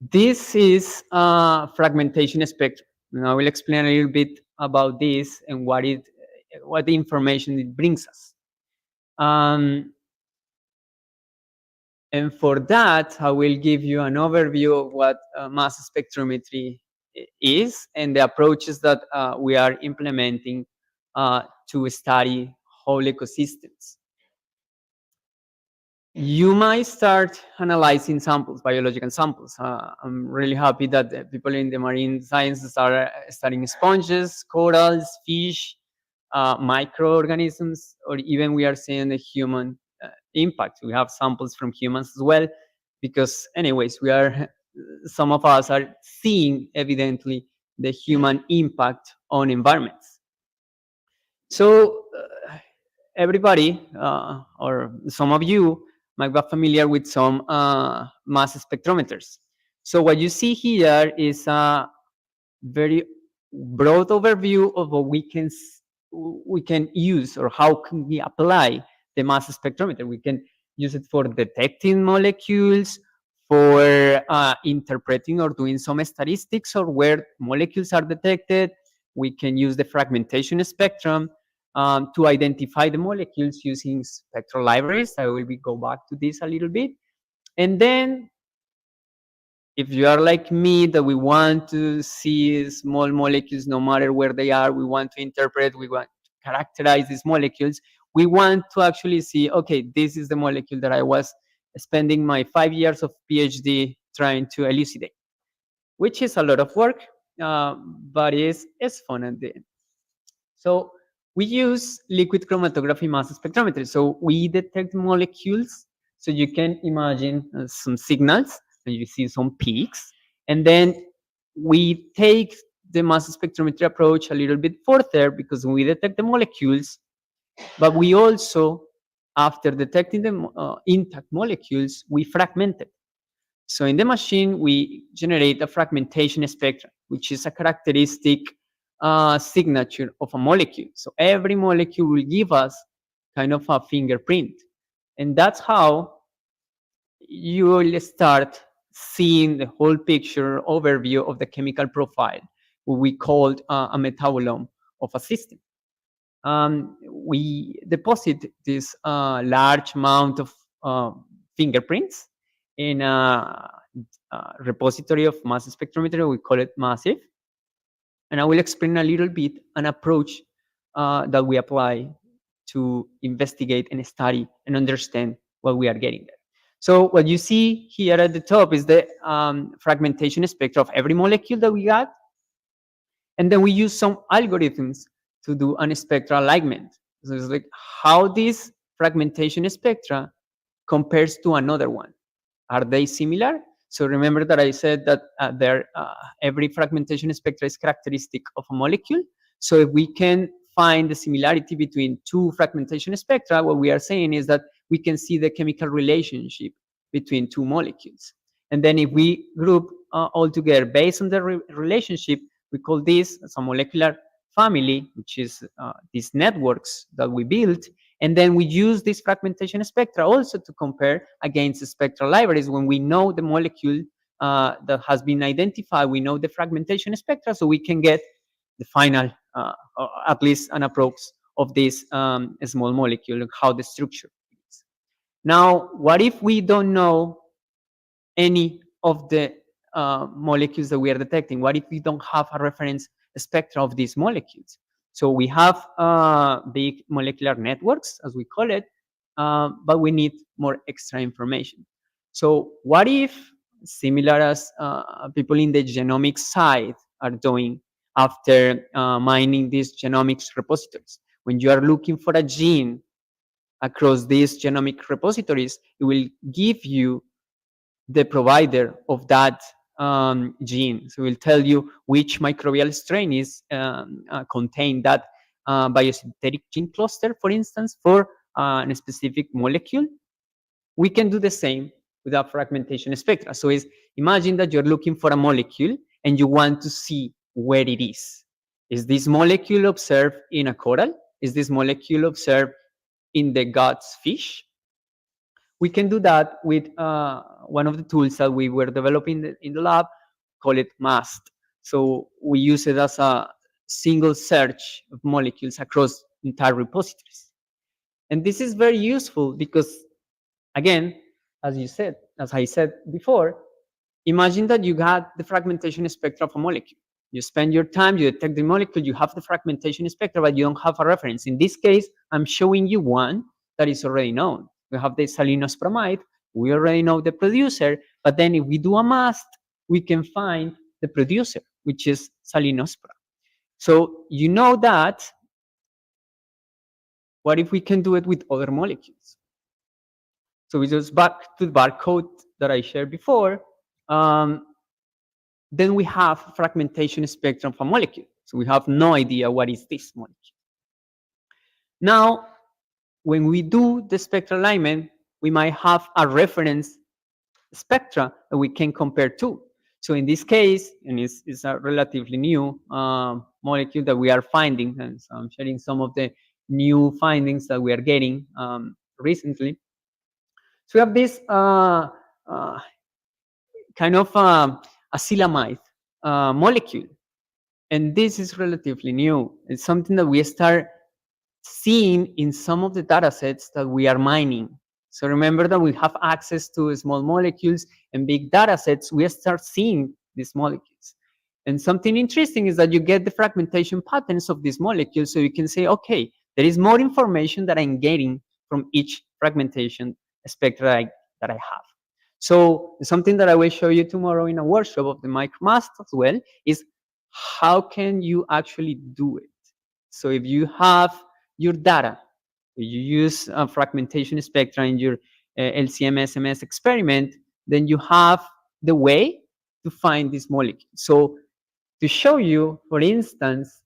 This is fragmentation spectrum. And I will explain a little bit about this and what the information it brings us. And for that, I will give you an overview of what mass spectrometry is and the approaches that we are implementing to study whole ecosystems. You might start analyzing samples, biological samples. I'm really happy that the people in the marine sciences are studying sponges, corals, fish, microorganisms, or even we are seeing the human impact. We have samples from humans as well, because anyways, some of us are seeing evidently the human impact on environments. So everybody, or some of you, might be familiar with some mass spectrometers. So what you see here is a very broad overview of what we can use, or how can we apply the mass spectrometer. We can use it for detecting molecules, for interpreting or doing some statistics or where molecules are detected. We can use the fragmentation spectrum to identify the molecules using spectral libraries. I will go back to this a little bit. And then, if you are like me, that we want to see small molecules no matter where they are, we want to interpret, we want to characterize these molecules, we want to actually see, okay, this is the molecule that I was spending my 5 years of PhD trying to elucidate, which is a lot of work. but it's fun at the end. So we use liquid chromatography mass spectrometry. So we detect molecules. So you can imagine some signals, and you see some peaks. And then we take the mass spectrometry approach a little bit further, because we detect the molecules, but we also, after detecting the intact molecules, we fragment it. So in the machine, we generate a fragmentation spectrum, which is a characteristic signature of a molecule. So every molecule will give us kind of a fingerprint. And that's how you will start seeing the whole picture overview of the chemical profile, what we called a metabolome of a system. We deposit this large amount of fingerprints in a repository of mass spectrometry. We call it MASSIVE. And I will explain a little bit an approach that we apply to investigate and study and understand what we are getting there. So what you see here at the top is the fragmentation spectra of every molecule that we got. And then we use some algorithms to do an spectral alignment. So it's like how this fragmentation spectra compares to another one. Are they similar? So remember that I said that every fragmentation spectra is characteristic of a molecule. So if we can find the similarity between two fragmentation spectra, what we are saying is that we can see the chemical relationship between two molecules. And then if we group all together based on the relationship, we call this as a molecular family, which is these networks that we built. And then we use this fragmentation spectra also to compare against the spectral libraries. When we know the molecule that has been identified, we know the fragmentation spectra, so we can get the final, or at least an approach of this small molecule, how the structure is. Now, what if we don't know any of the molecules that we are detecting? What if we don't have a reference spectra of these molecules? So we have big molecular networks, as we call it, but we need more extra information. So what if, similar as people in the genomics side are doing after mining these genomics repositories, when you are looking for a gene across these genomic repositories, it will give you the provider of that gene. So it will tell you which microbial strain is contain that biosynthetic gene cluster, for instance, for a specific molecule. We can do the same with a fragmentation spectra. So imagine that you're looking for a molecule and you want to see where it is. Is this molecule observed in a coral? Is this molecule observed in the guts fish? We can do that with one of the tools that we were developing in the lab, call it MAST. So we use it as a single search of molecules across entire repositories. And this is very useful because, again, as I said before, imagine that you got the fragmentation spectra of a molecule. You spend your time, you detect the molecule, you have the fragmentation spectra, but you don't have a reference. In this case, I'm showing you one that is already known. We have the salinospromide, we already know the producer, but then if we do a MAST, we can find the producer, which is salinospora. So you know that. What if we can do it with other molecules? So we just back to the barcode that I shared before. Then we have fragmentation spectrum of a molecule. So we have no idea what is this molecule. Now, when we do the spectral alignment, we might have a reference spectra that we can compare to. So in this case, and it's a relatively new molecule that we are finding, and so I'm sharing some of the new findings that we are getting recently. So we have this kind of acrylamide molecule, and this is relatively new. It's something that we start seeing in some of the data sets that we are mining. So remember that we have access to small molecules and big data sets. We start seeing these molecules. And something interesting is that you get the fragmentation patterns of these molecules. So you can say, okay, there is more information that I'm getting from each fragmentation spectra that I have. So something that I will show you tomorrow in a workshop of the MicroMAST as well is how can you actually do it? So if you have your data, you use a fragmentation spectra in your LCM-SMS experiment, then you have the way to find this molecule. So to show you, for instance,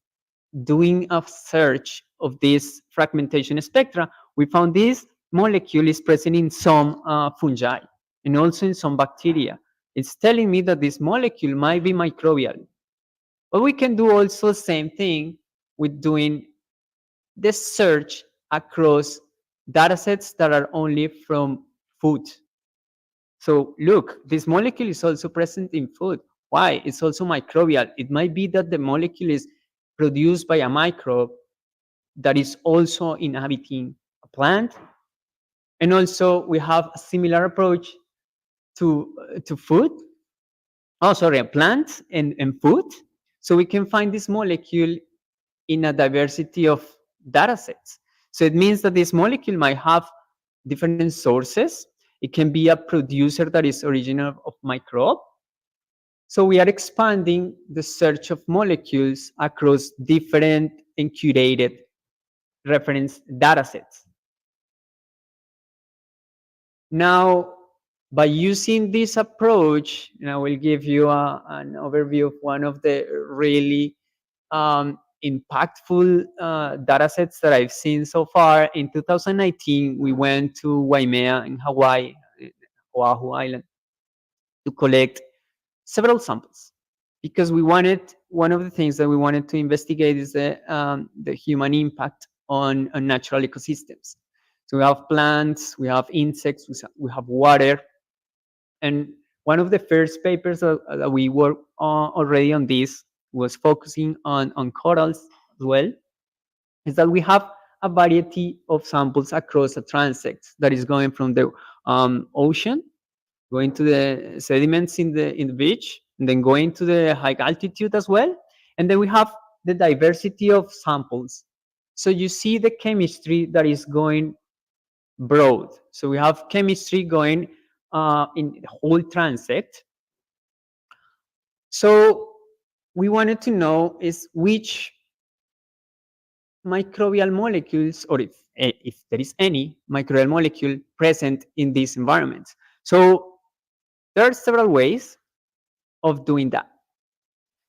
doing a search of this fragmentation spectra, we found this molecule is present in some fungi and also in some bacteria. It's telling me that this molecule might be microbial. But we can do also the same thing with doing the search across datasets that are only from food. So look, this molecule is also present in food. Why? It's also microbial. It might be that the molecule is produced by a microbe that is also inhabiting a plant. And also we have a similar approach to food. Oh, sorry, a plant and food. So we can find this molecule in a diversity of data sets. So it means that this molecule might have different sources. It can be a producer that is original of microbe. So we are expanding the search of molecules across different and curated reference data sets. Now, by using this approach, and I will give you an overview of one of the really impactful data sets that I've seen so far. In 2019, we went to Waimea in Hawaii, Oahu Island, to collect several samples because we wanted, one of the things that we wanted to investigate is the human impact on natural ecosystems. So we have plants, we have insects, we have water. And one of the first papers that we worked on already on this was focusing on corals as well, is that we have a variety of samples across a transect that is going from the ocean, going to the sediments in the beach, and then going to the high altitude as well. And then we have the diversity of samples. So you see the chemistry that is going broad. So we have chemistry going in the whole transect. So we wanted to know is which microbial molecules, or if there is any microbial molecule present in these environments. So there are several ways of doing that.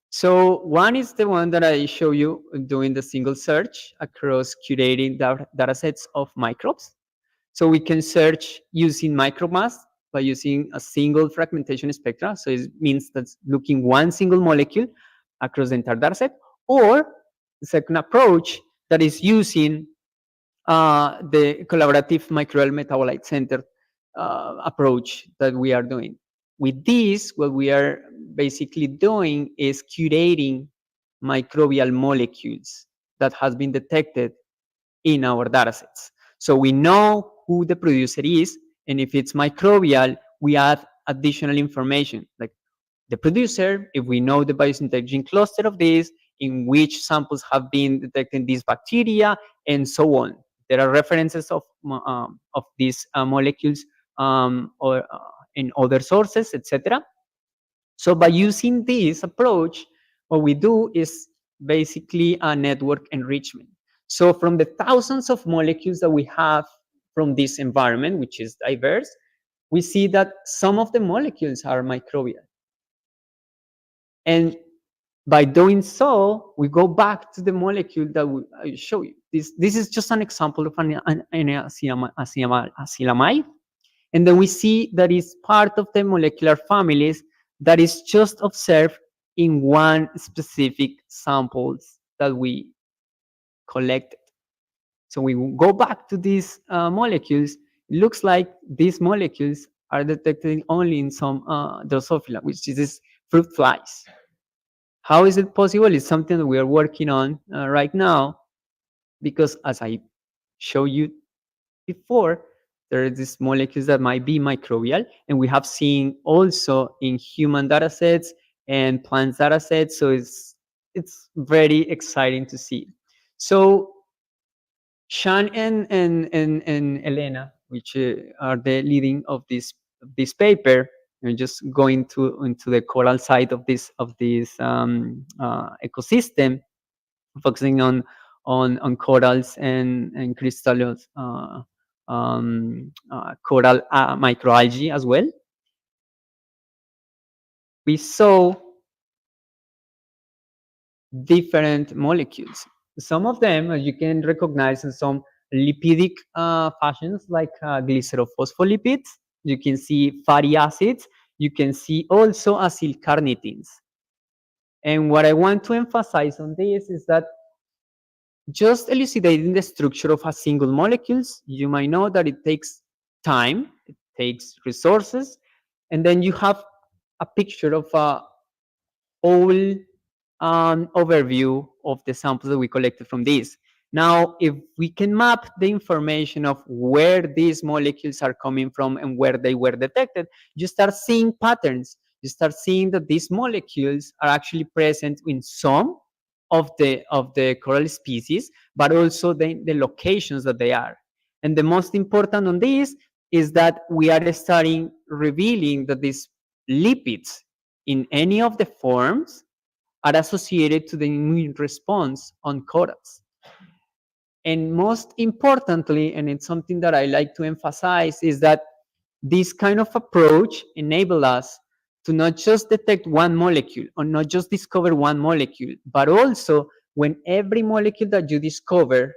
So one is the one that I show you doing the single search across curating data sets of microbes. So we can search using micromass by using a single fragmentation spectra. So it means that's looking one single molecule across the entire data set. Or the second approach that is using the collaborative microbial metabolite center approach that we are doing. With this, what we are basically doing is curating microbial molecules that has been detected in our datasets. So we know who the producer is, and if it's microbial, we add additional information like the producer, if we know the biosynthetic gene cluster of this, in which samples have been detecting these bacteria, and so on. There are references of these molecules or in other sources, etc. So by using this approach, what we do is basically a network enrichment. So from the thousands of molecules that we have from this environment, which is diverse, we see that some of the molecules are microbial. And by doing so, we go back to the molecule that I show you. This is just an example of an acrylamide. And then we see that it's part of the molecular families that is just observed in one specific samples that we collected. So we go back to these molecules. It looks like these molecules are detected only in some Drosophila, which is this fruit flies. How is it possible? It's something that we are working on right now, because as I showed you before, there are these molecules that might be microbial, and we have seen also in human data sets and plant data sets. So it's very exciting to see. So Sean and Elena, which are the leading of this paper, just going into the coral side of this ecosystem, focusing on corals and crystallose coral microalgae as well. We saw different molecules. Some of them you can recognize in some lipidic fashions like glycerophospholipids. You can see fatty acids. You can see also acyl carnitines. And what I want to emphasize on this is that just elucidating the structure of a single molecules, you might know that it takes time, it takes resources, and then you have a picture of a whole overview of the samples that we collected from this. Now, if we can map the information of where these molecules are coming from and where they were detected, you start seeing patterns. You start seeing that these molecules are actually present in some of the coral species, but also the locations that they are. And the most important on this is that we are starting revealing that these lipids in any of the forms are associated to the immune response on corals. And most importantly, and it's something that I like to emphasize, is that this kind of approach enables us to not just detect one molecule or not just discover one molecule, but also when every molecule that you discover,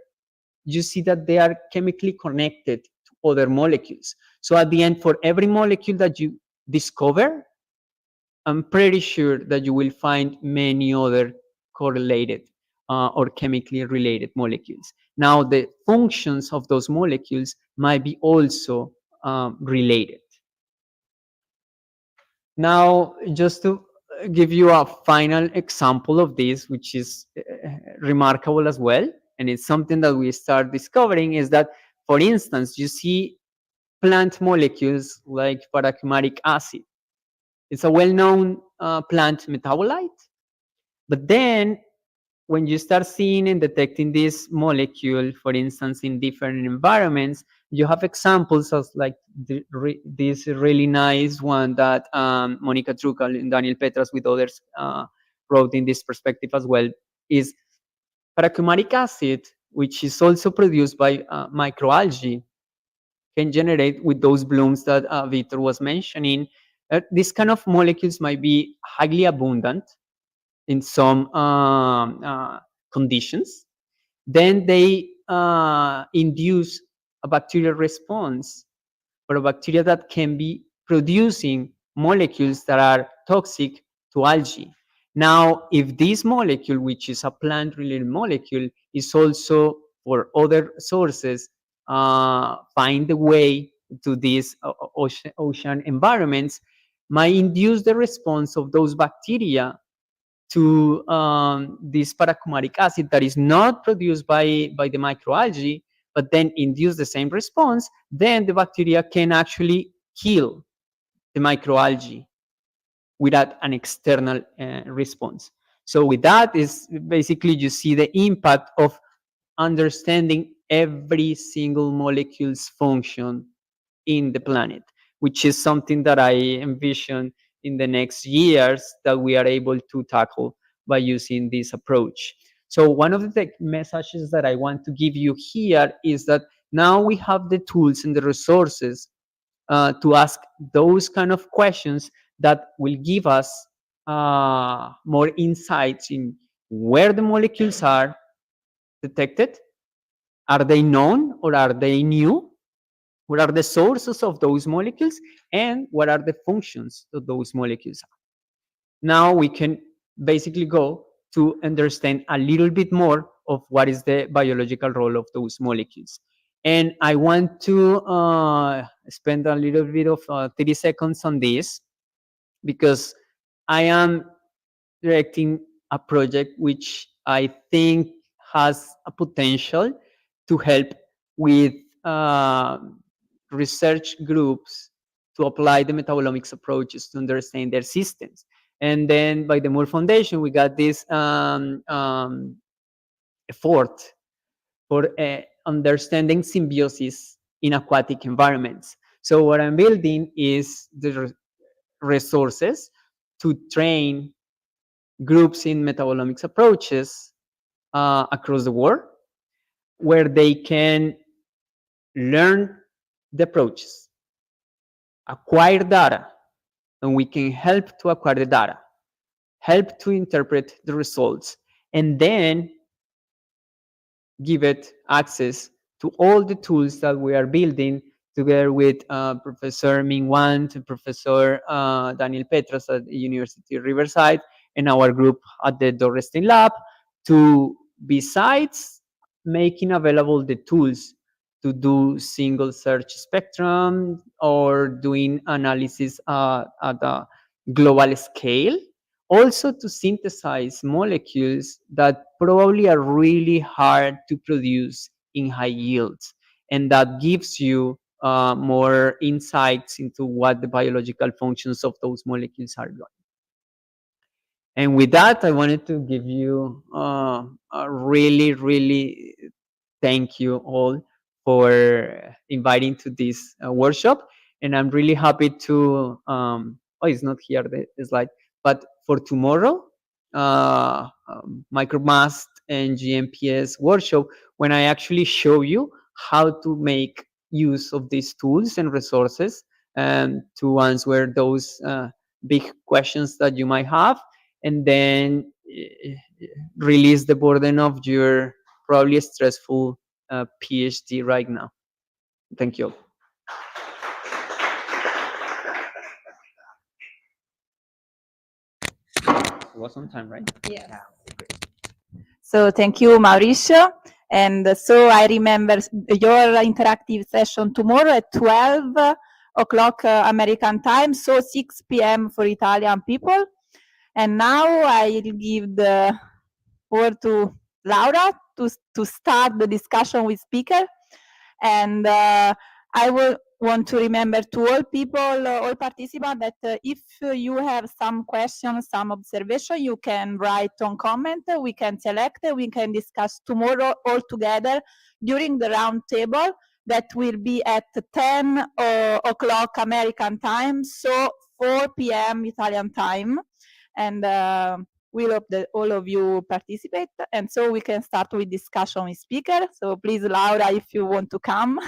you see that they are chemically connected to other molecules. So at the end, for every molecule that you discover, I'm pretty sure that you will find many other correlated or chemically related molecules. Now, the functions of those molecules might be also related. Now, just to give you a final example of this, which is remarkable as well, and it's something that we start discovering, is that, for instance, you see plant molecules like paracumaric acid. It's a well-known plant metabolite. But then when you start seeing and detecting this molecule, for instance, in different environments, you have examples of like this really nice one that Monica Trukal and Daniel Petras with others wrote in this perspective as well, is paracumaric acid, which is also produced by microalgae, can generate with those blooms that Victor was mentioning. These kind of molecules might be highly abundant in some conditions. Then they induce a bacterial response for a bacteria that can be producing molecules that are toxic to algae. Now, if this molecule, which is a plant-related molecule, is also for other sources, find the way to these ocean environments, might induce the response of those bacteria to this paracumaric acid that is not produced by the microalgae, but then induce the same response, then the bacteria can actually kill the microalgae without an external response. So with that is basically you see the impact of understanding every single molecule's function in the planet, which is something that I envision in the next years that we are able to tackle by using this approach. So one of the messages that I want to give you here is that now we have the tools and the resources to ask those kind of questions that will give us more insights in where the molecules are detected. Are they known or are they new? What are the sources of those molecules and what are the functions that those molecules have? Now we can basically go to understand a little bit more of what is the biological role of those molecules. And I want to spend a little bit of 30 seconds on this because I am directing a project which I think has a potential to help with research groups to apply the metabolomics approaches to understand their systems. And then by the Moore Foundation, we got this effort for understanding symbiosis in aquatic environments. So what I'm building is the resources to train groups in metabolomics approaches across the world, where they can learn the approaches, acquire data, and we can help to acquire the data, help to interpret the results, and then give it access to all the tools that we are building together with Professor Ming Wan, to Professor Daniel Petras at the University of Riverside, and our group at the Dorrestein Lab, to, besides making available the tools to do single search spectrum or doing analysis at a global scale, also to synthesize molecules that probably are really hard to produce in high yields. And that gives you more insights into what the biological functions of those molecules are doing. And with that, I wanted to give you a really thank you all for inviting to this workshop. And I'm really happy to, oh, it's not here, the slide, but for tomorrow, MicroMast and GMPS workshop, when I actually show you how to make use of these tools and resources to answer those big questions that you might have, and then release the burden of your probably stressful PhD right now. Thank you. It was on time, right? Yeah. So thank you, Mauricio. And so I remember your interactive session tomorrow at 12 o'clock American time, so 6 p.m. for Italian people. And now I'll give the word to Laura to start the discussion with speaker. And I will want to remember to all people, all participants, that if you have some questions, some observation, you can write on comment. We can select, we can discuss tomorrow all together during the round table that will be at 10 o'clock American time, so 4 p.m. Italian time. And we hope that all of you participate. And so we can start with discussion with speaker. So please, Laura, if you want to come.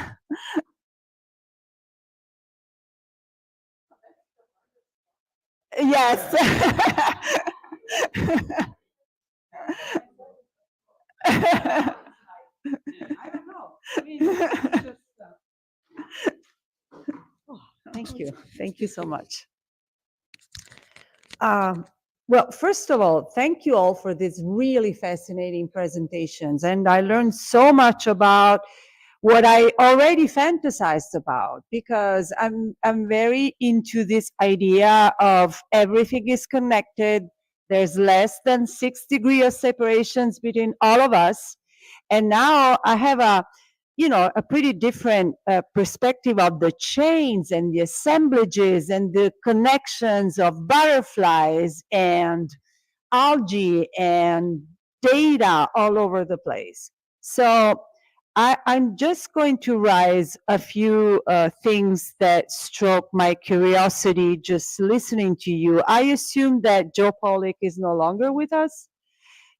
Yes. I don't know. I mean, it's just, thank you. Thank you so much. Well, first of all, thank you all for these really fascinating presentations. And I learned so much about what I already fantasized about, because I'm very into this idea of everything is connected. There's less than 6 degrees of separations between all of us. And now I have a pretty different perspective of the chains and the assemblages and the connections of butterflies and algae and data all over the place. So I'm just going to raise a few things that struck my curiosity just listening to you. I assume that Joe Pollock is no longer with us.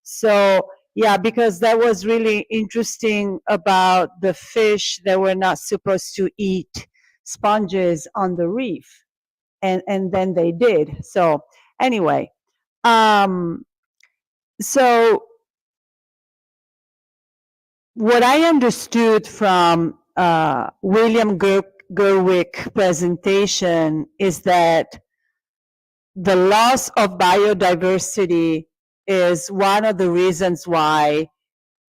So yeah, because that was really interesting about the fish that were not supposed to eat sponges on the reef. And then they did. So anyway, so what I understood from William Gerwick presentation is that the loss of biodiversity is one of the reasons why,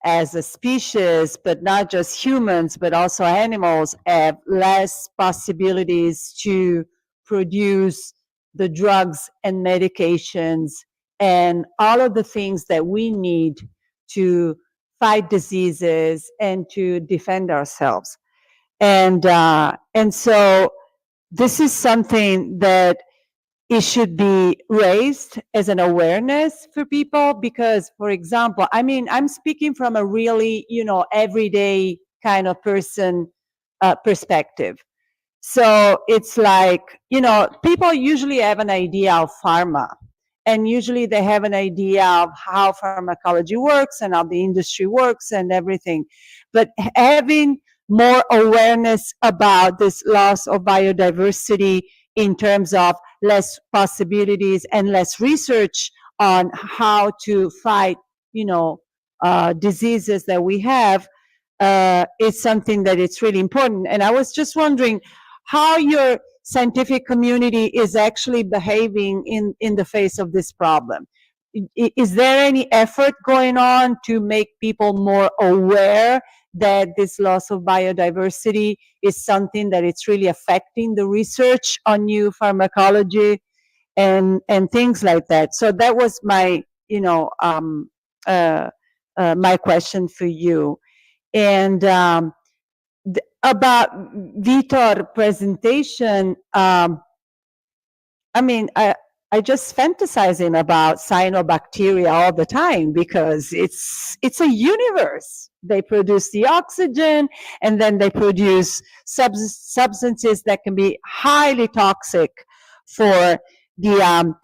as a species, but not just humans, but also animals, have less possibilities to produce the drugs and medications and all of the things that we need to fight diseases and to defend ourselves. And so this is something that it should be raised as an awareness for people, because, for example, I mean, I'm speaking from a really, everyday kind of person perspective. So it's like, you know, people usually have an idea of pharma, and usually they have an idea of how pharmacology works and how the industry works and everything. But having more awareness about this loss of biodiversity in terms of less possibilities and less research on how to fight, you know, diseases that we have, is something that it's really important. And I was just wondering how your scientific community is actually behaving in the face of this problem. Is there any effort going on to make people more aware that this loss of biodiversity is something that it's really affecting the research on new pharmacology and things like that? So that was my, you know, my question for you. And about Vitor presentation, I mean, I just fantasize him about cyanobacteria all the time because it's a universe. They produce the oxygen, and then they produce substances that can be highly toxic for the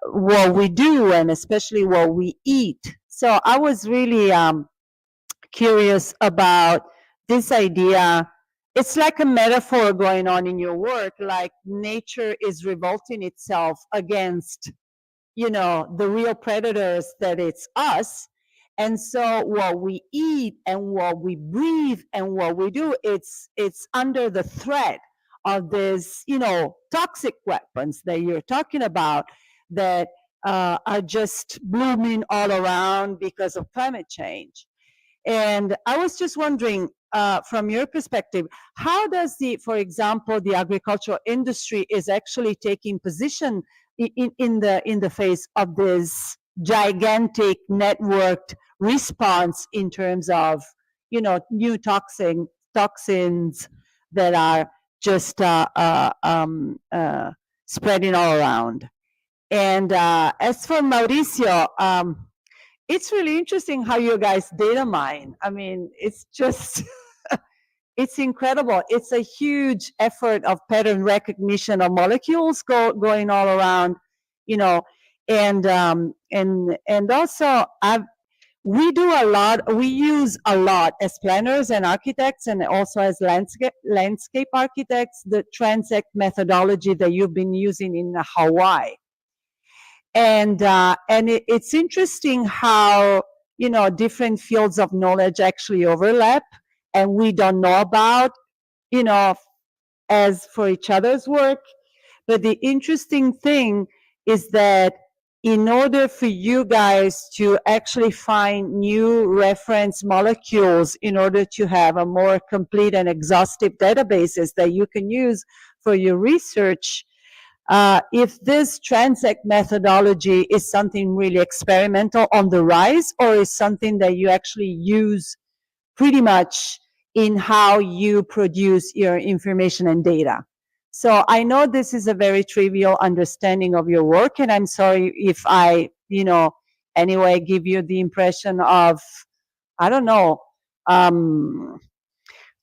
what we do and especially what we eat. So I was really curious about this idea. It's like a metaphor going on in your work, like nature is revolting itself against, you know, the real predators that it's us. And so what we eat and what we breathe and what we do, it's under the threat of this, you know, toxic weapons that you're talking about that are just blooming all around because of climate change. And I was just wondering, from your perspective, how does for example, the agricultural industry is actually taking position in the face of this gigantic networked response in terms of, you know, new toxins that are just spreading all around. And as for Mauricio, it's really interesting how you guys data mine. I mean, it's just, it's incredible. It's a huge effort of pattern recognition of molecules going all around, you know, and also we use a lot as planners and architects and also as landscape architects, the Transect methodology that you've been using in Hawaii. And it's interesting how, you know, different fields of knowledge actually overlap and we don't know about, you know, as for each other's work. But the interesting thing is that in order for you guys to actually find new reference molecules in order to have a more complete and exhaustive databases that you can use for your research, if this Transect methodology is something really experimental on the rise, or is something that you actually use pretty much in how you produce your information and data. So I know this is a very trivial understanding of your work, and I'm sorry if I, you know, anyway, give you the impression of, I don't know,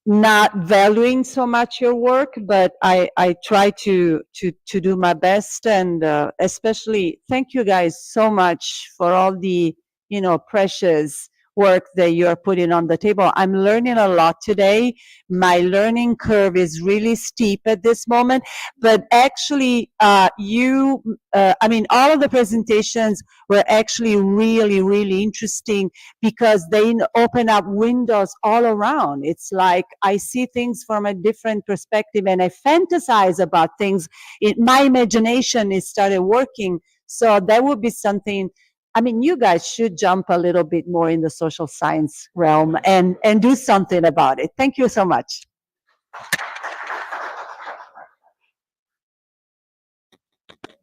not valuing so much your work, but I try to do my best. And especially thank you guys so much for all the, you know, precious work that you're putting on the table. I'm learning a lot today. My learning curve is really steep at this moment, but actually I mean, all of the presentations were actually really, really interesting because they open up windows all around. It's like I see things from a different perspective and I fantasize about things. My imagination is started working. So that would be something. I mean, you guys should jump a little bit more in the social science realm and do something about it. Thank you so much.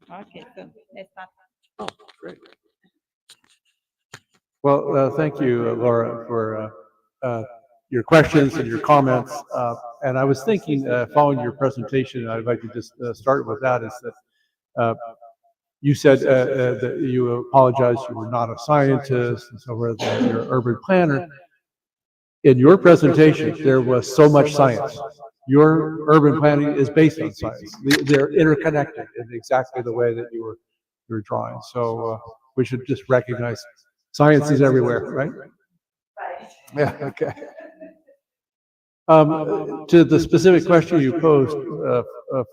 Okay, so let's start. Oh, great. Well, thank you, Laura, for your questions and your comments. And I was thinking, following your presentation, I'd like to just start with that, is that you said that you apologized, you were not a scientist, and so forth, you're an urban planner. In your presentation, there was so much science. your urban planning is based on science. They're interconnected in exactly the way that you were drawing. So we should just recognize science is everywhere, right? Yeah, okay. To the specific question you posed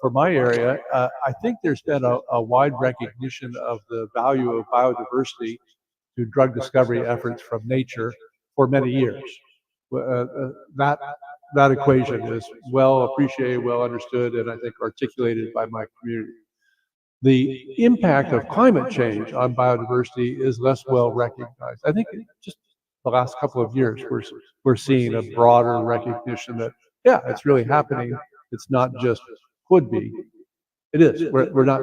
for my area, I think there's been a wide recognition of the value of biodiversity to drug discovery efforts from nature for many years. That equation is well appreciated, well understood, and I think articulated by my community. The impact of climate change on biodiversity is less well recognized. I think just the last couple of years, we're seeing a broader recognition that, yeah, it's really happening. It's not just could be. It is. We're not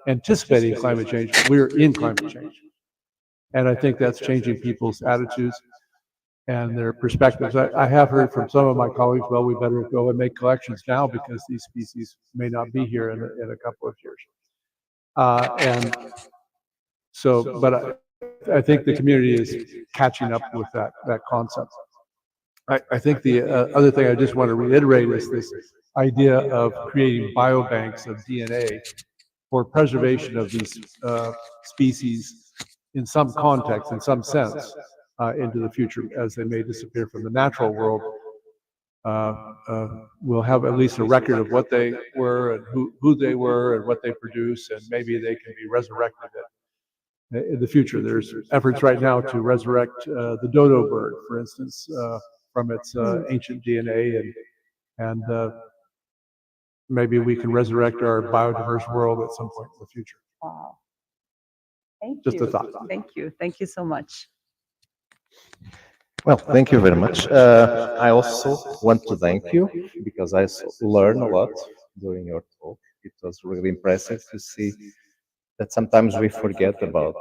anticipating climate change. We're in climate change. And I think that's changing people's attitudes and their perspectives. I have heard from some of my colleagues, well, we better go and make collections now because these species may not be here in a couple of years. And so, but I think the community is catching up with that concept. I think the other thing I just want to reiterate is this idea of creating biobanks of DNA for preservation of these species in some context, in some sense, into the future as they may disappear from the natural world. We'll have at least a record of what they were and who they were and what they produce, and maybe they can be resurrected in the future. There's efforts right now to resurrect the dodo bird, for instance, from its ancient DNA, and maybe we can resurrect our biodiverse world at some point in the future. Wow. Thank Just you. a thought. Thank you. Thank you so much. Well, thank you very much. I also want to thank you because I learned a lot during your talk. It was really impressive to see that sometimes we forget about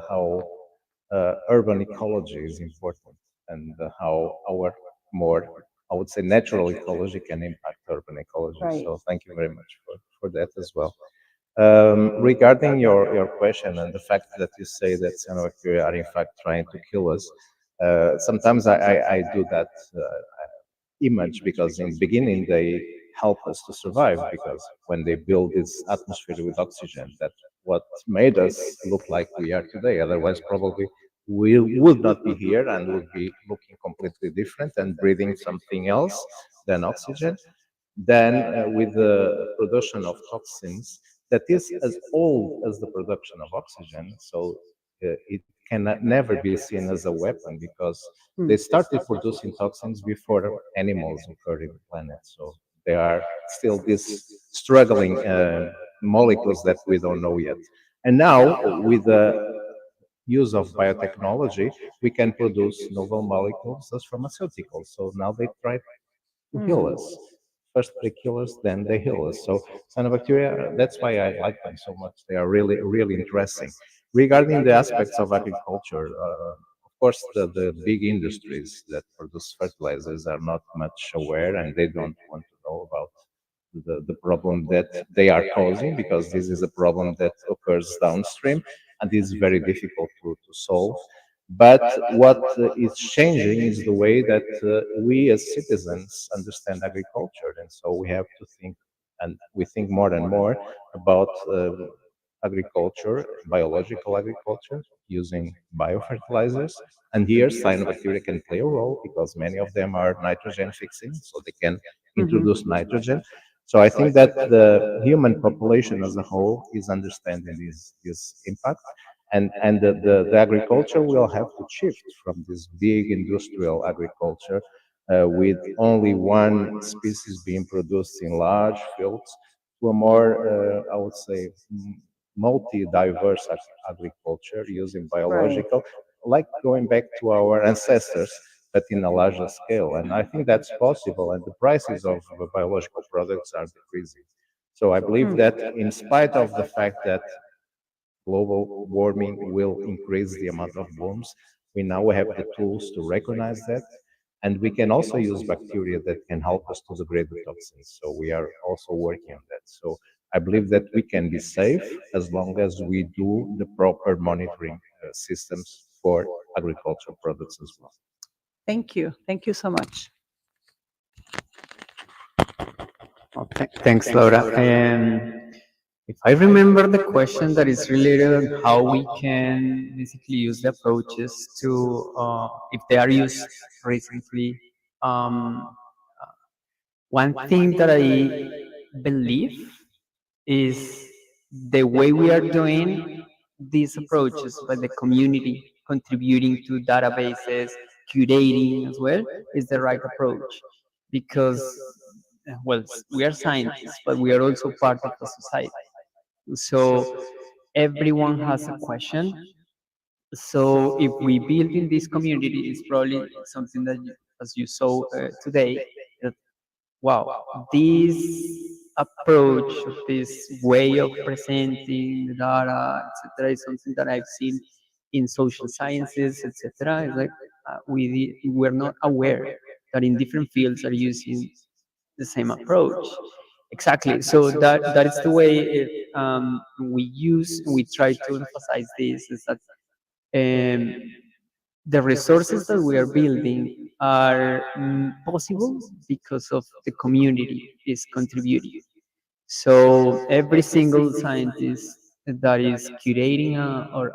how urban ecology is important and how our more, I would say, natural ecology can impact urban ecology. Right. So thank you very much for that as well. Regarding your question and the fact that you say that cyanobacteria are in fact trying to kill us, sometimes I do that image because in the beginning they help us to survive, because when they build this atmosphere with oxygen, that's what made us look like we are today. Otherwise, probably we would not be here and would be looking completely different and breathing something else than oxygen. Then with the production of toxins that is as old as the production of oxygen, so it cannot never be seen as a weapon because they started producing toxins before animals occurred in the planet. So they are still these struggling molecules that we don't know yet. And now with the use of biotechnology, we can produce novel molecules as pharmaceuticals. So now they try to heal us. First they kill us, then they heal us. So cyanobacteria, that's why I like them so much. They are really, really interesting. Regarding the aspects of agriculture, of course, the big industries that produce fertilizers are not much aware, and they don't want to know about the problem that they are causing, because this is a problem that occurs downstream and is very difficult to solve. But what is changing is the way that we as citizens understand agriculture. And so we have to think, and we think more and more about agriculture, biological agriculture, using biofertilizers. And here cyanobacteria can play a role because many of them are nitrogen fixing, so they can introduce nitrogen. So I think that the human population as a whole is understanding this impact. And the agriculture will have to shift from this big industrial agriculture with only one species being produced in large fields to a more, I would say, multi-diverse agriculture using biological, like going back to our ancestors, but in a larger scale. And I think that's possible, and the prices of biological products are decreasing. So I believe that in spite of the fact that global warming will increase the amount of worms, we now have the tools to recognize that. And we can also use bacteria that can help us to degrade the toxins. So we are also working on that. So I believe that we can be safe as long as we do the proper monitoring systems for agricultural products as well. Thank you. Thank you so much. Oh, thanks, Laura. If I remember the question that is related on how we can basically use the approaches to, if they are used recently, one thing that I believe is the way we are doing these approaches by the community contributing to databases, curating as well, is the right approach. Because, well, we are scientists, but we are also part of the society. So everyone has a question. So if we build in this community, it's probably something that, as you saw today, that wow, this approach, this way of presenting the data, etc., is something that I've seen in social sciences, etc. It's like we're not aware that in different fields are using the same approach. Exactly. So that is the way we try to emphasize this, is that the resources that we are building are possible because of the community is contributing. So every single scientist that is curating or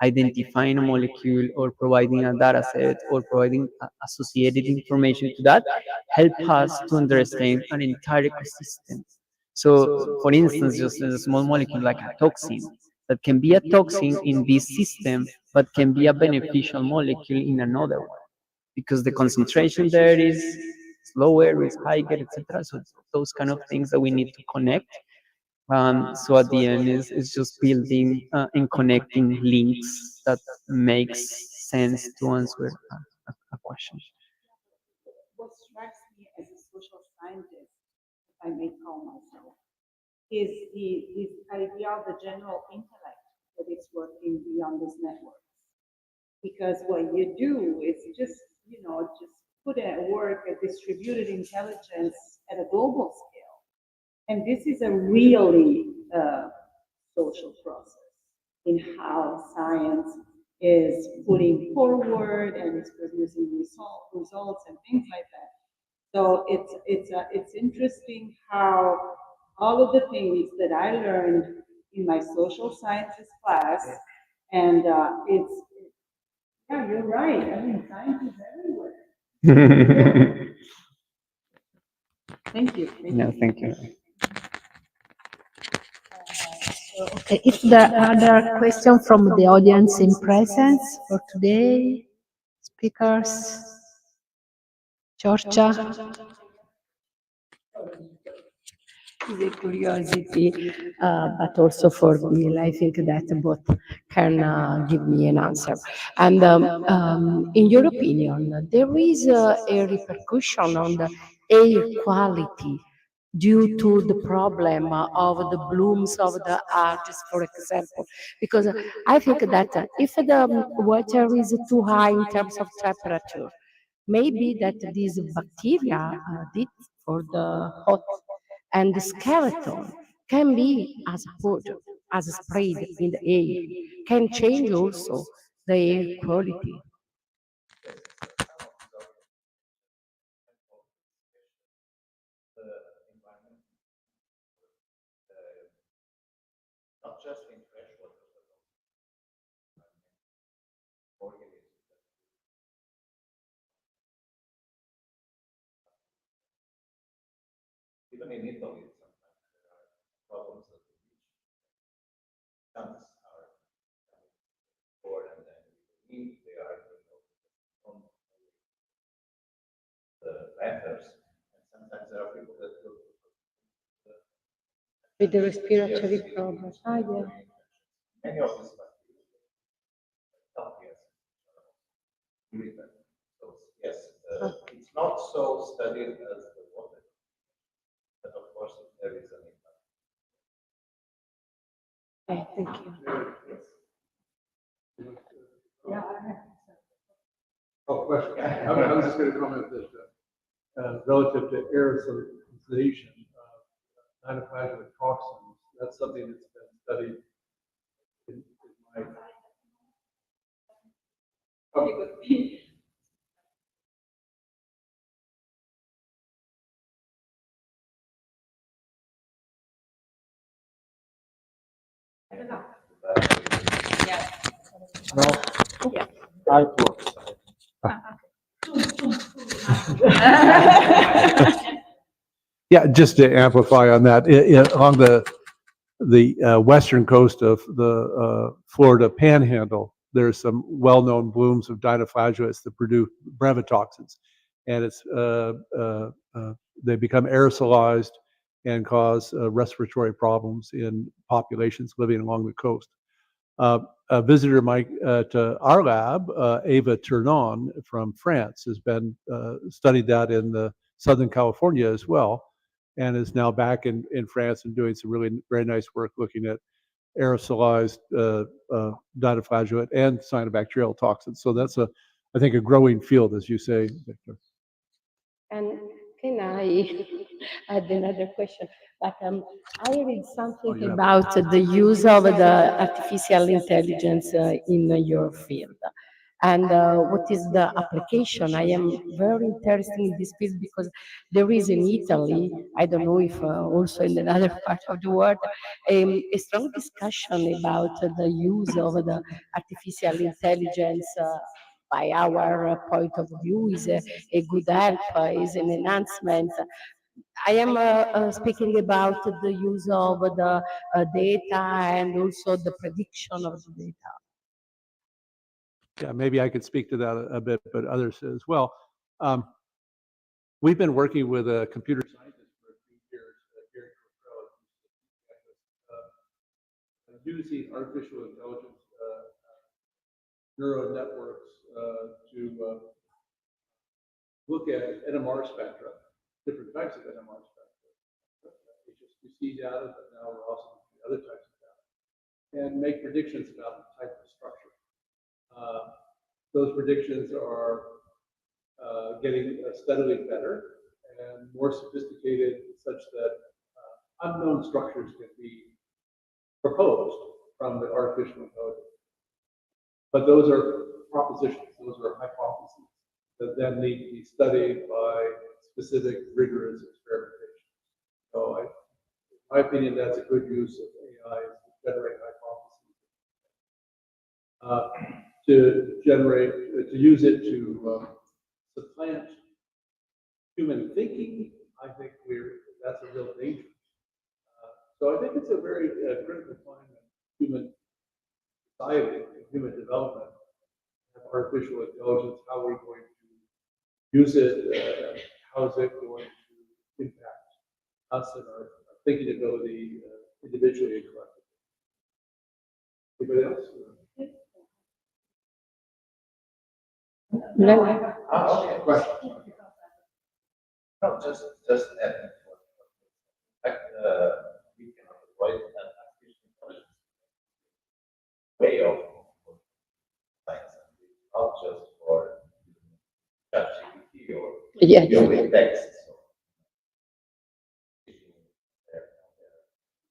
identifying a molecule or providing a data set or providing associated information to that help us to understand an entire ecosystem. So for instance, just a small molecule like a toxin that can be a toxin in this system, but can be a beneficial molecule in another one because the concentration there is lower, is higher, etc. So those kind of things that we need to connect. So at the end is just building and connecting links that makes sense to answer a question. What strikes me as a social scientist, if I may call myself, is this idea of the general intellect that is working beyond this network. Because what you do is just put at work a distributed intelligence at a global scale. And this is a really social process in how science is putting forward and is producing results and things like that. So it's interesting how all of the things that I learned in my social sciences class, and yeah, you're right. I mean, science is everywhere. Thank you. No, thank you. Okay, if there are other questions from the audience in presence for today, speakers, Giorgia. The curiosity, but also for Bill. I think that both can give me an answer. And in your opinion, there is a repercussion on the air quality due to the problem of the blooms of the algae, for example, because I think that if the water is too high in terms of temperature, maybe that these bacteria did for the hot and the skeleton can be as put as sprayed in the air, can change also the air quality. Not just in freshwater, but also organisms. Even in Italy, sometimes there are problems at the beach. Tanks are stored and then if they are on the letters. And sometimes there are people that go With the respiratory problems. Ah, yeah. many of these bacteria. So yes, it's not so studied as the water, but of course there is an impact. Okay, thank you. Oh, question. I was just going to comment that relative to aerosolization, nonplasmic toxins, that's something that's been studied in my. Oh. No? I work. Yeah, just to amplify on that, along the western coast of the Florida Panhandle, there's some well-known blooms of dinoflagellates that produce brevetoxins, and they become aerosolized and cause respiratory problems in populations living along the coast. A visitor to our lab, Ava Tournon from France, has been studied that in Southern California as well, and is now back in France and doing some really very nice work looking at aerosolized dinoflagellate and cyanobacterial toxins. So that's I think, a growing field, as you say, Victor. And can I add another question? But I read something yeah. about the use of the artificial intelligence in your field. And what is the application? I am very interested in this field because there is in Italy, I don't know if also in another part of the world, a strong discussion about the use of the artificial intelligence by our point of view is a good help, is an enhancement. I am speaking about the use of the data and also the prediction of the data. Yeah, maybe I could speak to that a bit, but others as well. We've been working with a computer scientist for a few years, Gary Cotrell, using artificial intelligence neural networks to look at NMR spectra, different types of NMR spectra, HSPC data, but now we're also looking at other types of data, and make predictions about the type of structure. Those predictions are getting steadily better and more sophisticated, such that unknown structures can be proposed from the artificial intelligence. But those are propositions, those are hypotheses that then need to be studied by specific rigorous experimentation. So in my opinion, that's a good use of AI, is to generate hypotheses. To use it to supplant human thinking, I think that's a real danger. So I think it's a very critical time in human society, in human development, artificial intelligence. How are we going to use it? How is it going to impact us and our thinking ability individually and collectively? Anybody else? Okay, question. No, just adding. In fact, we cannot avoid an artificial intelligence way of science, not just for ChatGPT or with text.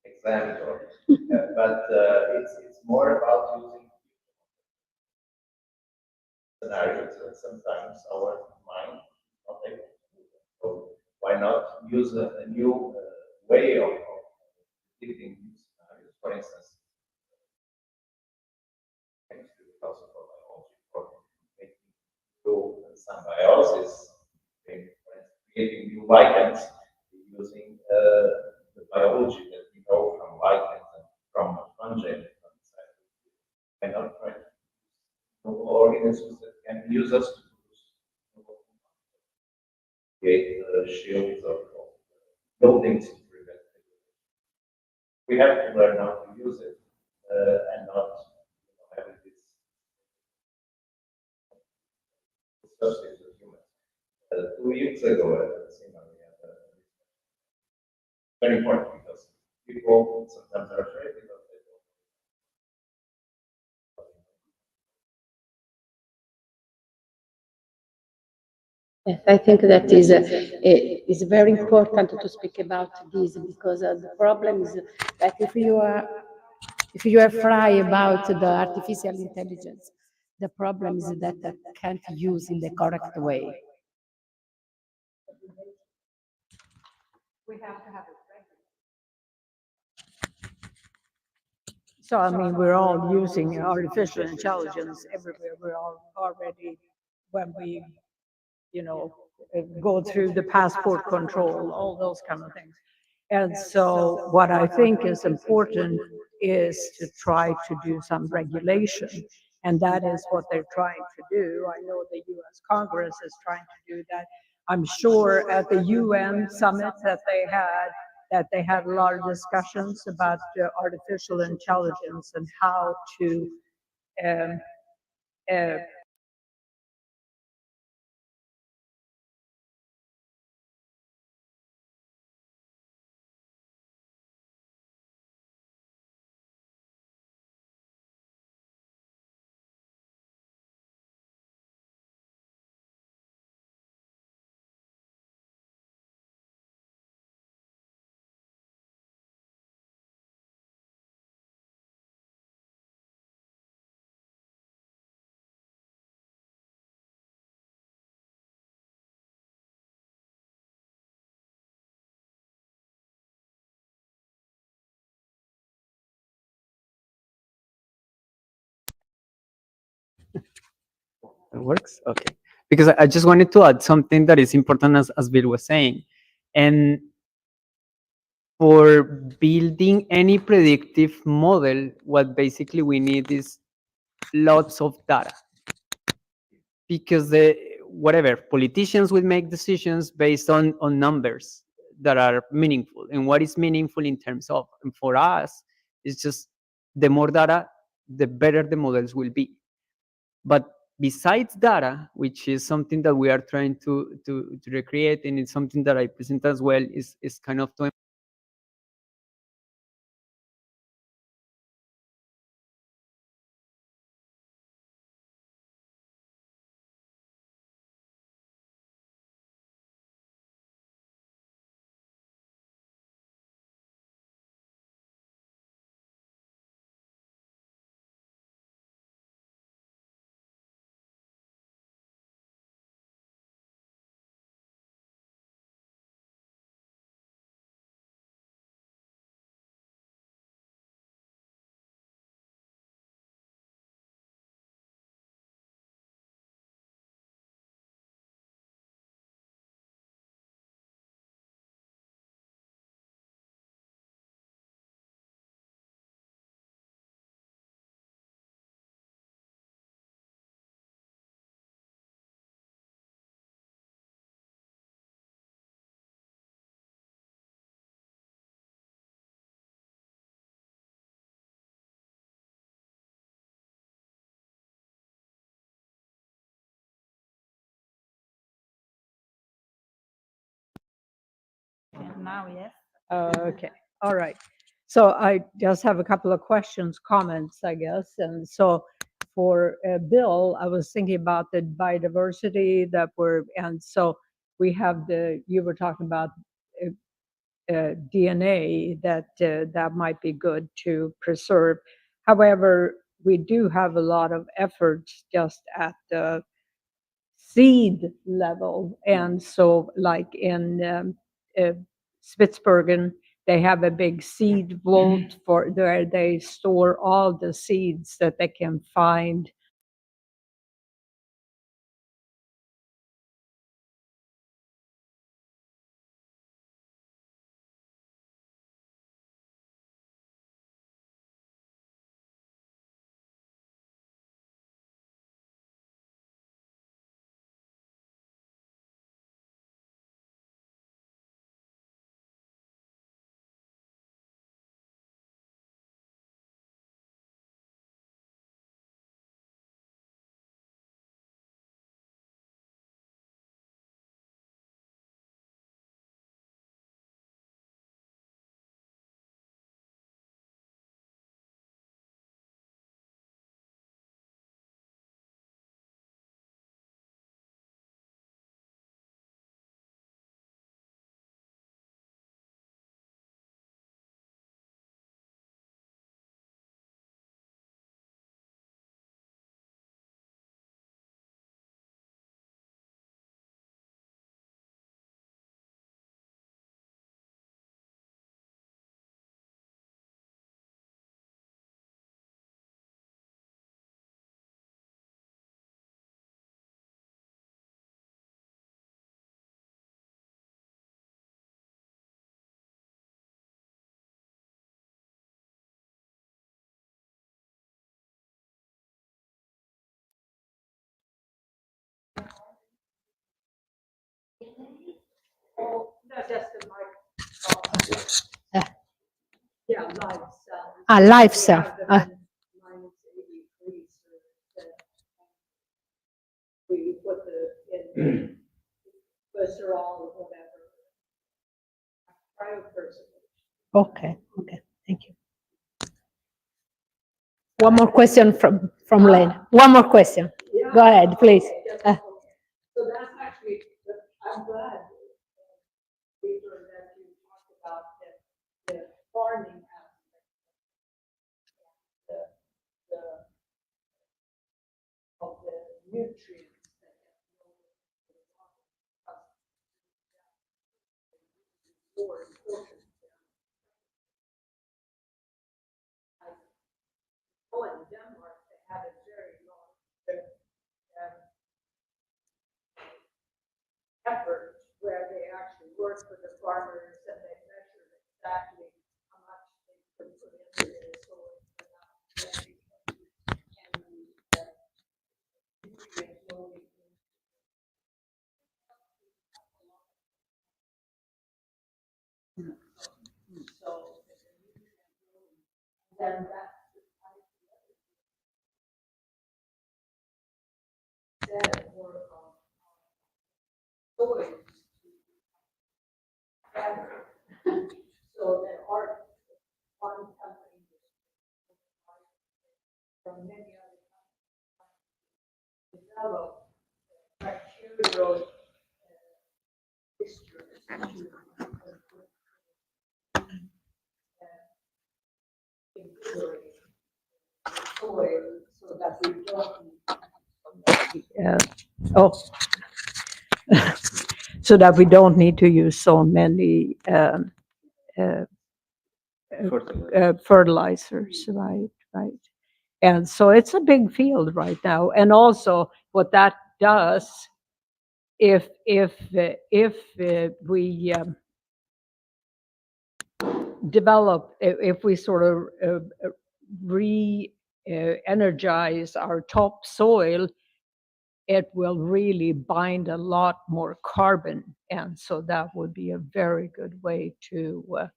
Exams, but it's more about using scenarios that sometimes our mind is not able to do that. So why not use a new way of predicting scenarios? For instance, thanks to classical biology for making some biosis, creating new lichens using the biology that we know from lichens and from fungi. Why not try organisms that can use us to create shields of buildings to prevent it. We have to learn how to use it and not have this substitute of humans. 2 weeks ago at SEMA, we had very important because people sometimes are afraid because they don't. Yes, I think that is very important to speak about this because the problem is that if you are afraid about the artificial intelligence, the problem is that I can't use in the correct way. We have to have it So, I mean, we're all using artificial intelligence everywhere. We're all already, when we, go through the passport control, all those kind of things. And so what I think is important is to try to do some regulation. And that is what they're trying to do. I know the US Congress is trying to do that. I'm sure at the UN summit that they had a lot of discussions about artificial intelligence and how to um, uh, It works? Okay. Because I just wanted to add something that is important as Bill was saying. And for building any predictive model, what basically we need is lots of data. Because whatever, politicians will make decisions based on numbers that are meaningful. And what is meaningful in terms of, and for us, it's just the more data, the better the models will be. But besides data, which is something that we are trying to recreate, and it's something that I present as well, is kind of to Now, yes. Okay, all right. So I just have a couple of questions, comments, I guess. And so for Bill, I was thinking about the biodiversity that and so we have you were talking about DNA that might be good to preserve. However, we do have a lot of efforts just at the seed level. And so like in Spitsbergen, they have a big seed vault for where they store all the seeds that they can find live cell. We put the, in glycerol or whatever. Cryopreservation. Okay, okay, thank you. One more question from Lena. One more question. Go ahead, please. So that's actually, I'm glad, Victor, that you talked about the farming aspect. The of the nutrients that more important. Oh, in Denmark, they have a very long effort where they actually work with the farmers and they measure exactly how much they can put into their soil without messing and nutrient loading. So then that's the work on soil. So there are one company from many other countries develop bacterial history soil so that we don't so that we don't need to use so many fertilizers, right? And so it's a big field right now. And also what that does, if we develop, if we sort of energize our topsoil, it will really bind a lot more carbon. And so that would be a very good way to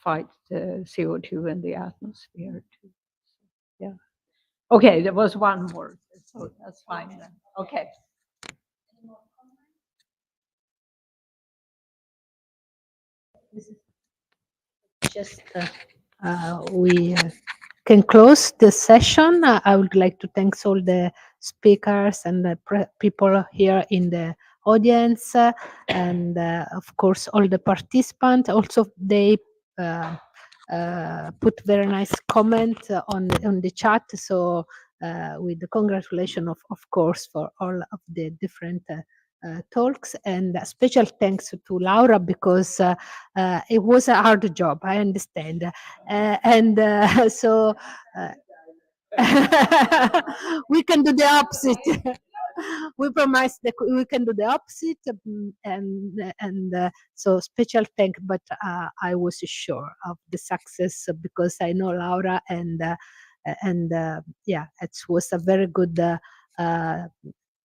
fight the CO2 in the atmosphere too. Yeah. Okay, there was one more, so that's fine then. Okay. Just we can close the session. I would like to thank all the speakers and the people here in the audience, and of course all the participants. Also, they put very nice comment on the chat. So with the congratulations, of course, for all of the different talks, and a special thanks to Laura because it was a hard job, I understand, and so we can do the opposite. We promise that we can do the opposite, and so special thank. But I was sure of the success because I know Laura, and yeah, it was a very good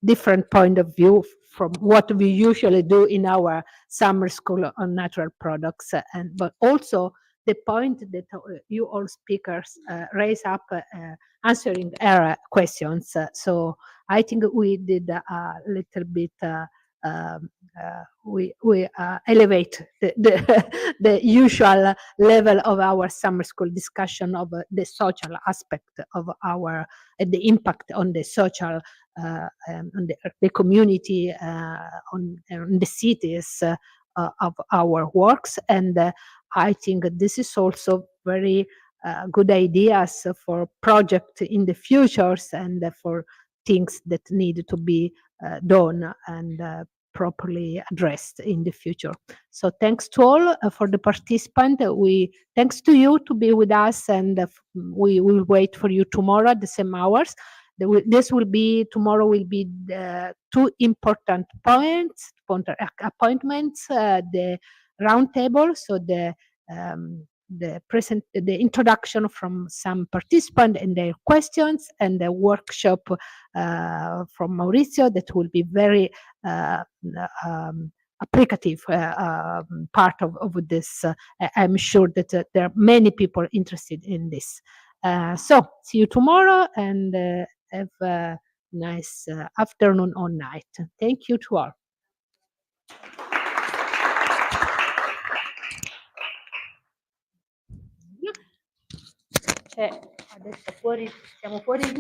different point of view from what we usually do in our summer school on natural products, and but also the point that you all speakers raise up answering our questions. So I think we did a little bit. We elevate the usual level of our summer school discussion of the social aspect of our the impact on the social on the community, on the cities of our works. And I think this is also very good ideas for projects in the futures and for things that need to be done and properly addressed in the future. So thanks to all for the participant. Thanks to you to be with us, and we will wait for you tomorrow at the same hours. Tomorrow will be the two important appointments, the roundtable, so the introduction from some participants and their questions, and the workshop from Maurizio that will be very applicative part of this. I'm sure that there are many people interested in this. So see you tomorrow, and have a nice afternoon or night. Thank you to all. Adesso siamo fuori